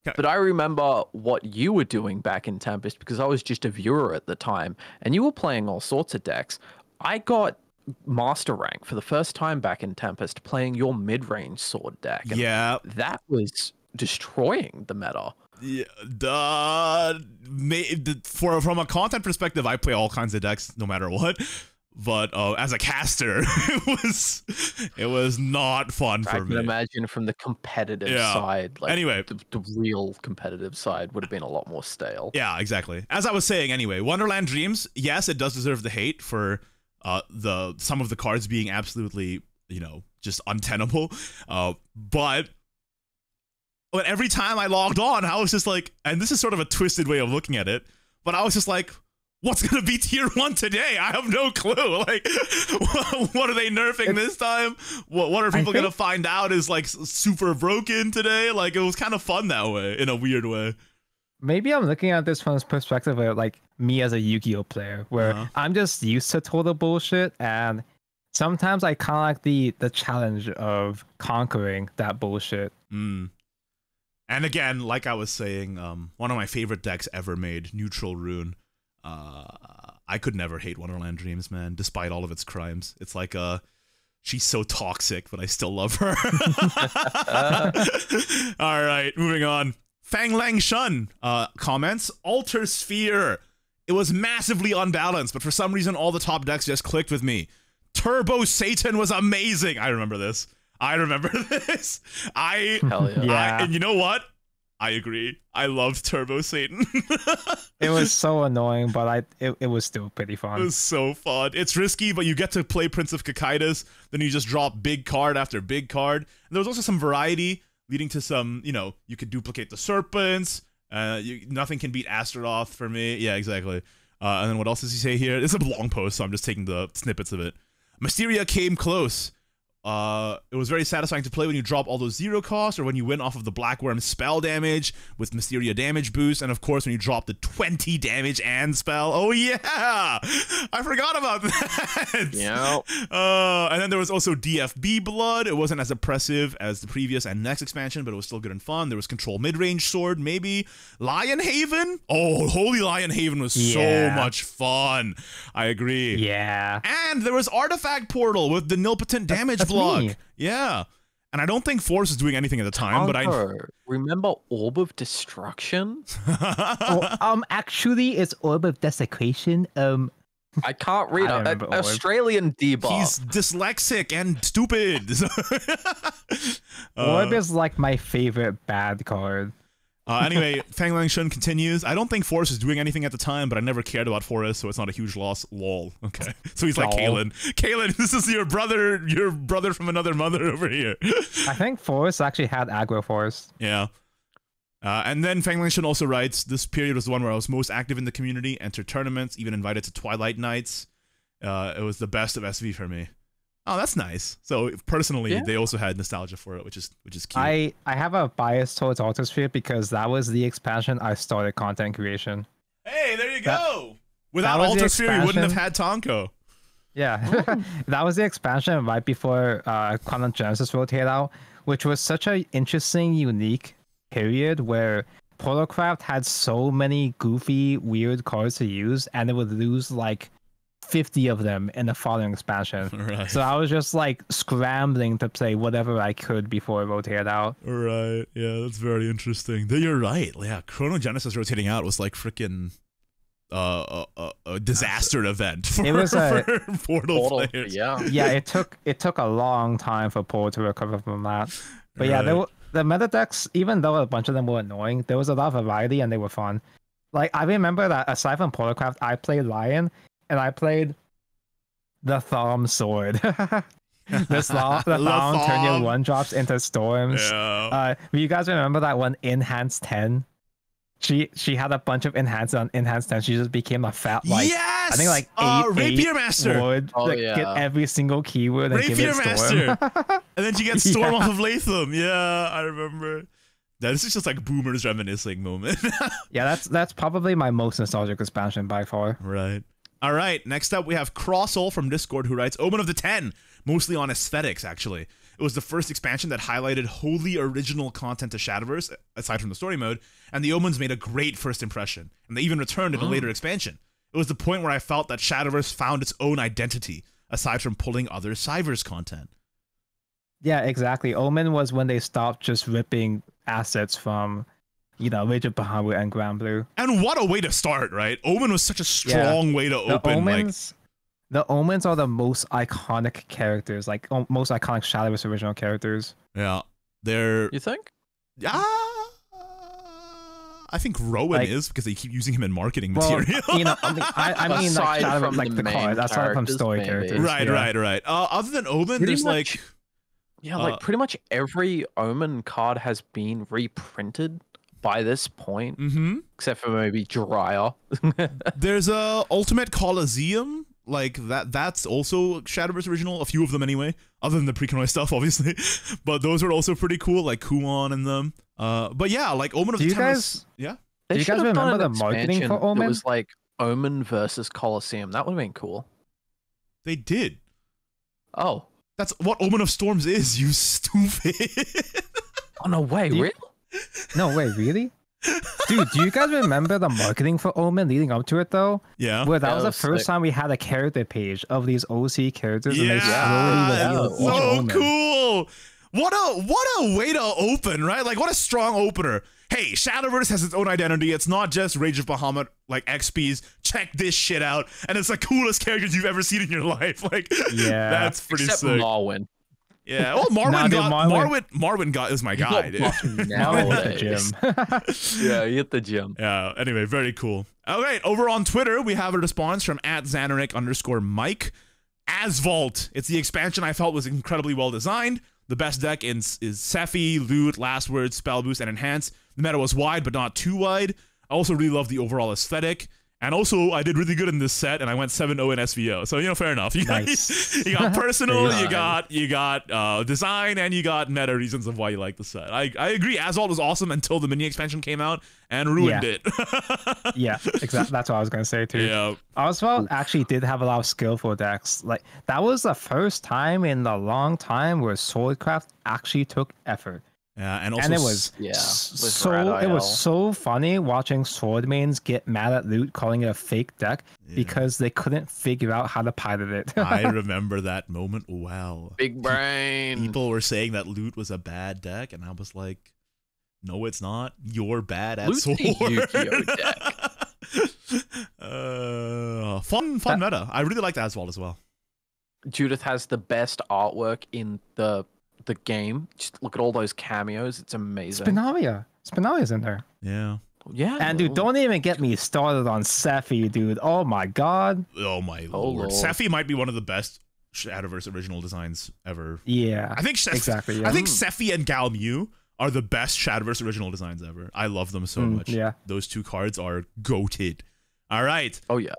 But I remember what you were doing back in Tempest, because I was just a viewer at the time, and you were playing all sorts of decks. I got master rank for the first time back in Tempest playing your mid-range sword deck. And that was destroying the meta. Yeah, from a content perspective, I play all kinds of decks no matter what. But as a caster, it was not fun for me. I can imagine from the competitive side. Like, anyway, the real competitive side would have been a lot more stale. Yeah, exactly. As I was saying, anyway, Wonderland Dreams, yes, it does deserve the hate for some of the cards being absolutely, just untenable. But every time I logged on, I was just like, and this is sort of a twisted way of looking at it, but I was just like, what's gonna be tier 1 today? I have no clue. Like, what are they nerfing this time? What are people gonna find out is like super broken today? Like, it was kind of fun that way, in a weird way. Maybe I'm looking at this from this perspective of like me as a Yu-Gi-Oh player, where I'm just used to total bullshit, and sometimes I kind of like the challenge of conquering that bullshit. And again, like I was saying, one of my favorite decks ever made, Neutral Rune. I could never hate Wonderland Dreams, man, despite all of its crimes. It's like she's so toxic, but I still love her. All right, moving on. Fang Lang Shun comments, Alter Sphere. It was massively unbalanced, but for some reason all the top decks just clicked with me. Turbo Satan was amazing. I remember this. Hell yeah. And you know what? I agree. I loved Turbo Satan. It was so annoying, but it was still pretty fun. It was so fun. It's risky, but you get to play Prince of Cocytus. Then you just drop big card after big card. And there was also some variety, leading to some, you could duplicate the Serpents. Nothing can beat Astaroth for me. Yeah, exactly. And then what else does he say here? It's a long post, so I'm just taking the snippets of it. Mysteria came close. It was very satisfying to play when you drop all those 0 costs, or when you win off of the Black Worm spell damage with Mysteria damage boost, and of course when you drop the 20 damage and spell. Oh yeah! I forgot about that! Yeah. And then there was also DFB Blood. It wasn't as oppressive as the previous and next expansion, but it was still good and fun. There was Control Midrange Sword, maybe. Lion Haven? Oh, Holy Lion Haven was so much fun. I agree. Yeah. And there was Artifact Portal with the nilpotent damage block. Yeah. And I don't think Force was doing anything at the time, but I remember Orb of Destruction. Actually, it's Orb of Desecration. I can't read it. Australian debuff. He's dyslexic and stupid. Orb is like my favorite bad card. Anyway, Fang Lang Shun continues. I don't think Forrest was doing anything at the time, but I never cared about Forrest, so it's not a huge loss. Lol. Okay. So he's like Kalen. Kalen, this is your brother from another mother over here. I think Forrest actually had aggro Forrest. Yeah. And then Fang Lang Shun also writes, this period was the one where I was most active in the community, entered tournaments, even invited to Twilight Nights. It was the best of SV for me. Oh, that's nice. So personally, they also had nostalgia for it, which is cute. I have a bias towards Alter Sphere because that was the expansion I started content creation. Hey, there you go. Without Alter Sphere, you wouldn't have had Tonko. Yeah, that was the expansion right before Quantum Genesis rotated out, which was such an interesting, unique period where Protocraft had so many goofy, weird cards to use, and it would lose like 50 of them in the following expansion. Right. So I was just like scrambling to play whatever I could before it rotated out. Right. Yeah, that's very interesting. You're right. Yeah, Chrono Genesis rotating out was like freaking a disaster event for, it was for Portal players. Yeah. Yeah, it took a long time for Portal to recover from that. But yeah, the meta decks, even though a bunch of them were annoying, there was a lot of variety and they were fun. Like, I remember that aside from Portalcraft, I played Lion, and I played the Thom sword. The Thom turn your 1-drops into storms. Yeah. Do you guys remember that one Enhanced 10? She had a bunch of enhanced on Enhanced 10. She just became a fat, like, yes! I think like 8 Rapier Master would get every single keyword and give it Master. And then she gets Storm off of Latham. Yeah, I remember. This is just like boomers reminiscing moment. Yeah, that's probably my most nostalgic expansion by far. Right. All right, next up we have Crossall from Discord who writes, Omen of the 10, mostly on aesthetics actually. It was the first expansion that highlighted wholly original content to Shadowverse, aside from the story mode, and the Omens made a great first impression, and they even returned in a later expansion. It was the point where I felt that Shadowverse found its own identity, aside from pulling other Cyverse content. Yeah, exactly. Omen was when they stopped just ripping assets from, you know, Rage of Bahamut and Grand Blue. And what a way to start, right? Omen was such a strong way to open. The Omens are the most iconic characters, like most iconic Shadowverse original characters. Yeah, they're. You think? I think Rowan is because they keep using him in marketing material. You know, I mean, like Shadowverse, like the cards, aside from story characters. Right. Other than Omen, there's like. Yeah, like pretty much every Omen card has been reprinted by this point, except for maybe Jiraiya. There's a Ultimate Coliseum, like that's also Shadowverse original, a few of them anyway, other than the pre-Kanoi stuff, obviously. But those are also pretty cool, like Kuon and them. But yeah, like Omen of the 10 was, yeah. Do you guys remember the marketing for Omen? It was like Omen versus Coliseum. That would have been cool. They did. Oh. That's what Omen of Storms is, you stupid. Oh, no way, really? No way, really? Dude, do you guys remember the marketing for Omen leading up to it, though? Yeah. Where that was the first time we had a character page of these OC characters, and they slowly revealed each Omen. Cool! What a way to open, right? Like, what a strong opener. Hey, Shadowverse has its own identity. It's not just Rage of Bahamut, like XPs. Check this shit out. And it's the coolest characters you've ever seen in your life. Like, yeah, that's pretty sick. Marwyn. Yeah, well, Marwyn is my guy, dude. Marwyn hit the gym. Yeah, he hit the gym. Yeah, anyway, very cool. All right, over on Twitter, we have a response from @Xanaric_Mike. Asvault. It's the expansion I felt was incredibly well designed. The best deck is Sephi, Loot, Last Word, Spell Boost, and Enhance. The meta was wide, but not too wide. I also really love the overall aesthetic. And also, I did really good in this set, and I went 7-0 in SVO. So, you know, fair enough. You got personal, you got design, and you got meta reasons of why you like the set. I agree. Assault was awesome until the mini expansion came out and ruined it. Yeah, exactly. That's what I was going to say, too. Yeah. Assault actually did have a lot of skillful decks. Like, that was the first time in a long time where Swordcraft actually took effort. Yeah, and also it was so funny watching sword mains get mad at Loot calling it a fake deck because they couldn't figure out how to pilot it. I remember that moment well. Big brain. People were saying that Loot was a bad deck, and I was like, "No, it's not. You're bad at sword." Yu-Gi-Oh deck. Fun meta. I really like that as well. Judith has the best artwork in the game. Just look at all those cameos. It's amazing. Spinalia's in there. Yeah. And dude, don't even get me started on Sephi, dude. Oh my god. Oh my lord. Sephi might be one of the best Shadowverse original designs ever. Yeah. I think exactly. Yeah. I think Sephi and Galmu are the best Shadowverse original designs ever. I love them so much. Yeah. Those two cards are goated. All right. Oh yeah.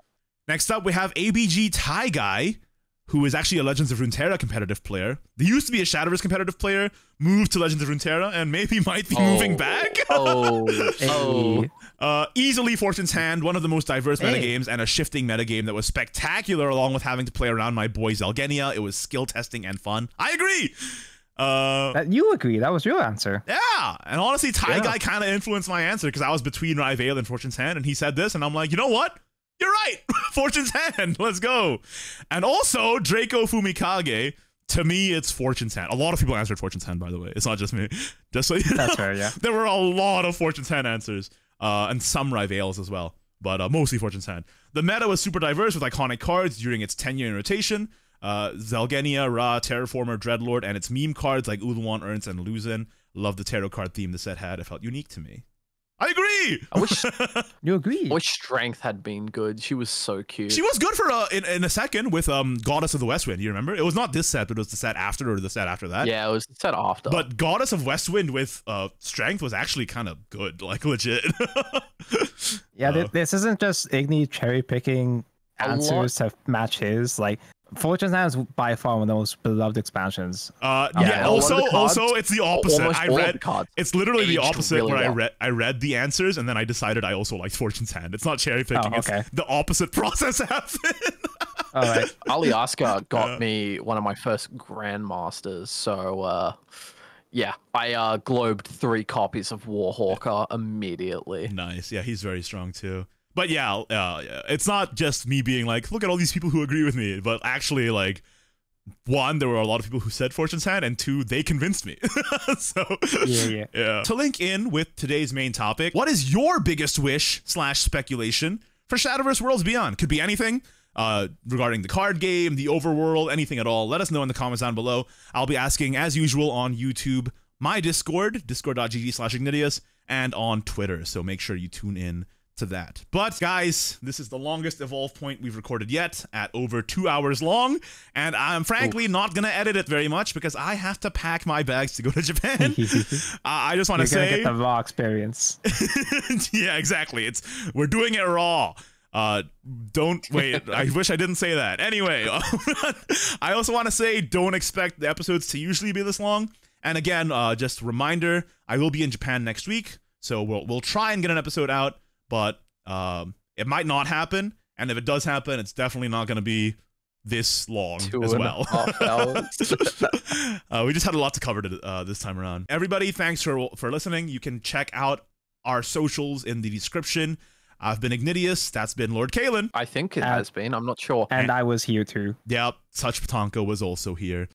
Next up, we have ABG Thai Guy, who is actually a Legends of Runeterra competitive player. They used to be a Shadowverse competitive player, moved to Legends of Runeterra, and maybe might be moving back. Easily Fortune's Hand, one of the most diverse metagames and a shifting metagame that was spectacular, along with having to play around my boy Zelgenia. It was skill testing and fun. I agree. You agree. That was your answer. Yeah. And honestly, Thai Guy kind of influenced my answer because I was between Ryvale and Fortune's Hand, and he said this, and I'm like, you know what? You're right. Fortune's Hand. Let's go. And also, Draco Fumikage. To me, it's Fortune's Hand. A lot of people answered Fortune's Hand, by the way. It's not just me. Just so you know. That's fair, yeah. There were a lot of Fortune's Hand answers. And some Ryvales as well. But mostly Fortune's Hand. The meta was super diverse with iconic cards during its 10-year rotation. Zelgenia, Ra, Terraformer, Dreadlord, and its meme cards like Uluwan, Ernst, and Luzin. Love the tarot card theme the set had. It felt unique to me. I agree. agree. You agree. I wish strength had been good. She was so cute. She was good for in a second with Goddess of the West Wind. You remember? It was not this set, but it was the set after or the set after that. Yeah, it was the set after. But Goddess of West Wind with strength was actually kind of good, like legit. Yeah, this isn't just Igni cherry picking answers to match his. Like, Fortune's Hand is by far one of the most beloved expansions. Yeah. Also, it's the opposite. It's literally the opposite. Really where I read the answers and then I decided I also liked Fortune's Hand. It's not cherry picking. Okay. It's the opposite process happened. All right. Aliaska got me one of my first Grandmasters. So, yeah, I globed 3 copies of Warhawker immediately. Nice. Yeah, he's very strong too. But yeah, it's not just me being like, look at all these people who agree with me, but actually, like, 1, there were a lot of people who said Fortune's Hand, and 2, they convinced me. So yeah. To link in with today's main topic, what is your biggest wish / speculation for Shadowverse Worlds Beyond? Could be anything regarding the card game, the overworld, anything at all. Let us know in the comments down below. I'll be asking, as usual, on YouTube, my Discord, discord.gg/Ignideus, and on Twitter. So make sure you tune in to that. But guys, this is the longest Evolve point we've recorded yet, at over 2 hours long, and I'm frankly not gonna edit it very much because I have to pack my bags to go to Japan. I just want to say, get the raw experience. Yeah, exactly. We're doing it raw. Don't wait. I wish I didn't say that. Anyway, I also want to say, don't expect the episodes to usually be this long. And again, just a reminder, I will be in Japan next week, so we'll try and get an episode out. But it might not happen, and if it does happen, it's definitely not going to be this long as well. We just had a lot to cover this time around. Everybody, thanks for listening. You can check out our socials in the description. I've been Ignideus. That's been Lord Kalen. I think it has been. I'm not sure. And I was here too. Yep. Such Patanko was also here.